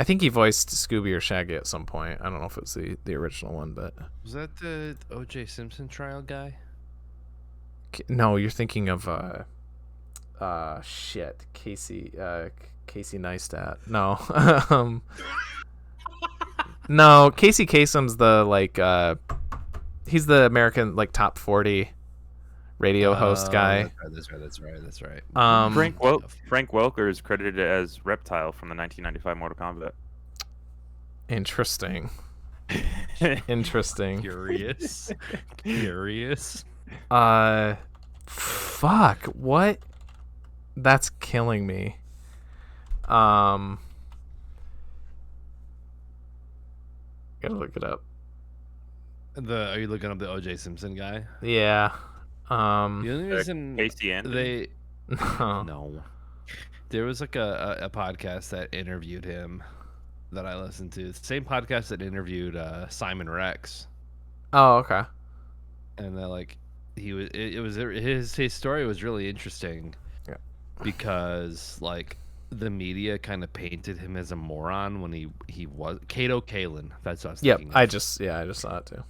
I think he voiced Scooby or Shaggy at some point. I don't know if it was the original one, but Was that the O.J. Simpson trial guy? no, you're thinking of shit, Casey Neistat. No, no, Casey Kasem's the he's the American top 40 radio host guy. That's right. Frank Welker is credited as Reptile from the 1995 Mortal Kombat. Interesting. Curious. Fuck, what? That's killing me. Gotta look it up. Are you looking up the O.J. Simpson guy? Yeah. The only reason Casey Anthony? no, there was like a podcast that interviewed him that I listened to. The same podcast that interviewed Simon Rex, Oh, okay. and that his story was really interesting. Yeah. Because the media kind of painted him as a moron when he was Kato Kalin. That's what I was Yep. thinking. I just saw it too.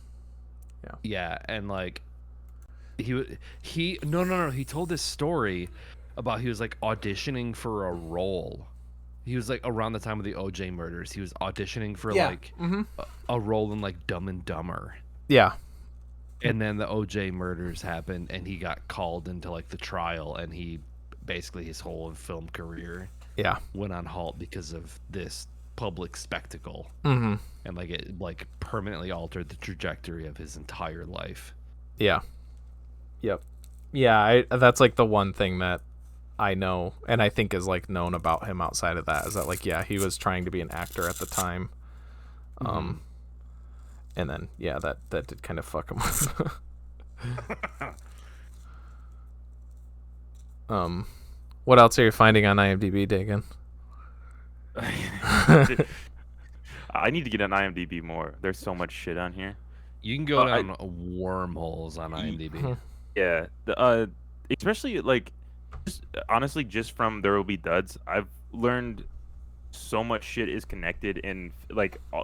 Yeah, and he told this story about he was auditioning for a role. He was around the time of the OJ murders. He was auditioning for a role in Dumb and Dumber. Yeah. And then the OJ murders happened, and he got called into the trial, and he basically his whole film career went on halt because of this public spectacle. Mm-hmm. And it permanently altered the trajectory of his entire life. Yeah. Yep. Yeah, that's the one thing that I know and I think is known about him outside of that is that he was trying to be an actor at the time. And then that did kind of fuck him up. What else are you finding on IMDb, Daegan? I need to get on IMDb more. There's so much shit on here. You can go down wormholes on IMDb. Yeah, especially honestly, just from There Will Be Duds, I've learned so much shit is connected in a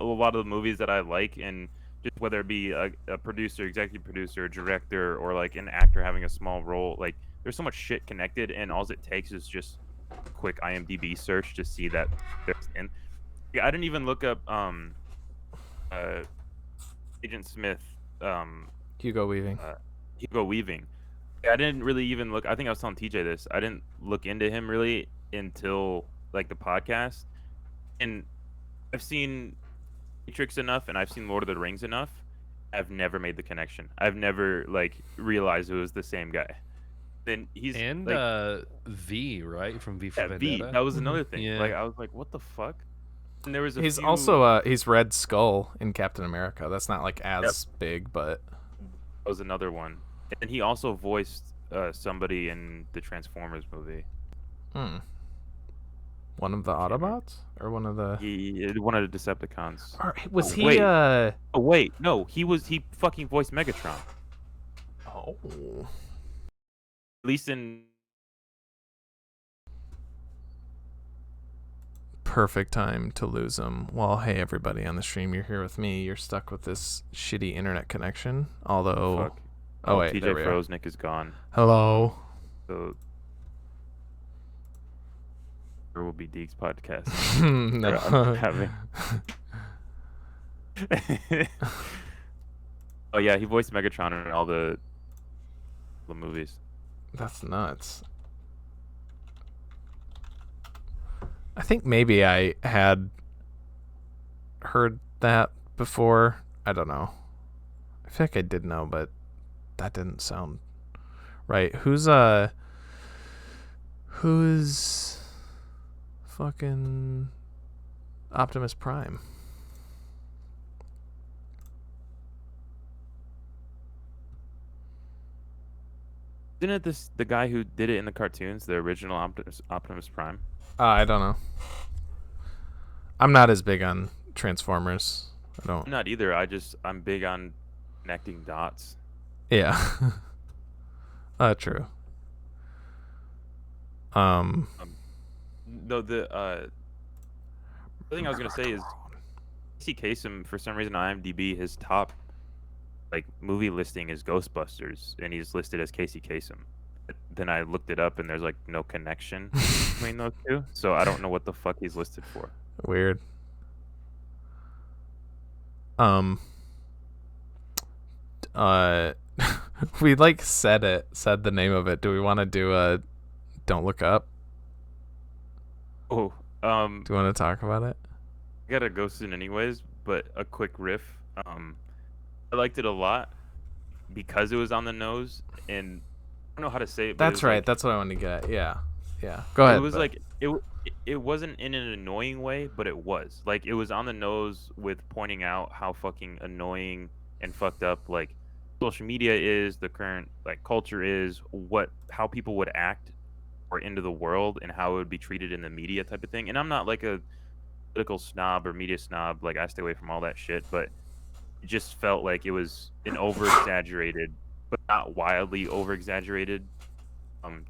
lot of the movies that I like, and just whether it be a producer, executive producer, director, or an actor having a small role. There's so much shit connected, and all it takes is just a quick IMDb search to see that there's in. Yeah, I didn't even look up Agent Smith. Hugo Weaving. Hugo Weaving. I didn't really even look. I think I was telling TJ this. I didn't look into him really until the podcast, and I've seen Matrix enough, and I've seen Lord of the Rings enough. I've never made the connection. I've never realized it was the same guy. Then he's V, right, from V for Vendetta. V. That was another thing. Yeah. I was like, what the fuck? And there was He's also he's Red Skull in Captain America. That's not as big, but that was another one. And he also voiced somebody in the Transformers movie. One of the Autobots or one of the one of the Decepticons. Was he? Wait. Oh wait, no, he fucking voiced Megatron. Oh. At least in. Perfect time to lose him. Well, hey everybody on the stream, you're here with me. You're stuck with this shitty internet connection. Although, Fuck. Oh wait, TJ froze. Nick is gone. Hello. So there will be Teegs podcast. No. Having. Oh yeah, he voiced Megatron in all the movies. That's nuts. I think maybe I had heard that before. I don't know. I feel like I did know, but that didn't sound right. Who's fucking Optimus Prime? Isn't it the guy who did it in the cartoons, the original Optimus Prime? I don't know. I'm not as big on Transformers. I don't. I'm not either. I'm big on connecting dots. Yeah. True. No, the The thing I was gonna say is Casey Kasem, for some reason on IMDb, his top movie listing is Ghostbusters, and he's listed as Casey Kasem. But then I looked it up, and there's no connection between those two, so I don't know what the fuck he's listed for. Weird. We said the name of it. Do we want to do a Don't Look Up? Oh, do you want to talk about it? I gotta go soon anyways, but a quick riff. I liked it a lot because it was on the nose, and I don't know how to say it. But That's right. That's what I wanted to get at. Yeah. Go ahead. It was it wasn't in an annoying way, but it was it was on the nose with pointing out how fucking annoying and fucked up social media is, the current culture is, how people would act or into the world, and how it would be treated in the media type of thing. And I'm not a political snob or media snob. I stay away from all that shit, but it just felt like it was an over exaggerated, but not wildly over exaggerated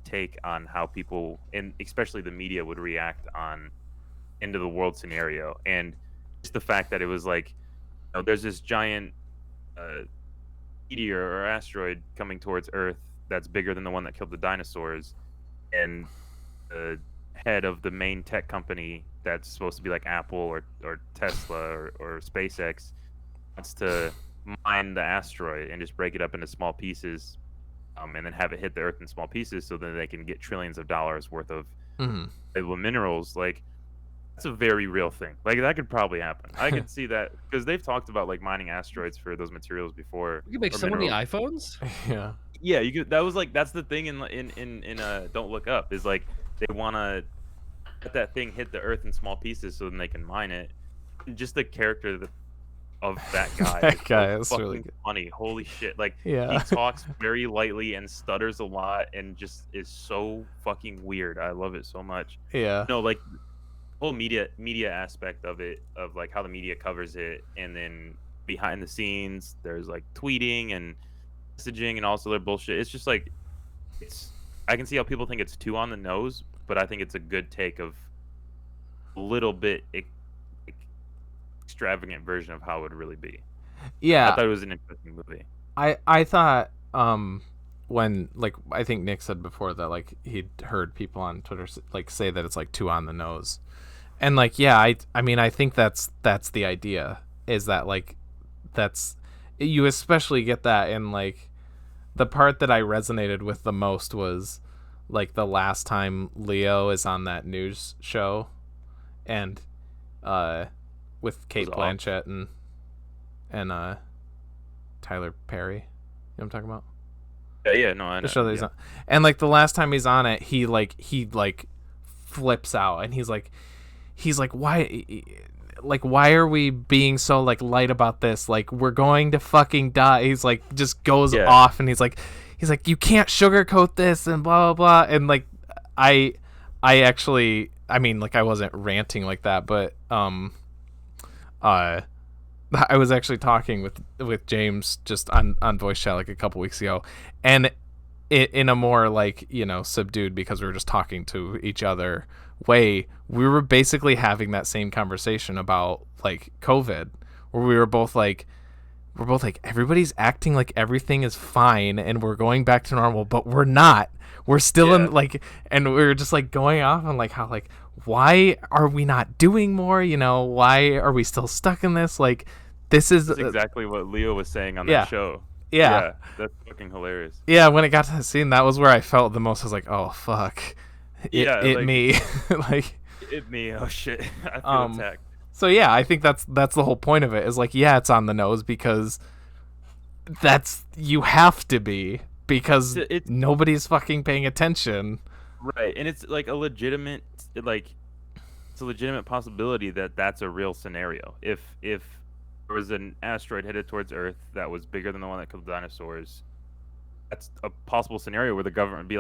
take on how people, and especially the media, would react on into the world scenario. And just the fact that it was there's this giant meteor or asteroid coming towards Earth that's bigger than the one that killed the dinosaurs, and the head of the main tech company that's supposed to be Apple or Tesla or SpaceX wants to mine the asteroid and just break it up into small pieces, and then have it hit the Earth in small pieces so that they can get trillions of dollars worth of valuable minerals. That's a very real thing. That could probably happen. I could see that because they've talked about mining asteroids for those materials before. You can make so many iPhones. Yeah. Yeah, you could. That was that's the thing in Don't Look Up is they want to let that thing hit the Earth in small pieces so then they can mine it. Just the character of that guy. That guy is really good. Funny. Holy shit! Yeah. He talks very lightly and stutters a lot and just is so fucking weird. I love it so much. Yeah. No, whole media aspect of it, of how the media covers it, and then behind the scenes there's tweeting and messaging and all this other bullshit. It's just I can see how people think it's too on the nose, but I think it's a good take of a little bit extravagant version of how it would really be. Yeah. I thought it was an interesting movie. I thought when I think Nick said before that he'd heard people on Twitter say that it's too on the nose. And yeah, I mean I think that's the idea, is that that's, you especially get that in the part that I resonated with the most was the last time Leo is on that news show, and with Kate Blanchett and Tyler Perry. You know what I'm talking about? Yeah, no, I know. The show that he's on. And the last time he's on it, he flips out, and he's like why are we being so light about this? We're going to fucking die. He's just goes off, and he's like you can't sugarcoat this, and blah blah blah. And I actually, I mean I wasn't ranting like that, but I was actually talking with James just on voice chat a couple weeks ago, and in a more subdued, because we were just talking to each other way, we were basically having that same conversation about COVID, where we were both everybody's acting like everything is fine and we're going back to normal, but we're not. We're still in and we were just going off on how why are we not doing more? Why are we still stuck in this? This is That's exactly what Leo was saying on that show. Yeah, that's fucking hilarious. Yeah, when it got to the scene, that was where I felt the most. I was oh fuck, me, it me. Oh shit, I feel attacked. So yeah, I think that's the whole point of it. Is it's on the nose because you have to be, because nobody's fucking paying attention. Right, and it's a legitimate it's a legitimate possibility that that's a real scenario. If there was an asteroid headed towards Earth that was bigger than the one that killed the dinosaurs, that's a possible scenario where the government would be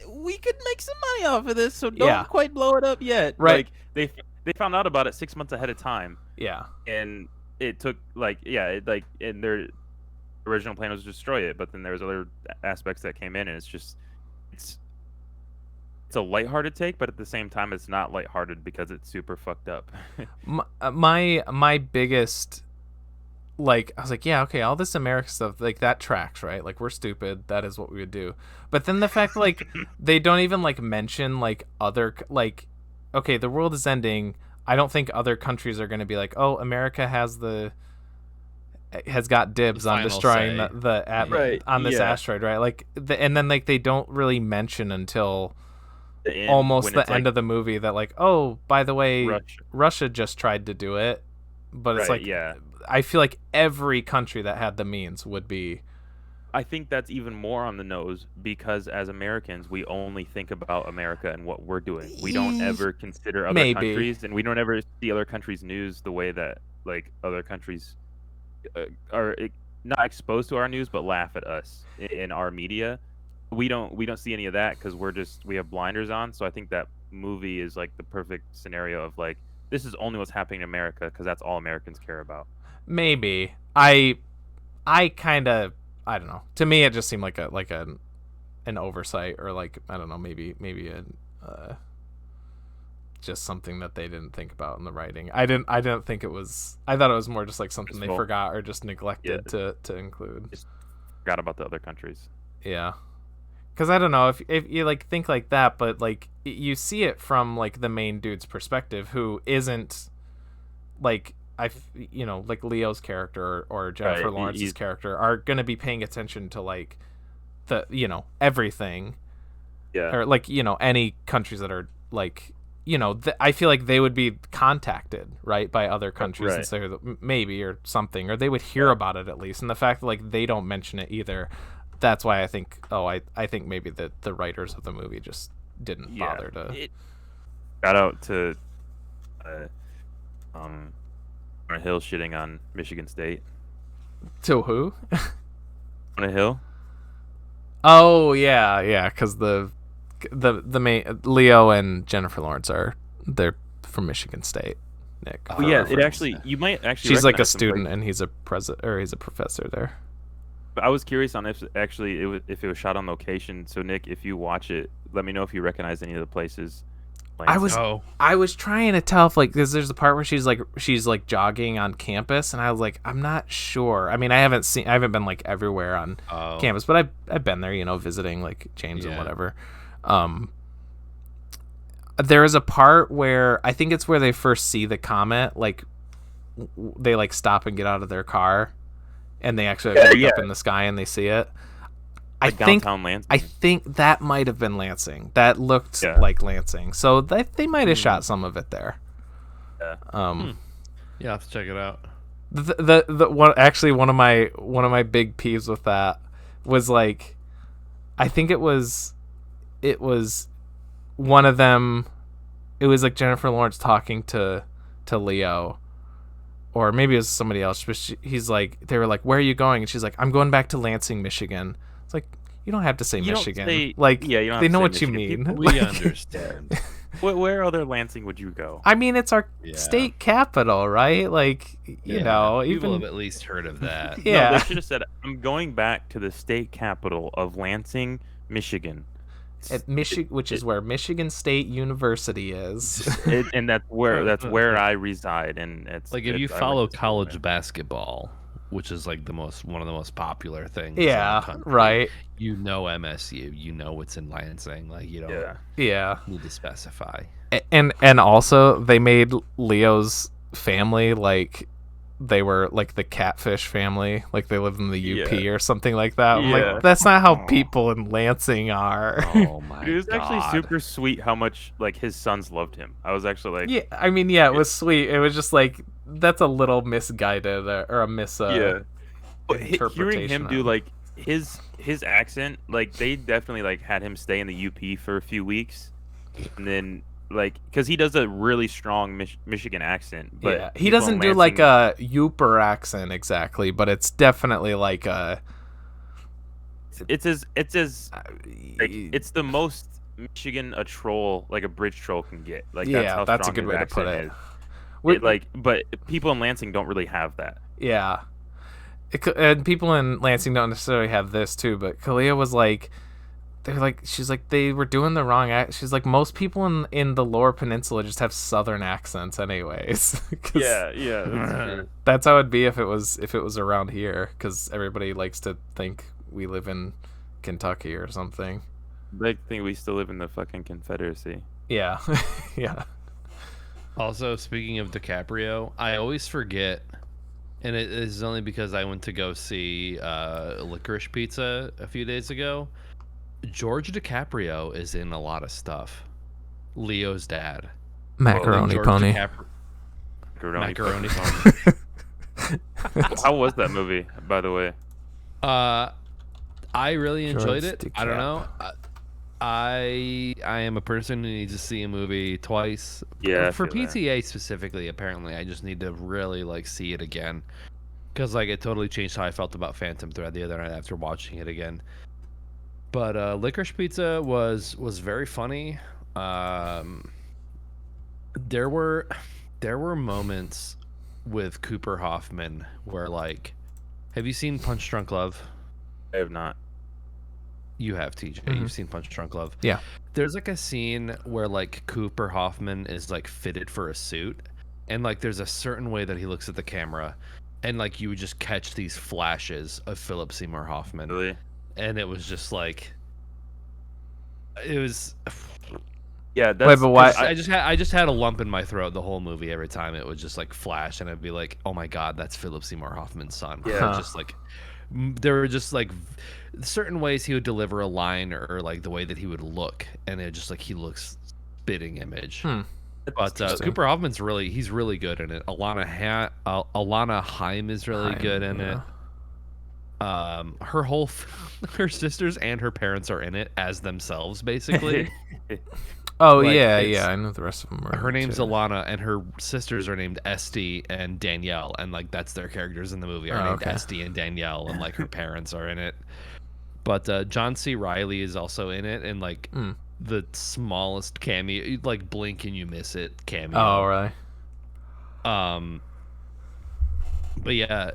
we could make some money off of this, so don't quite blow it up yet. Right. They found out about it 6 months ahead of time. Yeah. And it took and their original plan was to destroy it, but then there was other aspects that came in, and it's it's a lighthearted take, but at the same time, it's not lighthearted because it's super fucked up. My biggest, like, I was like, yeah, okay, all this America stuff, like, that tracks, right? Like, we're stupid. That is what we would do. But then the fact, like, they don't even, like, mention, like, other, like, okay, the world is ending. I don't think other countries are going to be like, oh, America has got dibs on final destroying say. Right, on this yeah. asteroid, right? Like, and then, like, they don't really mention until The end, almost when the it's, end like, of the movie that, like, oh, by the way, Russia. Russia just tried to do it. But it's Right, like, yeah. I feel like every country that had the means would be. I think that's even more on the nose because as Americans, we only think about America and what we're doing. We don't ever consider other Maybe. countries, and we don't ever see other countries' news the way that like other countries are not exposed to our news, but laugh at us in our media. We don't see any of that because we have blinders on. So I think that movie is like the perfect scenario of like this is only what's happening in America because that's all Americans care about. Maybe I kind of, I don't know. To me, it just seemed like an oversight, or like, I don't know, maybe just something that they didn't think about in the writing. I didn't think it was. I thought it was more just like something they forgot or just neglected to include. Just forgot about the other countries. Yeah, because I don't know if you like think like that, but like you see it from like the main dude's perspective, who isn't like. Like Leo's character or Jennifer Right, Lawrence's character are going to be paying attention to like the, everything. Yeah. Or like, any countries that are like, I feel like they would be contacted, right, by other countries Right. and say maybe or something, or they would hear about it at least. And the fact that like they don't mention it either, that's why I think, I think maybe the writers of the movie just didn't bother to. Shout out to on a hill shitting on Michigan State. To who? On a hill. Oh yeah, because the main Leo and Jennifer Lawrence they're from Michigan State. Nick. Oh yeah, it actually you might actually. She's like a recognize them, student right? and he's a professor there. But I was curious on if actually if it was shot on location. So Nick, if you watch it, let me know if you recognize any of the places. I was trying to tell if like there's a part where she's like jogging on campus, and I was like, I'm not sure. I mean, I haven't been like everywhere on campus, but I've been there, visiting like James and whatever. There is a part where I think it's where they first see the comet, like they like stop and get out of their car, and they actually look up in the sky and they see it. Like downtown Lansing. I think that might have been Lansing. That looked like Lansing. So they might have shot some of it there. Yeah. Yeah, I'll have to check it out. The one of my big peeves with that was like, I think it was one of them. It was like Jennifer Lawrence talking to Leo, or maybe it was somebody else. But he's like, they were like, "Where are you going?" And she's like, "I'm going back to Lansing, Michigan." It's like, you don't have to say Michigan. You don't they have know to what say you Michigan. mean. We understand. Where other Lansing would you go? I mean, it's our state capital, right? Like, you know, people even have at least heard of that. yeah. No, they should have said, "I'm going back to the state capital of Lansing, Michigan." At which is where Michigan State University is. And that's where I reside, and it's Like if you I follow went to school college there. basketball, which is like one of the most popular things. Yeah, in the country, right. You know MSU, you know what's in Lansing. Like you don't Yeah. need to specify. And also they made Leo's family like they were like the Catfish family, like they live in the UP or something like that. I'm like, that's not how people in Lansing are. Oh my god! It was actually super sweet how much like his sons loved him. I was actually like, Yeah, I mean, it was sweet. It was just like, that's a little misguided or a But hearing him do of- like his accent, like they definitely like had him stay in the UP for a few weeks, and then like because he does a really strong Michigan accent. But yeah, he people in doesn't do Lansing- like a Yooper accent exactly, but it's definitely like a. It's the most Michigan a troll, like a bridge troll can get. Like that's a good way to put it. But people in Lansing don't really have that. Yeah. And people in Lansing don't necessarily have this too, but Kalia was like, they're like, she's like, they were doing the wrong act. She's like, most people in the Lower Peninsula just have Southern accents, anyways. Yeah, that's true. That's how it'd be if it was around here, because everybody likes to think we live in Kentucky or something. They think we still live in the fucking Confederacy. Yeah, yeah. Also, speaking of DiCaprio, I always forget, and it is only because I went to go see Licorice Pizza a few days ago. George DiCaprio is in a lot of stuff. Leo's dad. Macaroni George Pony. Macaroni Pony. How was that movie, by the way? I really enjoyed George it. I don't know. I am a person who needs to see a movie twice. Yeah, For I feel PTA specifically, apparently, I just need to really like see it again, because like it totally changed how I felt about Phantom Thread the other night after watching it again. But Licorice Pizza was very funny. There were moments with Cooper Hoffman where like, have you seen Punch Drunk Love? I have not. You have, TJ. Mhm. You've seen Punch Drunk Love. Yeah. There's like a scene where like Cooper Hoffman is like fitted for a suit, and like there's a certain way that he looks at the camera, and like you would just catch these flashes of Philip Seymour Hoffman. Really? And it was just like, it was. Yeah, that's. Wait, but why? I just had a lump in my throat the whole movie every time it would just like flash, and I'd be like, oh my god, that's Philip Seymour Hoffman's son. Yeah. It was just like, there were just like certain ways he would deliver a line, or like the way that he would look, and it just like he looks spitting image. But Cooper Hoffman's he's really good in it. Alana Haim is really good in it. Her sisters and her parents are in it as themselves, basically. Oh Like, yeah. I know the rest of them. Her name's Alana, and her sisters are named Esty and Danielle, and like that's their characters in the movie are named Esty and Danielle, and like her parents are in it. But John C. Reilly is also in it, and like the smallest cameo, like blink and you miss it cameo. Oh right. But yeah,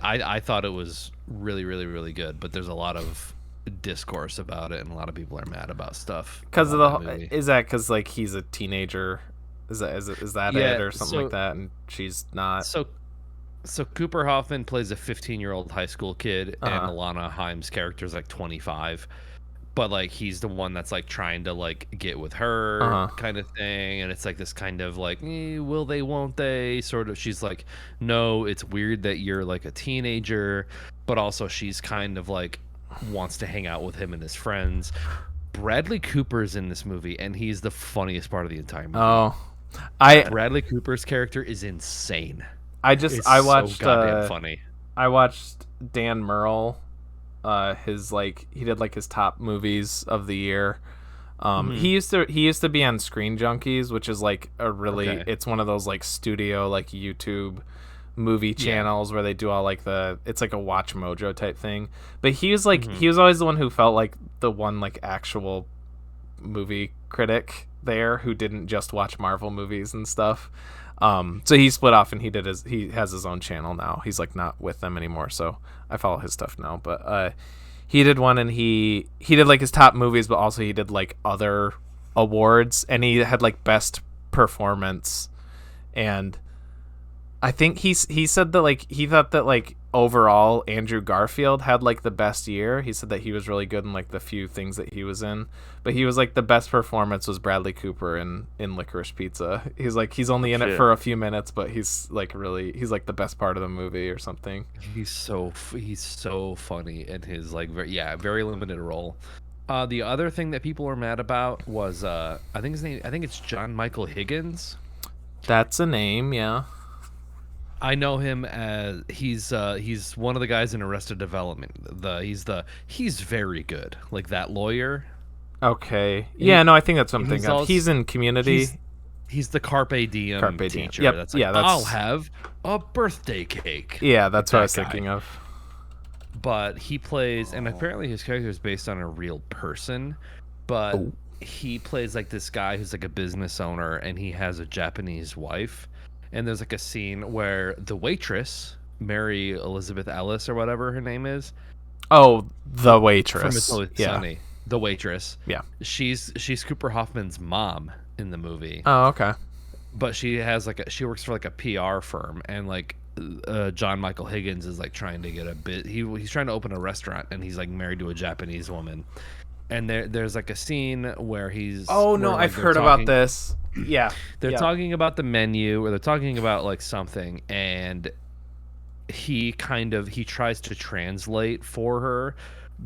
I thought it was really, really, really good. But there's a lot of discourse about it, and a lot of people are mad about stuff. Because of about the that movie. is that because like he's a teenager? Is that Yeah, it or something like that? And she's not. So Cooper Hoffman plays a 15-year-old high school kid, and Uh-huh. Alana Haim's character is like 25. But like he's the one that's like trying to like get with her Uh-huh. kind of thing, and it's like this kind of like will they, won't they sort of. She's like, no, it's weird that you're like a teenager, but also she's kind of like wants to hang out with him and his friends. Bradley Cooper's in this movie, and he's the funniest part of the entire movie. Oh, Bradley Cooper's character is insane. I watched so goddamn funny. I watched Dan Merle, his like he did like his top movies of the year. He used to be on Screen Junkies, which is like a really it's one of those like studio like YouTube movie channels where they do all like it's like a Watch Mojo type thing. But he was like he was always the one who felt like the one like actual movie critic there who didn't just watch Marvel movies and stuff. So he split off and he has his own channel now. He's like not with them anymore, so I follow his stuff now. But he did one, and he did like his top movies, but also he did like other awards, and he had like best performance. And I think he said that like he thought that like overall Andrew Garfield had like the best year. He said that he was really good in like the few things that he was in, but he was like the best performance was Bradley Cooper in Licorice Pizza. He's like he's only in it for a few minutes, but he's like the best part of the movie or something. He's so funny in his like very limited role. The other thing that people were mad about was I think it's John Michael Higgins. That's a name, yeah. I know him as he's one of the guys in Arrested Development. He's very good, like that lawyer. Okay. Yeah, no, I think that's what I'm thinking of. He's in Community. He's the Carpe Diem teacher. Yep. That's like, yeah, I'll have a birthday cake. Yeah, that's what I was guy. thinking of. But he plays, and apparently his character is based on a real person, but he plays like this guy who's like a business owner, and he has a Japanese wife. And there's like a scene where the waitress, Mary Elizabeth Ellis or whatever her name is. Oh, the waitress. From It's Always Sunny. the waitress. Yeah. She's Cooper Hoffman's mom in the movie. Oh, okay. But she has she works for like a PR firm, and like John Michael Higgins is like trying to get a bit. He's trying to open a restaurant, and he's like married to a Japanese woman. And there's like a scene where he's. Oh no, like, I've heard about this. Yeah, they're talking about the menu, or they're talking about like something, and he tries to translate for her,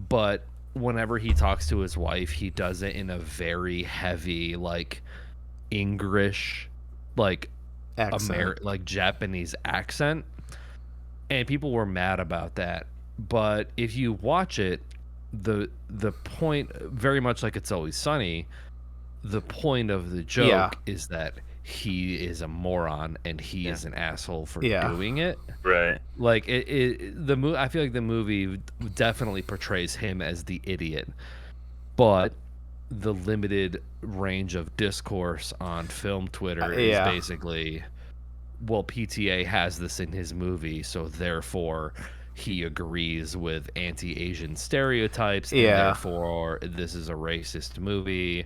but whenever he talks to his wife, he does it in a very heavy like English, like like Japanese accent, and people were mad about that. But if you watch it, the point, very much like It's Always Sunny, the point of the joke is that he is a moron and he is an asshole for doing it. Right. Like I feel like the movie definitely portrays him as the idiot, but the limited range of discourse on film Twitter is basically, well, PTA has this in his movie, so therefore he agrees with anti-Asian stereotypes, and therefore this is a racist movie.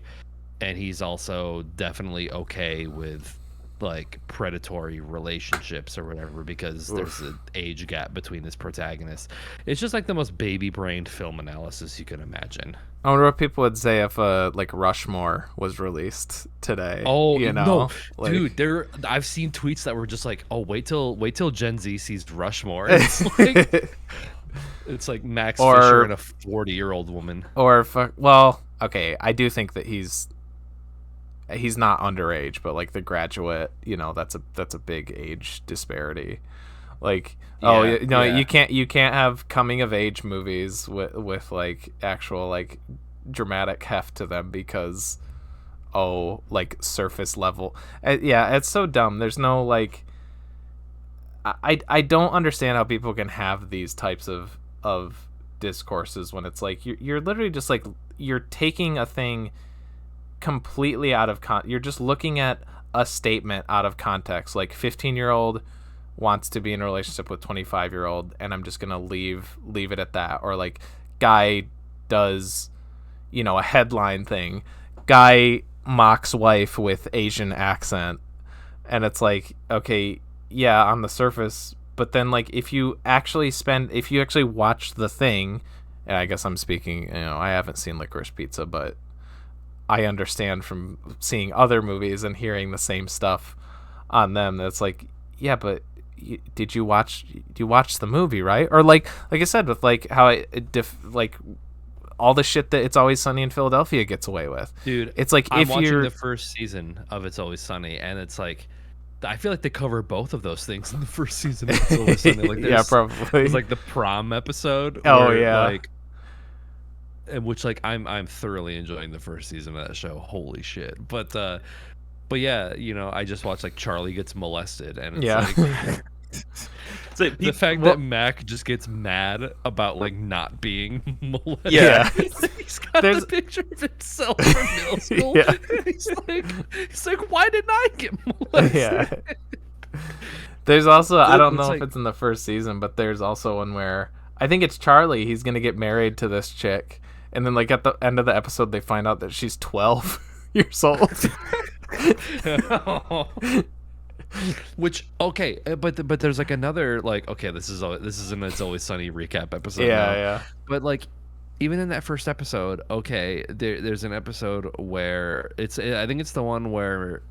And he's also definitely okay with like predatory relationships or whatever, because there's an age gap between his protagonists. It's just like the most baby-brained film analysis you can imagine. I wonder what people would say if like Rushmore was released today. Oh, you know, no, like... dude, I've seen tweets that were just like, "Oh, wait till Gen Z sees Rushmore." It's like it's like Max Fisher and a 40-year-old woman. Or well, okay, I do think that he's not underage, but like The Graduate, you know, that's a big age disparity. Like, you can't have coming of age movies with like actual like dramatic heft to them, because like surface level. It's so dumb. There's no like, I don't understand how people can have these types of discourses when it's like you're literally just like, you're taking a thing completely out of you're just looking at a statement out of context. Like 15-year-old wants to be in a relationship with 25-year-old, and I'm just gonna leave it at that. Or like, guy does, you know, a headline thing, guy mocks wife with Asian accent, and it's like, okay, yeah, on the surface, but then like if you actually watch the thing, and I guess I'm speaking, you know, I haven't seen Licorice Pizza, but I understand from seeing other movies and hearing the same stuff on them, that's like, yeah, but did you watch the movie, right? Or like I said, with like how like all the shit that It's Always Sunny in Philadelphia gets away with, dude. It's like, I'm watching the first season of It's Always Sunny, and it's like, I feel like they cover both of those things in the first season of It's Always Sunny. Like, yeah, probably. There's like the prom episode. Oh yeah. Like, which like I'm thoroughly enjoying the first season of that show. Holy shit. But yeah, you know, I just watched like Charlie gets molested, and it's like So the fact that Mac just gets mad about like not being molested. Yeah. He's got the picture of himself from middle school. Yeah. He's like, why didn't I get molested? Yeah. There's also, I don't know if it's in the first season, but there's also one where I think it's Charlie. He's gonna get married to this chick, and then like at the end of the episode, they find out that she's 12 years old. Which, okay, but there's like another, like, okay, this is an It's Always Sunny recap episode. Yeah. But like, even in that first episode, okay, there's an episode where I think it's the one where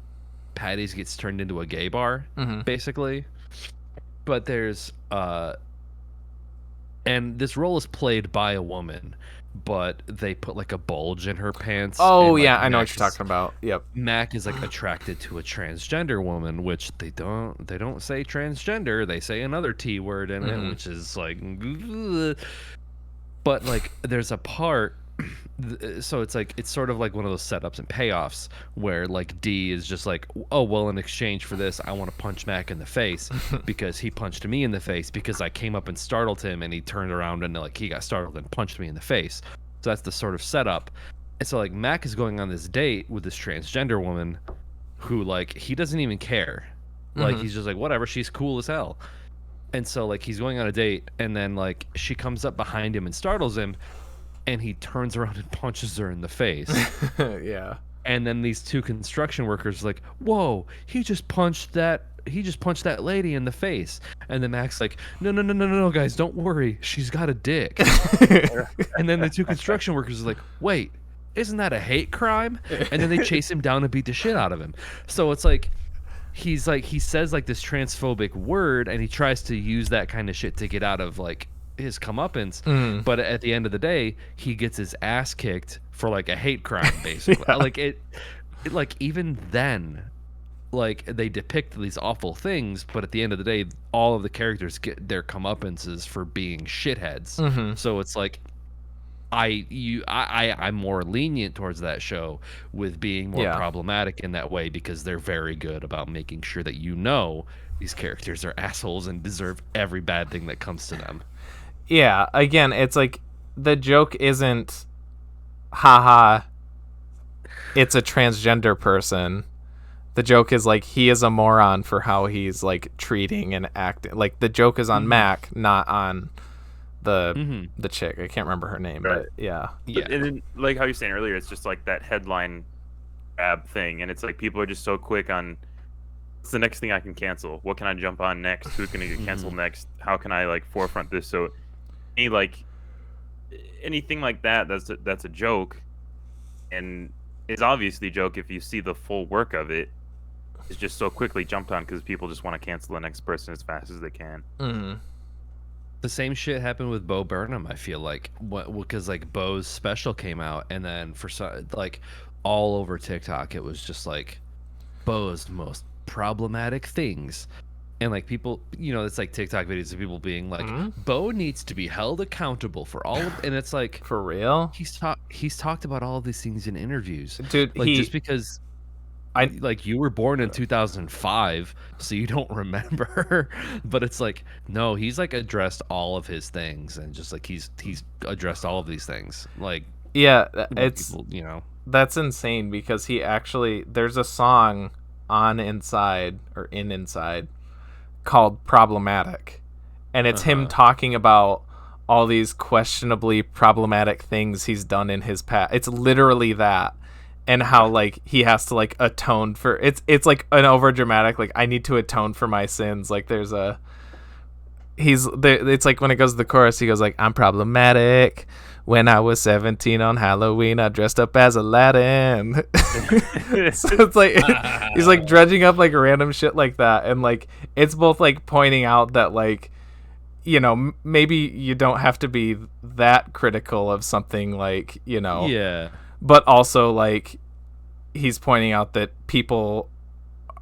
Patty's gets turned into a gay bar, basically. But there's and this role is played by a woman, but they put like a bulge in her pants. Oh, and, yeah, like, I know what you're talking about. Yep. Mac is like attracted to a transgender woman, which they don't say transgender, they say another T word in it, which is like, ugh. But like there's a part, so it's like, it's sort of like one of those setups and payoffs where like D is just like, oh well, in exchange for this, I want to punch Mac in the face because he punched me in the face because I came up and startled him, and he turned around and like he got startled and punched me in the face. So that's the sort of setup. And so like Mac is going on this date with this transgender woman who like he doesn't even care. Like he's just like, whatever, she's cool as hell. And so like he's going on a date, and then like she comes up behind him and startles him, and he turns around and punches her in the face. Yeah. And then these two construction workers are like, "Whoa, he just punched that lady in the face." And then Mac's like, No, guys, don't worry. She's got a dick." And then the two construction workers are like, "Wait, isn't that a hate crime?" And then they chase him down and beat the shit out of him. So it's like he says like this transphobic word, and he tries to use that kind of shit to get out of like his comeuppance. But at the end of the day, he gets his ass kicked for like a hate crime, basically. Yeah. Like it like even then, like they depict these awful things, but at the end of the day, all of the characters get their comeuppances for being shitheads. So it's like I'm more lenient towards that show with being more problematic in that way, because they're very good about making sure that these characters are assholes and deserve every bad thing that comes to them. Yeah, again, it's like the joke isn't haha, it's a transgender person. The joke is like he is a moron for how he's like treating and acting. Like the joke is on Mac, not on the chick. I can't remember her name, but yeah. And then, like how you were saying earlier, it's just like that headline grab thing, and it's like people are just so quick on what's the next thing I can cancel? What can I jump on next? Who's gonna get canceled next? How can I like forefront this? So anything like that, that's a joke, and it's obviously a joke if you see the full work of it. It's just so quickly jumped on because people just want to cancel the next person as fast as they can. The same shit happened with Bo Burnham, I feel like, because like Bo's special came out, and then for like all over TikTok it was just like Bo's most problematic things, and like people, it's like TikTok videos of people being like, Bo needs to be held accountable for all of, and it's like, for real, he's talked about all of these things in interviews, dude. Like just because you were born in 2005, so you don't remember. But it's like, no, he's like addressed all of his things, and just like he's addressed all of these things. Like, yeah, it's people, that's insane, because he actually, there's a song on Inside or in Inside called Problematic, and it's him talking about all these questionably problematic things he's done in his past. It's literally that. And how like he has to like atone for it's like an over dramatic, like I need to atone for my sins. Like there's it's like when it goes to the chorus, he goes like, I'm problematic. When I was 17 on Halloween, I dressed up as Aladdin. So it's like he's like dredging up like random shit like that, and like it's both like pointing out that like, maybe you don't have to be that critical of something, like, yeah. But also, like, he's pointing out that people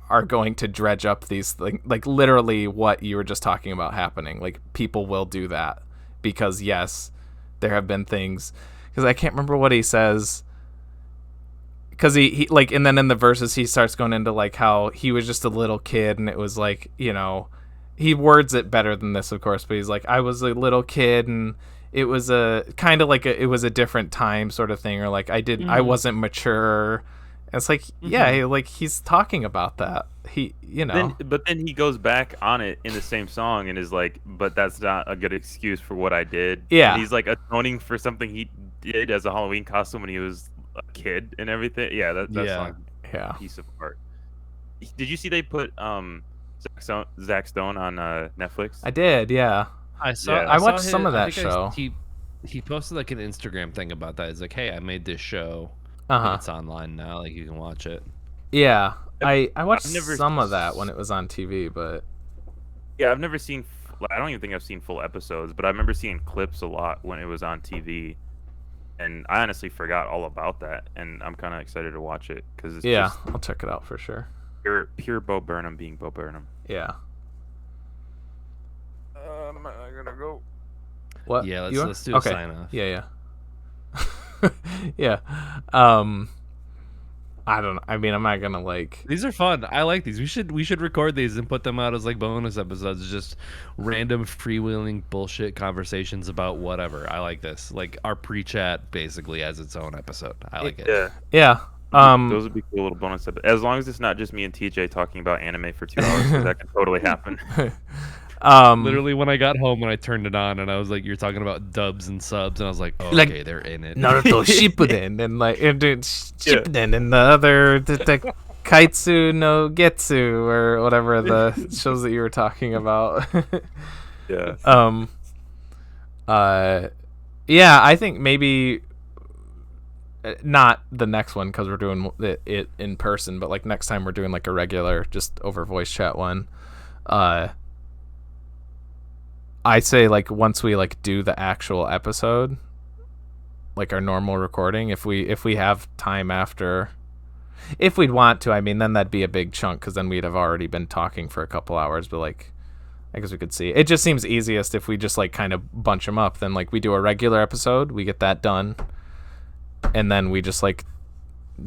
are going to dredge up these things, like literally what you were just talking about happening. Like, people will do that because, yes, there have been things. Because I can't remember what he says. Because he like, and then in the verses, he starts going into, like, how he was just a little kid, and it was like, he words it better than this, of course, but he's like, I was a little kid, and it was a kind of like it was a different time sort of thing, or like I wasn't mature. And it's like, yeah, like he's talking about that. But then he goes back on it in the same song and is like, but that's not a good excuse for what I did. Yeah. And he's like atoning for something he did as a Halloween costume when he was a kid and everything. Yeah, that song, piece of art. Did you see they put Zach Stone on Netflix? I did, yeah. I watched some of that show. He posted like an Instagram thing about that. It's like, hey, I made this show. It's online now. Like, you can watch it. Yeah, I watched some of that when it was on TV, but yeah, I've never seen. I don't even think I've seen full episodes, but I remember seeing clips a lot when it was on TV, and I honestly forgot all about that. And I'm kind of excited to watch it because it's I'll check it out for sure. Pure Bo Burnham being Bo Burnham. Yeah. I gotta go. What? Yeah, let's do a sign off. Yeah. Yeah. I don't know. I mean, I'm not gonna like. These are fun. I like these. We should record these and put them out as like bonus episodes. Just random freewheeling bullshit conversations about whatever. I like this. Like our pre-chat basically as its own episode. I like it. Yeah. Those would be cool little bonus episodes. As long as it's not just me and TJ talking about anime for 2 hours, because that can totally happen. Literally, when I got home and I turned it on, and I was like, "You're talking about dubs and subs," and I was like, "Oh, Like, okay, they're in it." Naruto Shippuden and like Shippuden and the other the Kaitsu no Getsu or whatever the shows that you were talking about. Yeah. Yeah, I think maybe not the next one because we're doing it in person, but like next time we're doing like a regular just over voice chat one. I say like once we like do the actual episode, like our normal recording, if we have time after, if we'd want to, I mean, then that'd be a big chunk because then we'd have already been talking for a couple hours. But like, I guess we could see. It just seems easiest if we just like kind of bunch them up. Then like we do a regular episode, we get that done, and then we just like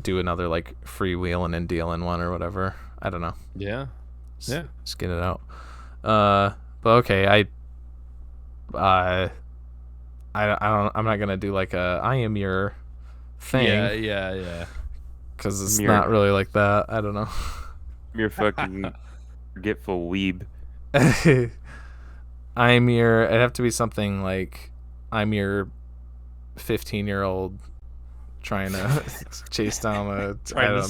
do another like freewheeling and dealing one or whatever. I don't know. Yeah. Yeah. Just get it out. But okay, I'm not gonna do like a I am your thing. Yeah. Because it's Mirror. not really like that. I don't know. You're fucking forgetful weeb. I'm your. It'd have to be something like I'm your 15-year-old trying to chase down a trying to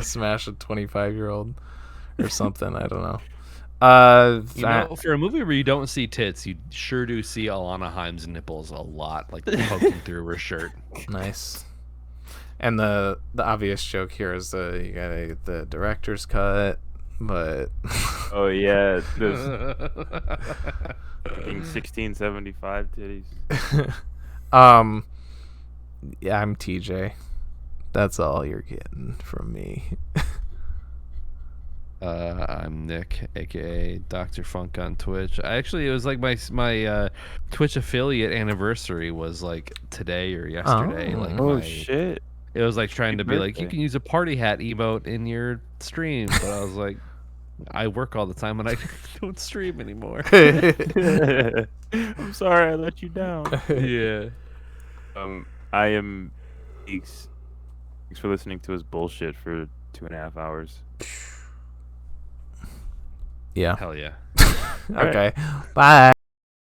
smash a 25-year-old or something. I don't know. For a movie where you don't see tits, you sure do see Alana Haim's nipples a lot, like poking through her shirt. Nice. And the obvious joke here is you gotta get the director's cut, but Oh yeah, those fucking 1675 titties. Yeah, I'm TJ. That's all you're getting from me. I'm Nick, aka Dr. Funk on Twitch. It was like my Twitch affiliate anniversary was like today or yesterday. Oh. Shit. It was like trying Happy to be like, you birthday. can use a party hat emote in your stream, but I was like, I work all the time and I don't stream anymore. I'm sorry I let you down. Yeah. I am Teegs. Thanks for listening to his bullshit for 2.5 hours. Yeah. Hell yeah. Okay. Bye.